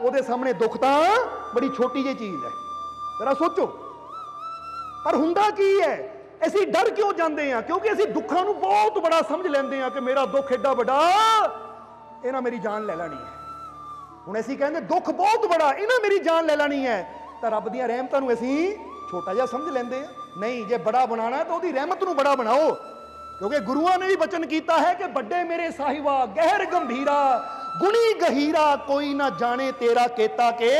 उहदे सामने दुख तां बड़ी छोटी जी चीज़ है। जरा सोचो। पर हुंदा की है, असी डर क्यों जाते हैं? क्योंकि असी दुखों को बहुत बड़ा समझ लेंदे हैं कि मेरा दुख एडा बड़ा, इन्हां मेरी जान ले लैनी है। हुण असी कहंदे दुख बहुत बड़ा, इन्हां मेरी जान ले लैनी है, तो रब दीआं रहमतां नूं असी छोटा जिहा समझ लेंदे हैं। नहीं, जे बड़ा बनाना है तो उहदी रहमत नूं बड़ा बनाओ, क्योंकि गुरुआं ने भी वचन कीता है कि बड़े मेरे साहिबा गहर गंभीरा, गुणी गहीरा, कोई ना जाने तेरा केता के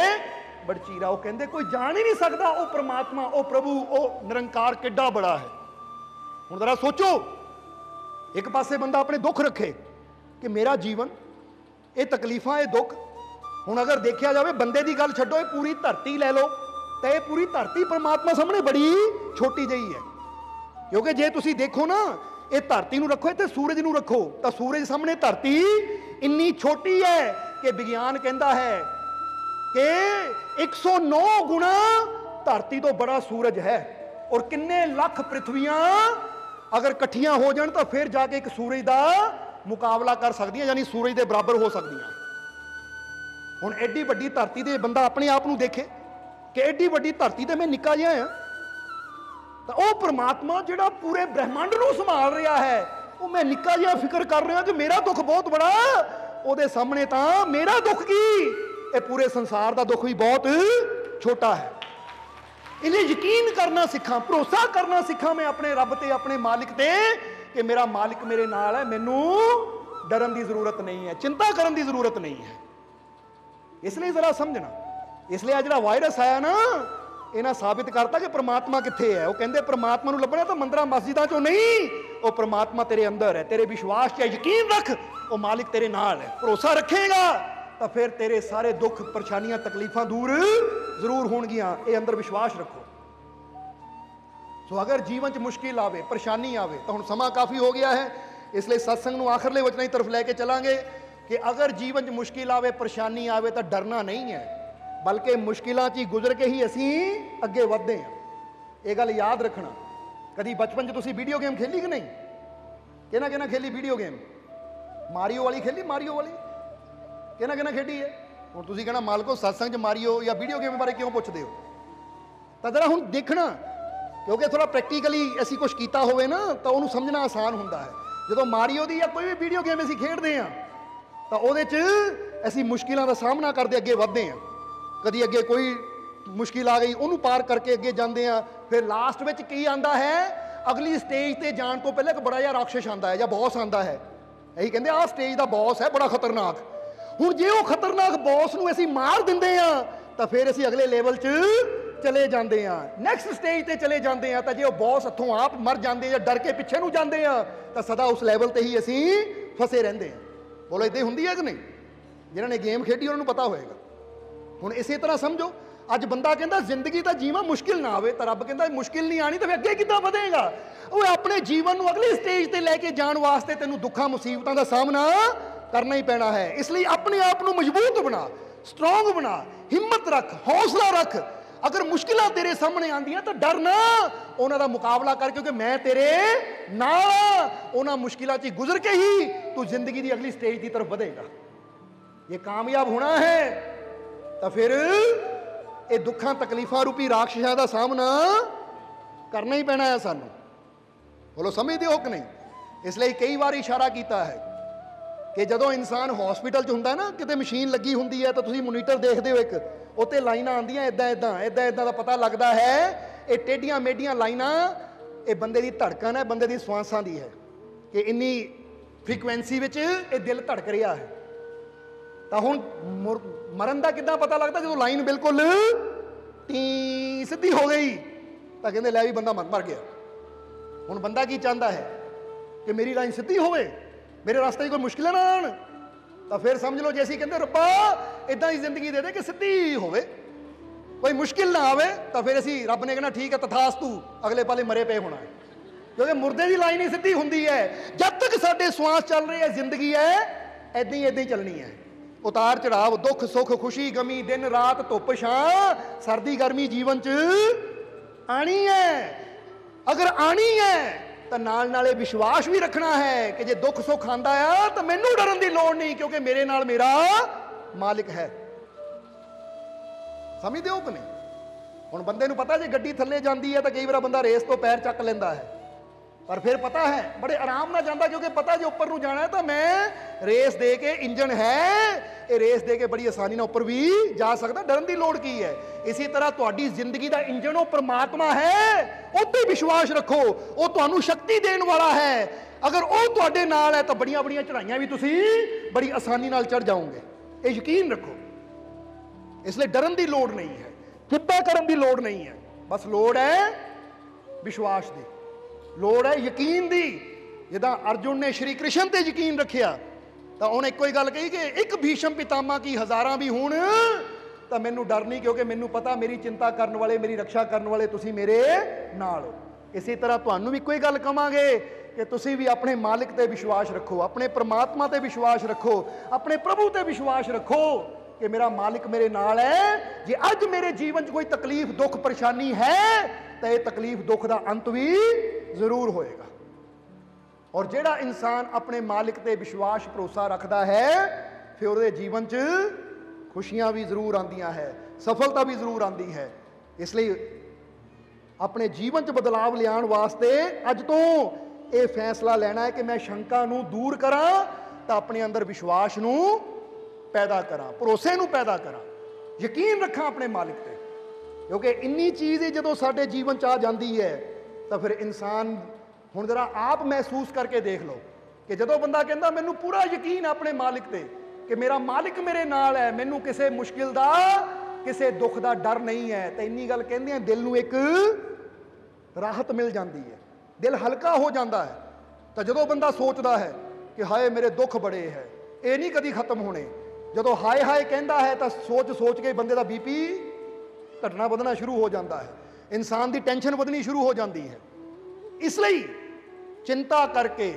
बड़चीरा। वो कहते कोई जान ही नहीं सकता वो परमात्मा, वो प्रभु, वो निरंकार किड्डा बड़ा है। हुण जरा सोचो, एक पासे बंदा अपने दुख रखे कि मेरा जीवन ये तकलीफां, ये दुख। हुण अगर देखा जाए बंदे की गल छड्डो, ये पूरी धरती लै लो, तो ये पूरी धरती परमात्मा सामने बड़ी छोटी जी है। क्योंकि जे तुसीं देखो ना, ये धरती नूं रखो ते सूरज नूं रखो, तो सूरज सामने धरती इन्नी छोटी है कि विज्ञान कहता है कि 109 गुणा धरती तो बड़ा सूरज है, और किन्ने लख पृथ्वियां अगर कट्ठियां हो जान तो फिर जाके एक सूरज का मुकाबला कर सकदियां, यानी सूरज के बराबर हो सकदियां। हुण एडी वड्डी धरती ते बंदा अपने आप नूं देखे कि एडी वड्डी धरती ते मैं निक्का जिहा हां, तो वह परमात्मा जिहड़ा पूरे ब्रह्मांड नूं संभाल रहा है, वो मैं निक्का जिहा फिक्र कर रहा कि मेरा दुख बहुत बड़ा, उहदे सामने तां मेरा दुख की, ये पूरे संसार का दुख भी बहुत छोटा है। इन्हें यकीन करना सीखा, भरोसा करना सीखा मैं अपने रब ते, अपने मालिक ते, कि मेरा मालिक मेरे नाल है, मैनू डरन की जरूरत नहीं है, चिंता करन की जरूरत नहीं है। इसलिए जरा समझना, इसलिए आ जिहड़ा वायरस आया ना, इन्हें साबित करता कि परमात्मा कित्थे है। वो कहते परमात्मा नूं लभना तो मंदिरां मस्जिदां चों नहीं, वो परमात्मा तेरे अंदर है। तेरे विश्वास च यकीन रख, वो मालिक तेरे नाल है। भरोसा रखेगा तो फिर तेरे सारे दुख परेशानियां तकलीफां दूर जरूर होणगियां। ये अंदर विश्वास रखो। सो अगर जीवन च मुश्किल आवे, परेशानी आवे, तो हुण समा काफ़ी हो गया है, इसलिए सत्संग नूं आखिरले वचनां की तरफ लैके चलांगे कि अगर जीवन च मुश्किल आवे, परेशानी आवे तो डरना नहीं है, बल्कि मुश्किलों च गुजर के ही असी अगे वधदे हैं। ये गल याद रखना। कभी बचपन च तुसीं वीडियो गेम खेली कि नहीं? किहना किहना खेली वीडियो गेम? मारियो वाली खेली? मारियो वाली किहना किहना खेडी है? हुण तुसीं कहना मालको सत्संग च मारियो या वीडियो गेम बारे क्यों पुछदे हो? तो जरा हुण देखना, क्योंकि थोड़ा प्रैक्टिकली असी कुछ किया होवे ना तो उन्होंने समझना आसान होंदा है। जो मारियो की या कोई भी वीडियो गेम असी खेडते हैं तो उहदे च असी मुश्किलों का सामना करते अगे वधदे हैं। कभी अगे कोई मुश्किल आ गई, उन्होंने पार करके अगे जाते हैं। फिर लास्ट में की आता है, अगली स्टेज पर जाने तो पहले एक बड़ा जिहा राक्षस आता है या बॉस आता है। यही कहते आ स्टेज का बॉस है बड़ा खतरनाक। हुण जे वो खतरनाक बॉस नूं असीं मार दिंदे हैं तो फिर असीं अगले लेवल च चले जाते हैं, नैक्सट स्टेज पर चले जाते हैं। तो जे वो बॉस हथों आप मर जाते हैं या डर के पिछे नूं जाते हैं तो सदा उस लैवल पर ही असीं फसे रहंदे हैं। बोलो इदां हुंदी है कि नहीं? जिन्होंने गेम खेडी उन्होंने पता होएगा। हुण इसे तरह समझो, अज बंदा कहता जिंदगी तो जीवा मुश्किल ना आवे, तो रब कहता मुश्किल नहीं आनी तो फिर अगे किद्दां वधेगा? वो अपने जीवन को अगली स्टेज पर लैके जाने वास्ते तेनों दुखा मुसीबतों का सामना करना ही पैना है। इसलिए अपने आप को मजबूत बना, स्ट्रोंग बना, हिम्मत रख, हौसला रख। अगर मुश्किलां तेरे सामने आंदियां तो डर ना, उन्हां दा मुकाबला कर, क्योंकि मैं तेरे नाल। उन्हां मुश्किलां च गुजर के ही तू जिंदगी की अगली स्टेज की तरफ बढ़ेगा। ये कामयाब होना है तो फिर ये दुखा तकलीफा रूपी राक्षसां का सामना करना ही पैना है सानू। बोलो समझते हो कि नहीं? इसलिए कई बार इशारा किया है कि जदों इंसान हॉस्पिटल च हुंदा ना, किते मशीन लगी हुंदी है तो तुसीं मोनीटर देखते हो, एक उत्ते लाइनां आंदियां इदां इदां इदां इदां दा पता लगता है ये टेढ़ियां मेढ़ियां लाइनां ये बंदे की धड़कन है, बंदे की श्वासां दी है कि इन्नी फ्रीकुएंसी विच ये दिल धड़क रहा है। तो हुण मरन का किद्दां पता लगता? जो लाइन बिल्कुल टी सीधी हो गई तो कहते लै भी बंदा मर गया। हुण बंदा की चाहता है कि मेरी लाइन सीधी होवे, मेरे रास्ते कोई मुश्किल ना आन। तो फिर समझ लो जे असीं कहंदे रब्बा इदां ही जिंदगी दे दे कि सीधी होवे, कोई मुश्किल ना आवे, तो फिर असीं रब ने कहना ठीक है तथास्तु, अगले पाले मरे पे होना है। क्योंकि मुर्दे की लाइन ही सीधी हुंदी है। जब तक साडे श्वास चल रहे हैं जिंदगी है इदां ही चलनी है। उतार चढ़ाव, दुख सुख, खुशी गमी, दिन रात, धुप छां, सर्दी गर्मी जीवन च आनी है। अगर आनी है तो नाल विश्वास भी रखना है कि जे दुख सुख आंदा है तो मैनू डरन की लोड़ नहीं, क्योंकि मेरे नाल मेरा मालिक है। समझते हो कि नहीं? हुण बंदे नूं पता जे गड्डी थल्ले जाती है तो कई बार बंदा रेस तो पैर चक लेंदा है, पर फिर पता है बड़े आराम नाल जांदा, क्योंकि पता जो उपर नूं जाना है तो मैं रेस दे के इंजन है, ये रेस दे के बड़ी आसानी नाल उपर भी जा सकदा, डरन की लोड़ की है। इसी तरह तुहाडी जिंदगी का इंजन वो परमात्मा है, उत्ते विश्वास रखो, वो तुहानूं शक्ति देने वाला है। अगर वो तुहाडे नाल है तो बड़ियां बड़ियां चढ़ाइयां भी तुसीं बड़ी आसानी नाल चढ़ जाओगे, ये यकीन रखो। इसलिए डरन की लोड़ नहीं है, चिंता करन की लोड़ नहीं है, बस लोड़ है विश्वास की, लोड़ है यकीन दी। जिदा अर्जुन ने श्री कृष्ण ते यकीन रखिया तो उन्हें कोई गल कही कि एक भीषम पितामा की हज़ारां भी होण तो मैनू डर नहीं, क्योंकि मैनू पता मेरी चिंता करने वाले, मेरी रक्षा करने वाले तुसीं मेरे नाल हो। इसी तरह तुहानूं भी कोई गल कहांगे कि तुसीं भी अपने मालिक ते विश्वास रखो, अपने परमात्मा ते विश्वास रखो, अपने प्रभु ते विश्वास रखो कि मेरा मालिक मेरे नाल है। जे अज मेरे जीवन च कोई तकलीफ दुख परेशानी है तो यह तकलीफ दुख का अंत भी जरूर होएगा। और जिहड़ा इंसान अपने मालिक ते विश्वास भरोसा रखता है फिर उसके जीवन च खुशियां भी जरूर आंदियां है, सफलता भी जरूर आती है। इसलिए अपने जीवन च बदलाव लियाण वास्ते अज तो यह फैसला लेना है कि मैं शंका नूं दूर करा तो अपने अंदर विश्वास नूं पैदा करा, भरोसे नूं पैदा करा, यकीन रखा अपने मालिक ते। क्योंकि इन्नी चीज़ ही जो साडे जीवन च आ जाती है तो फिर इंसान ਹੁਣ जरा आप महसूस करके देख लो कि जो बंदा कहता मैनू पूरा यकीन है अपने मालिक ते कि मेरा मालिक मेरे नाल है, मैनू किसी मुश्किल का किसी दुख का डर नहीं है, तो इन्नी गल कहते हैं दिल नूं एक राहत मिल जाती है, दिल हल्का हो जाता है। तो जो बंदा सोचता है कि हाय मेरे दुख बड़े है, ये नहीं कभी खत्म होने, जो हाय हाय कहता है तो सोच सोच के बंदे का बीपी घटना बढ़ना शुरू हो जाता है, इंसान की टेंशन बढ़नी शुरू हो जाती है। इसलिए चिंता करके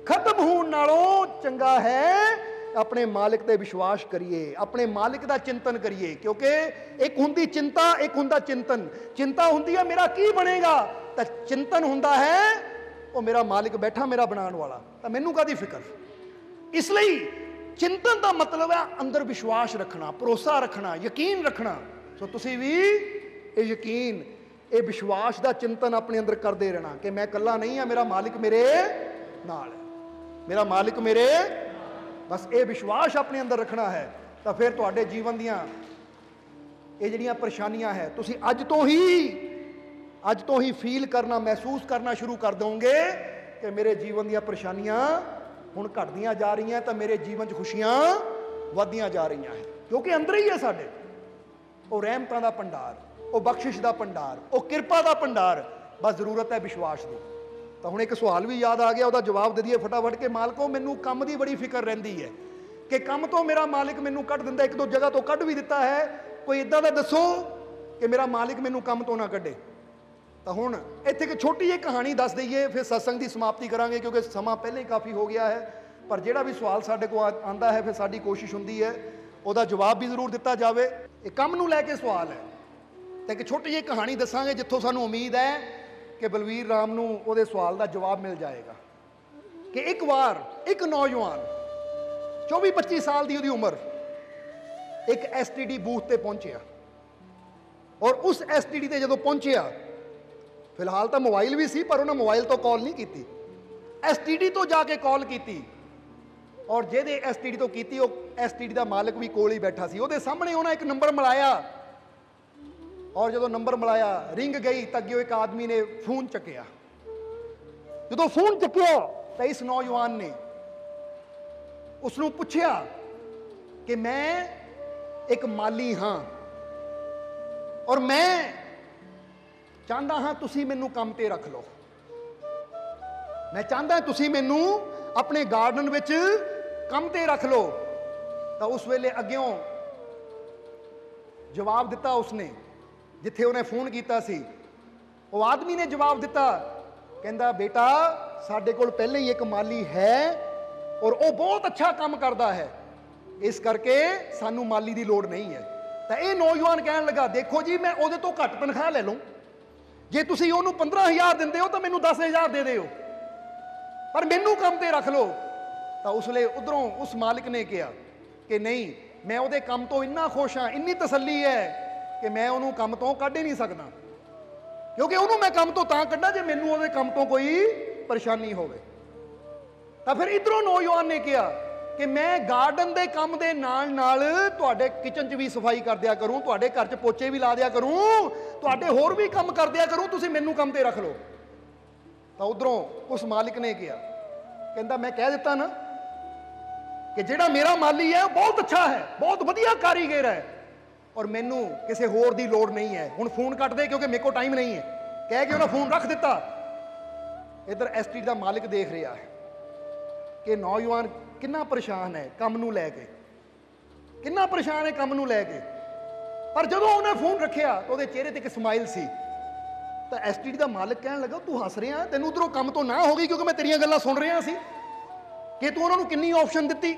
खत्म होने नालों चंगा है अपने मालिक ते विश्वास करिए, अपने मालिक का चिंतन करिए, क्योंकि एक हुंदी चिंता एक हुंदा चिंतन। चिंता हुंदी है मेरा की बनेगा, तो चिंतन हुंदा है वो मेरा मालिक बैठा मेरा बनाने वाला, तो मैनू कादी फिक्र। इसलिए चिंतन का मतलब है अंदर विश्वास रखना, भरोसा रखना, यकीन रखना। सो तुसी भी ये यकीन ये विश्वास का चिंतन अपने अंदर करते रहना कि मैं कला नहीं हाँ, मेरा मालिक मेरे नाल है, मेरा मालिक मेरे, बस ये विश्वास अपने अंदर रखना है। तो फिर तुहाडे जीवन दियां ये जिहड़ियां परेशानियां है तुसी अज तो ही फील करना, महसूस करना शुरू कर दोगे कि मेरे जीवन दियां परेशानियां हुण घटदियां जा रही हैं, तो मेरे जीवन च खुशियां वधदियां जा रही हैं, क्योंकि अंदर ही है साडे वो रहमतां दा भंडार, वो बख्शिश का भंडार, वो किरपा का भंडार। बस जरूरत है विश्वास की। तो हुण एक सवाल भी याद आ गया, उसका जवाब दे दीए फटाफट कि मालको मैनू काम की बड़ी फिक्र रहिंदी है कि काम तो मेरा मालिक मैनू कढ़ दिंदा, एक दो जगह तो कढ़ भी दिता है, कोई इदां दा दसो कि मेरा मालिक मैनू काम तो ना कढ़े। तो हुण इत्थे एक छोटी जी कहानी दस दईए, फिर सत्संग की समाप्ति करांगे क्योंकि समा पहले ही काफ़ी हो गया है। पर जिहड़ा भी सवाल साडे कोल आंदा है फिर साडी कोशिश हुंदी है उसका जवाब भी जरूर दिता जाए। ये काम नूं लैके सवाल है, तो एक छोटी जी कहानी दसांगे जित्थों सानूं उम्मीद है कि बलवीर राम नूं उहदे सवाल का जवाब मिल जाएगा। कि एक बार एक नौजवान 24-25 साल की उम्र एक STD बूथ पर पहुंचया, और उस STD ते जदों पहुंचया, फिलहाल तो मोबाइल भी सी पर उन्हें मोबाइल तो कॉल नहीं की, STD तो जाके कॉल की, और जेदे STD तो की STD का मालिक भी कोल ही बैठा सी, उहदे सामने उन्हें एक नंबर मिलाया, और जो नंबर मिलाया रिंग गई तो अगे एक आदमी ने फोन चुकया। जो फोन चुकया तो इस नौजवान ने उसनों पूछया कि मैं एक माली हाँ और मैं चाहता हाँ तुसी मैनू काम ते रख लो, मैं चाहता तुसी मैनू अपने गार्डन विच काम ते रख लो। तो उस वेले अग्यों जवाब दिता उसने जिथे उन्हें फोन किया सी, वो आदमी ने जवाब दिता, कहता बेटा साडे कोल पहले ही एक माली है और वो बहुत अच्छा काम करता है, इस करके सानू माली की लोड़ नहीं है। तो ये नौजवान कहन लगा देखो जी मैं उहदे तो घट तनख्वाह ले लूँ, जे तुसी उहनूं 15,000 दिंदे हो तो मैनू 10,000 दे दिओ, पर मैनू काम ते रख लो। तो उसले उधरों उस मालिक ने कहा कि नहीं मैं उहदे काम तो इन्ना खुश हाँ, इन्नी तसल्ली है कि मैं उन्होंने काम तो कढ़ ही नहीं सकता, क्योंकि उन्होंने मैं काम तो तां कढ़ा जे मैनू उहदे काम तो कोई परेशानी होवे। तो फिर इधरों नौजवान ने कहा कि मैं गार्डन के काम के नाल नाल तुहाडे किचन च भी सफाई कर दिया करूँ, तुहाडे घर च पोचे भी ला दिया करूँ, तुहाडे होर भी काम कर दिया करूँ, तुसीं मैनू काम ते रख लो। तो उधरों उस मालिक ने कहा, कहता मैं कह दिता ना कि जिहड़ा मेरा माली है बहुत अच्छा है, बहुत वधिया कारीगर है, और मैनू किसी होर दी लोड़ नहीं है। हुण फोन कट दे क्योंकि मेरे को टाइम नहीं है, कह के उन्हें फोन रख दिता। इधर STD का मालिक देख रहा है कि नौजवान कितना परेशान है काम नूं लैके, कितना परेशान है काम नूं लैके। पर जदों उन्हें फोन रखिया तो उहदे चेहरे ते एक स्माइल सी। तो STD का मालिक कहन लगा तू हस रहा, तेनों उधरों काम तो ना हो गई क्योंकि मैं तेरियां गल्लां सुन रहा सी कि तू उन्होंने किन्नी ऑप्शन दी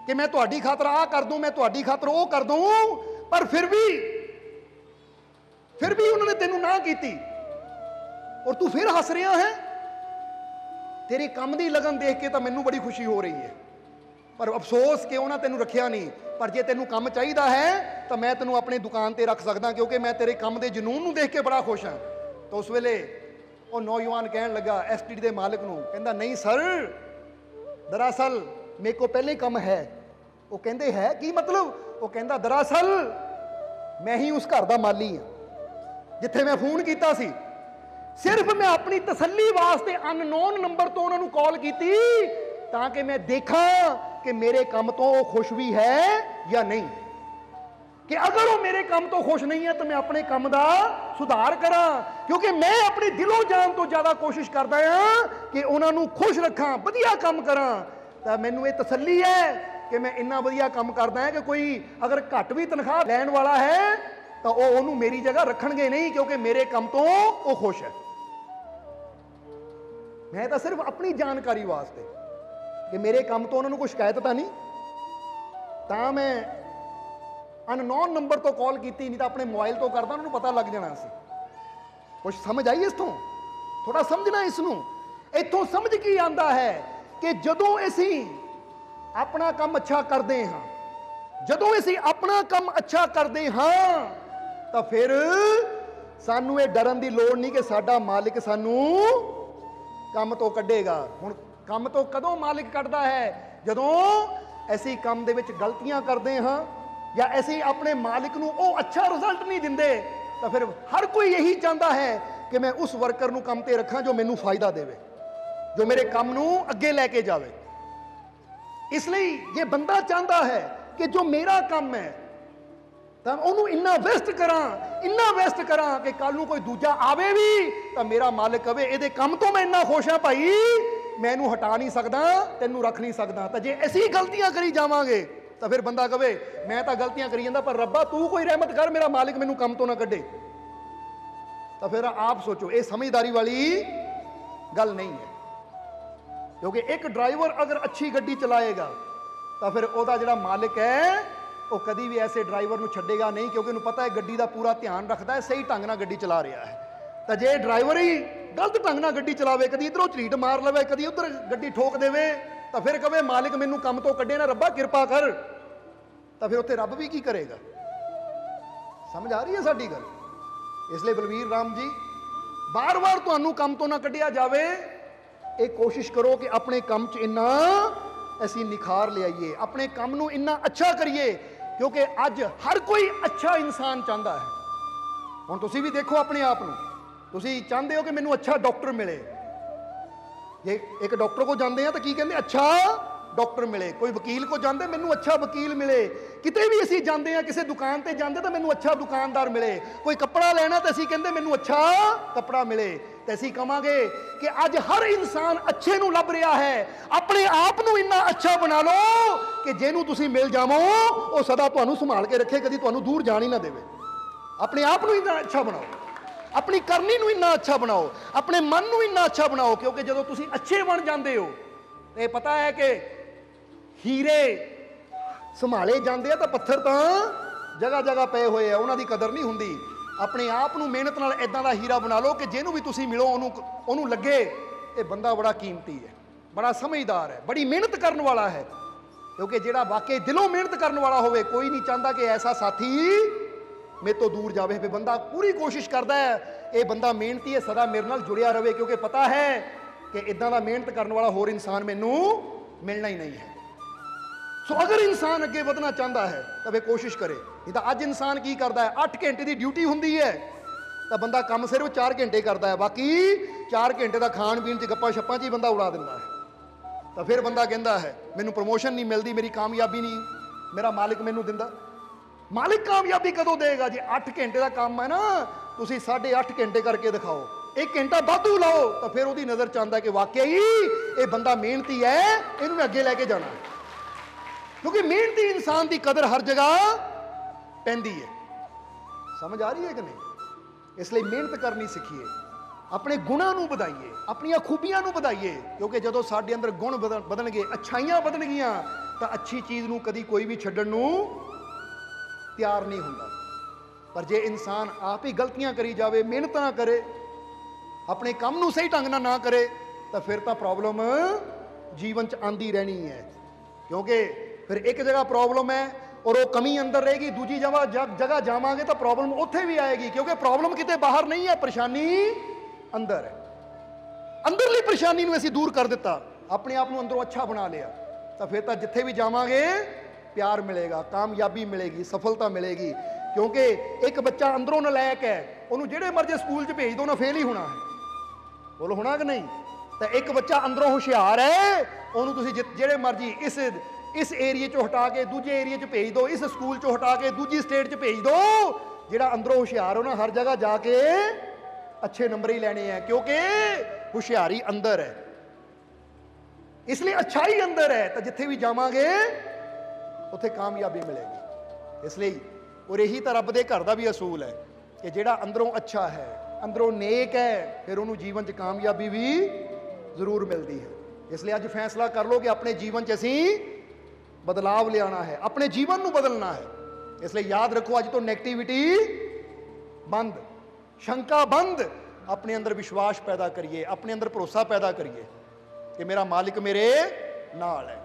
कि मैं तुहाडी खातर आ कर दूं, मैं तुहाडी खातर वो कर दूं, पर फिर भी उन्होंने तेनों ना की और तू फिर हस रहा है। तेरे काम की लगन देख के तो मैनू बड़ी खुशी हो रही है, पर अफसोस कि उन्होंने तेनों रखिया नहीं। पर जे तेनों काम चाहिए है तो मैं तेनों अपनी दुकान पर रख सकदा, क्योंकि मैं तेरे काम के जनून नूं देख के बड़ा खुश हाँ। तो उस वेले वो नौजवान कहन लगा STD के मालिक नूं, कहंदा नहीं सर दरअसल मेरे को पहले ही काम है। वो कहंदे है की मतलब? वो कहंदा दरअसल मैं ही उस घर का माली हाँ जिथे मैं फोन किया सी। सिर्फ मैं अपनी तसल्ली वास्ते अननोन नंबर तो उन्होंने कॉल की ताकि मैं देखा कि मेरे काम तो वो खुश भी है या नहीं, कि अगर वो मेरे काम तो खुश नहीं है तो मैं अपने काम का सुधार करा, क्योंकि मैं अपनी दिलों जान तो ज्यादा कोशिश करता हाँ कि उन्होंने खुश रखा, वधिया काम करा। तो मैनू ये तसल्ली है कि मैं इन्ना वधिया काम करदा है कि कोई अगर घट भी तनख्वाह लैण वाला है तो वो मेरी जगह रखणगे नहीं, क्योंकि मेरे काम तो वो खुश है। मैं तो सिर्फ अपनी जानकारी वास्ते कि मेरे काम तो उन्होंने कोई शिकायत तो नहीं, तो मैं अननोन नंबर तो कॉल की, नहीं तो अपने मोबाइल तो करता, उन्होंने पता लग जाना सी। कुछ समझ आई इसों? थोड़ा समझना इसनों। इतों समझ की आंदा है कि जदों असी अपना काम अच्छा करते हाँ, जदों असी अपना काम अच्छा करते हाँ, तो फिर सानू ये डरन की लोड़ नहीं कि साडा मालिक सानू काम तो कढ़ेगा। हुण काम तो कदों मालिक कढ़दा है? जदों असी काम दे विच गलतियां करते हाँ या असी अपने मालिक नूं वो अच्छा रिजल्ट नहीं दिंदे, तो फिर हर कोई यही चाहता है कि मैं उस वर्कर नूं काम ते रखां जो मैनूं फायदा देवे, जो मेरे काम नूं अगे लैके जावे। इसलिए ये बंदा चाहता है कि जो मेरा काम है तो उन्होंने इन्ना वेस्ट करा कि कल नूं कोई दूजा आवे भी तो मेरा मालिक कहे ये काम तो मैं इन्ना खुश हाँ भाई, मैं इनू हटा नहीं सकता, तेनू रख नहीं सकता। तो जे ऐसी गलतियां करी जावांगे तो फिर बंदा कहे मैं तो गलतियां करी जांदा, पर रब्बा तू कोई रहमत कर, मेरा मालिक मैनू काम तो ना कढ़े। तो फिर आप सोचो, ये समझदारी वाली गल नहीं है। क्योंकि एक ड्राइवर अगर अच्छी गड्डी चलाएगा तो फिर ओदा जिहड़ा मालिक है वो कभी भी ऐसे ड्राइवर नूं छड्डेगा नहीं, क्योंकि उन्हें पता है गड्डी का पूरा ध्यान रखता है, सही ढंग नाल गड्डी चला रहा है। तो जे ड्राइवर ही गलत ढंग नाल गड्डी चलावे, कभी इधरों झरीट मार लवे, कभी उधर गड्डी ठोक देवे, तो फिर कहे मालिक मैनू काम तो कढ़े ना, रब्बा कृपा कर, तो फिर उत्थे रब भी की करेगा? समझ आ रही है साडी गल? इसलिए बलवीर राम जी बार बार तुहानू काम तो ना कढ़िया जावे, एक कोशिश करो कि अपने काम च इन्ना असी निखार ले आइए, अपने काम नू इन्ना अच्छा करिए, क्योंकि अज हर कोई अच्छा इंसान चाहता है। हुण तुसी भी देखो अपने आप नू, तुसी चाहते हो कि मैनू अच्छा डॉक्टर मिले, ये एक डॉक्टर को जाते हैं तो की कहते अच्छा डॉक्टर मिले, कोई वकील को जाते मैनू अच्छा वकील मिले, किते भी असी जाते हैं किसी दुकान पर जाते तो मैनू अच्छा दुकानदार मिले, कोई कपड़ा लेना तो असी कहते मैनू अच्छा कपड़ा मिले। तो असी कहांगे कि अज हर इंसान अच्छे नू लभ रहा है, अपने आप नू इन्ना अच्छा बना लो कि जेनू तुसी मिल जावो वो सदा तुहानू संभाल के रखे, कदी तुहानू दूर जान ही ना देवे। अपने आप नू इन्ना अच्छा बनाओ, अपनी करनी नू इन्ना अच्छा बनाओ, अपने मन नू इन्ना अच्छा बनाओ, क्योंकि जदों तुसी अच्छे बन जाते हो तो पता है कि हीरे संभाले जाते हैं तो पत्थर तो जगह जगह पे हुए हैं, उन्हों की कदर नहीं होंदी। अपने आप नू मेहनत नाल इदां दा हीरा बना लो कि जिन्हों भी तुसी मिलो उन्होंने लगे ये बंदा बड़ा कीमती है, बड़ा समझदार है, बड़ी मेहनत करने वाला है। क्योंकि जिहड़ा वाकई दिलों मेहनत करने वाला होवे, कोई नहीं चाहता कि ऐसा साथी मेरे तो दूर जावे। फिर बंदा पूरी कोशिश करता है ये बंदा मेहनती है, सदा मेरे नाल जुड़िया रहे, क्योंकि पता है कि इदां दा मेहनत करने वाला होर इंसान मैनू मिलना ही नहीं है। सो अगर इंसान अगे बढ़ना चाहता है तो वे कोशिश करे, नहीं तो अज इंसान की करता है 8 घंटे की ड्यूटी होंगी है तो बंदा काम सिर्फ 4 घंटे करता है, बाकी 4 घंटे का खाण पीण च गप्पा शप्पा च ही बंदा उड़ा दिंदा है। तो फिर बंदा कहता है मैनू प्रमोशन नहीं मिलती, मेरी कामयाबी नहीं मेरा मालिक मैनू दिंदा। मालिक कामयाबी कदों देगा? जे 8 घंटे का काम है ना, तुसी 8.5 घंटे करके दिखाओ, 1 घंटा वाधू लाओ, तो फिर उसकी नज़र च आंदा कि वाकई ये बंदा मेहनती है, इन्हूं अगे लैके जाना है। क्योंकि मेहनती इंसान की कदर हर जगह पैंदी है। समझ आ रही है कि नहीं? इसलिए मेहनत करनी सीखिए, अपने गुणों को बढ़ाइए, अपन खूबियां को बढ़ाइए, क्योंकि जो साडे अंदर गुण बदलणगे, अच्छाइयां बदलगियां, तो अच्छी चीज़ को कभी कोई भी छड्डण नूं तैयार नहीं होंदा। पर जे इंसान आप ही गलतियां करी जावे, मेहनत ना करे, अपने काम नूं सही ढंग ना करे, तो फिर तो प्रॉब्लम जीवन च आंदी रहनी है। क्योंकि फिर एक जगह प्रॉब्लम है और वो कमी अंदर रहेगी, दूजी जगह जावांगे तो प्रॉब्लम उत्थे भी आएगी, क्योंकि प्रॉब्लम किते बाहर नहीं है, परेशानी अंदर है। अंदरली परेशानी नूं असीं दूर कर दिता, अपने आप नूं अंदरों अच्छा बना लिया, तो फिर तो जिथे भी जावांगे प्यार मिलेगा, कामयाबी मिलेगी, सफलता मिलेगी। क्योंकि एक बच्चा अंदरों नलायक है, उन्होंने जिहड़े मर्जी स्कूल च भेज दो ना फेल ही होना है। ਬੋਲੋ ਹੋਣਾ ਕਿ ਨਹੀਂ? ਤਾਂ ਇੱਕ ਬੱਚਾ ਅੰਦਰੋਂ ਹੁਸ਼ਿਆਰ ਹੈ, ਉਹਨੂੰ ਤੁਸੀਂ ਜਿਹੜੇ ਮਰਜ਼ੀ ਇਸ ਏਰੀਏ 'ਚੋਂ ਹਟਾ ਕੇ ਦੂਜੇ ਏਰੀਏ 'ਚ ਭੇਜ ਦਿਓ, ਇਸ ਸਕੂਲ 'ਚੋਂ ਹਟਾ ਕੇ ਦੂਜੀ ਸਟੇਟ 'ਚ ਭੇਜ ਦਿਓ, ਜਿਹੜਾ ਅੰਦਰੋਂ ਹੁਸ਼ਿਆਰ ਉਹਨਾਂ ਹਰ ਜਗ੍ਹਾ ਜਾ ਕੇ ਅੱਛੇ ਨੰਬਰ ਹੀ ਲੈਣੇ ਆ, ਕਿਉਂਕਿ ਹੁਸ਼ਿਆਰੀ ਅੰਦਰ ਹੈ, ਇਸ ਲਈ ਅੱਛਾਈ ਅੰਦਰ ਹੈ। ਤਾਂ ਜਿੱਥੇ ਵੀ ਜਾਵਾਂਗੇ ਉੱਥੇ ਕਾਮਯਾਬੀ ਮਿਲੇਗੀ। ਇਸ ਲਈ ਔਰ ਇਹੀ ਤਾਂ ਰੱਬ ਦੇ ਘਰ ਦਾ ਵੀ ਅਸੂਲ ਹੈ ਕਿ ਜਿਹੜਾ ਅੰਦਰੋਂ ਅੱਛਾ ਹੈ, ਅੰਦਰੋਂ ਨੇਕ ਹੈ, ਫਿਰ ਉਹਨੂੰ ਜੀਵਨ 'ਚ ਕਾਮਯਾਬੀ ਵੀ ਜ਼ਰੂਰ ਮਿਲਦੀ ਹੈ। ਇਸ ਲਈ ਅੱਜ ਫੈਸਲਾ ਕਰ ਲਓ ਕਿ ਆਪਣੇ ਜੀਵਨ 'ਚ ਅਸੀਂ ਬਦਲਾਵ ਲਿਆਉਣਾ ਹੈ, ਆਪਣੇ ਜੀਵਨ ਨੂੰ ਬਦਲਣਾ ਹੈ। ਇਸ ਲਈ ਯਾਦ ਰੱਖੋ, ਅੱਜ ਤੋਂ ਨੈਗੇਟਿਵਿਟੀ ਬੰਦ, ਸ਼ੰਕਾ ਬੰਦ, ਆਪਣੇ ਅੰਦਰ ਵਿਸ਼ਵਾਸ ਪੈਦਾ ਕਰੀਏ, ਆਪਣੇ ਅੰਦਰ ਭਰੋਸਾ ਪੈਦਾ ਕਰੀਏ ਕਿ ਮੇਰਾ ਮਾਲਿਕ ਮੇਰੇ ਨਾਲ ਹੈ।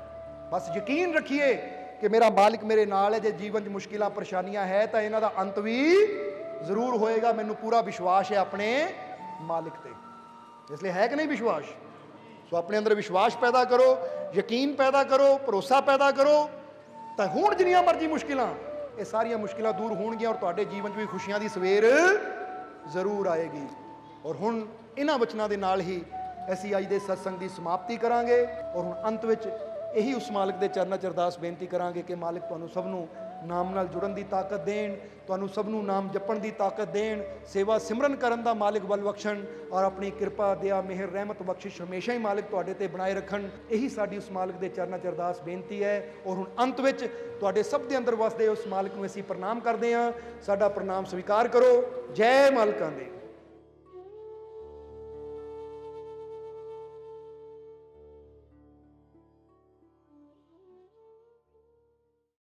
ਬਸ ਯਕੀਨ ਰੱਖੀਏ ਕਿ ਮੇਰਾ ਮਾਲਿਕ ਮੇਰੇ ਨਾਲ ਹੈ। ਜੇ ਜੀਵਨ 'ਚ ਮੁਸ਼ਕਿਲਾਂ ਪਰੇਸ਼ਾਨੀਆਂ ਹੈ ਤਾਂ ਇਹਨਾਂ ਦਾ ਅੰਤ ਵੀ ਜ਼ਰੂਰ ਹੋਏਗਾ। ਮੈਨੂੰ ਪੂਰਾ ਵਿਸ਼ਵਾਸ ਹੈ ਆਪਣੇ ਮਾਲਿਕ ਤੇ। ਇਸ ਲਈ ਹੈ ਕਿ ਨਹੀਂ ਵਿਸ਼ਵਾਸ? ਸੋ ਆਪਣੇ ਅੰਦਰ ਵਿਸ਼ਵਾਸ ਪੈਦਾ ਕਰੋ, ਯਕੀਨ ਪੈਦਾ ਕਰੋ, ਭਰੋਸਾ ਪੈਦਾ ਕਰੋ, ਤਾਂ ਹੁਣ ਜਿੰਨੀਆਂ ਮਰਜ਼ੀ ਮੁਸ਼ਕਿਲਾਂ, ਇਹ ਸਾਰੀਆਂ ਮੁਸ਼ਕਿਲਾਂ ਦੂਰ ਹੋਣਗੀਆਂ ਔਰ ਤੁਹਾਡੇ ਜੀਵਨ 'ਚ ਵੀ ਖੁਸ਼ੀਆਂ ਦੀ ਸਵੇਰ ਜ਼ਰੂਰ ਆਏਗੀ। ਔਰ ਹੁਣ ਇਹਨਾਂ ਵਚਨਾਂ ਦੇ ਨਾਲ ਹੀ ਅਸੀਂ ਅੱਜ ਦੇ ਸਤਸੰਗ ਦੀ ਸਮਾਪਤੀ ਕਰਾਂਗੇ। ਔਰ ਹੁਣ ਅੰਤ ਵਿੱਚ ਇਹੀ ਉਸ ਮਾਲਕ ਦੇ ਚਰਨਾਂ 'ਚ ਅਰਦਾਸ ਬੇਨਤੀ ਕਰਾਂਗੇ ਕਿ ਮਾਲਕ ਤੁਹਾਨੂੰ ਸਭ ਨੂੰ ਨਾਮ ਨਾਲ ਜੁੜਨ ਦੀ ਤਾਕਤ ਦੇਣ, ਤੁਹਾਨੂੰ ਸਭ ਨੂੰ ਨਾਮ ਜਪਣ ਦੀ ਤਾਕਤ ਦੇਣ, ਸੇਵਾ ਸਿਮਰਨ ਕਰਨ ਦਾ ਮਾਲਕ ਬਲ ਬਖਸ਼ਣ, ਔਰ ਆਪਣੀ ਕਿਰਪਾ, ਦਇਆ, ਮਿਹਰ, ਰਹਿਮਤ, ਬਖਸ਼ਿਸ਼ ਹਮੇਸ਼ਾ ਹੀ ਮਾਲਕ ਤੁਹਾਡੇ ਤੇ ਬਣਾਏ ਰੱਖਣ। ਇਹੀ ਸਾਡੀ ਉਸ ਮਾਲਕ ਦੇ ਚਰਨਾਂ 'ਚ ਅਰਦਾਸ ਬੇਨਤੀ ਹੈ। ਔਰ ਹੁਣ ਅੰਤ ਵਿੱਚ ਤੁਹਾਡੇ ਸਭ ਦੇ ਅੰਦਰ ਵਸਦੇ ਉਸ ਮਾਲਕ ਨੂੰ ਅਸੀਂ ਪ੍ਰਣਾਮ ਕਰਦੇ ਹਾਂ। ਸਾਡਾ ਪ੍ਰਣਾਮ ਸਵੀਕਾਰ ਕਰੋ। ਜੈ ਮਾਲਕਾਂ ਦੀ।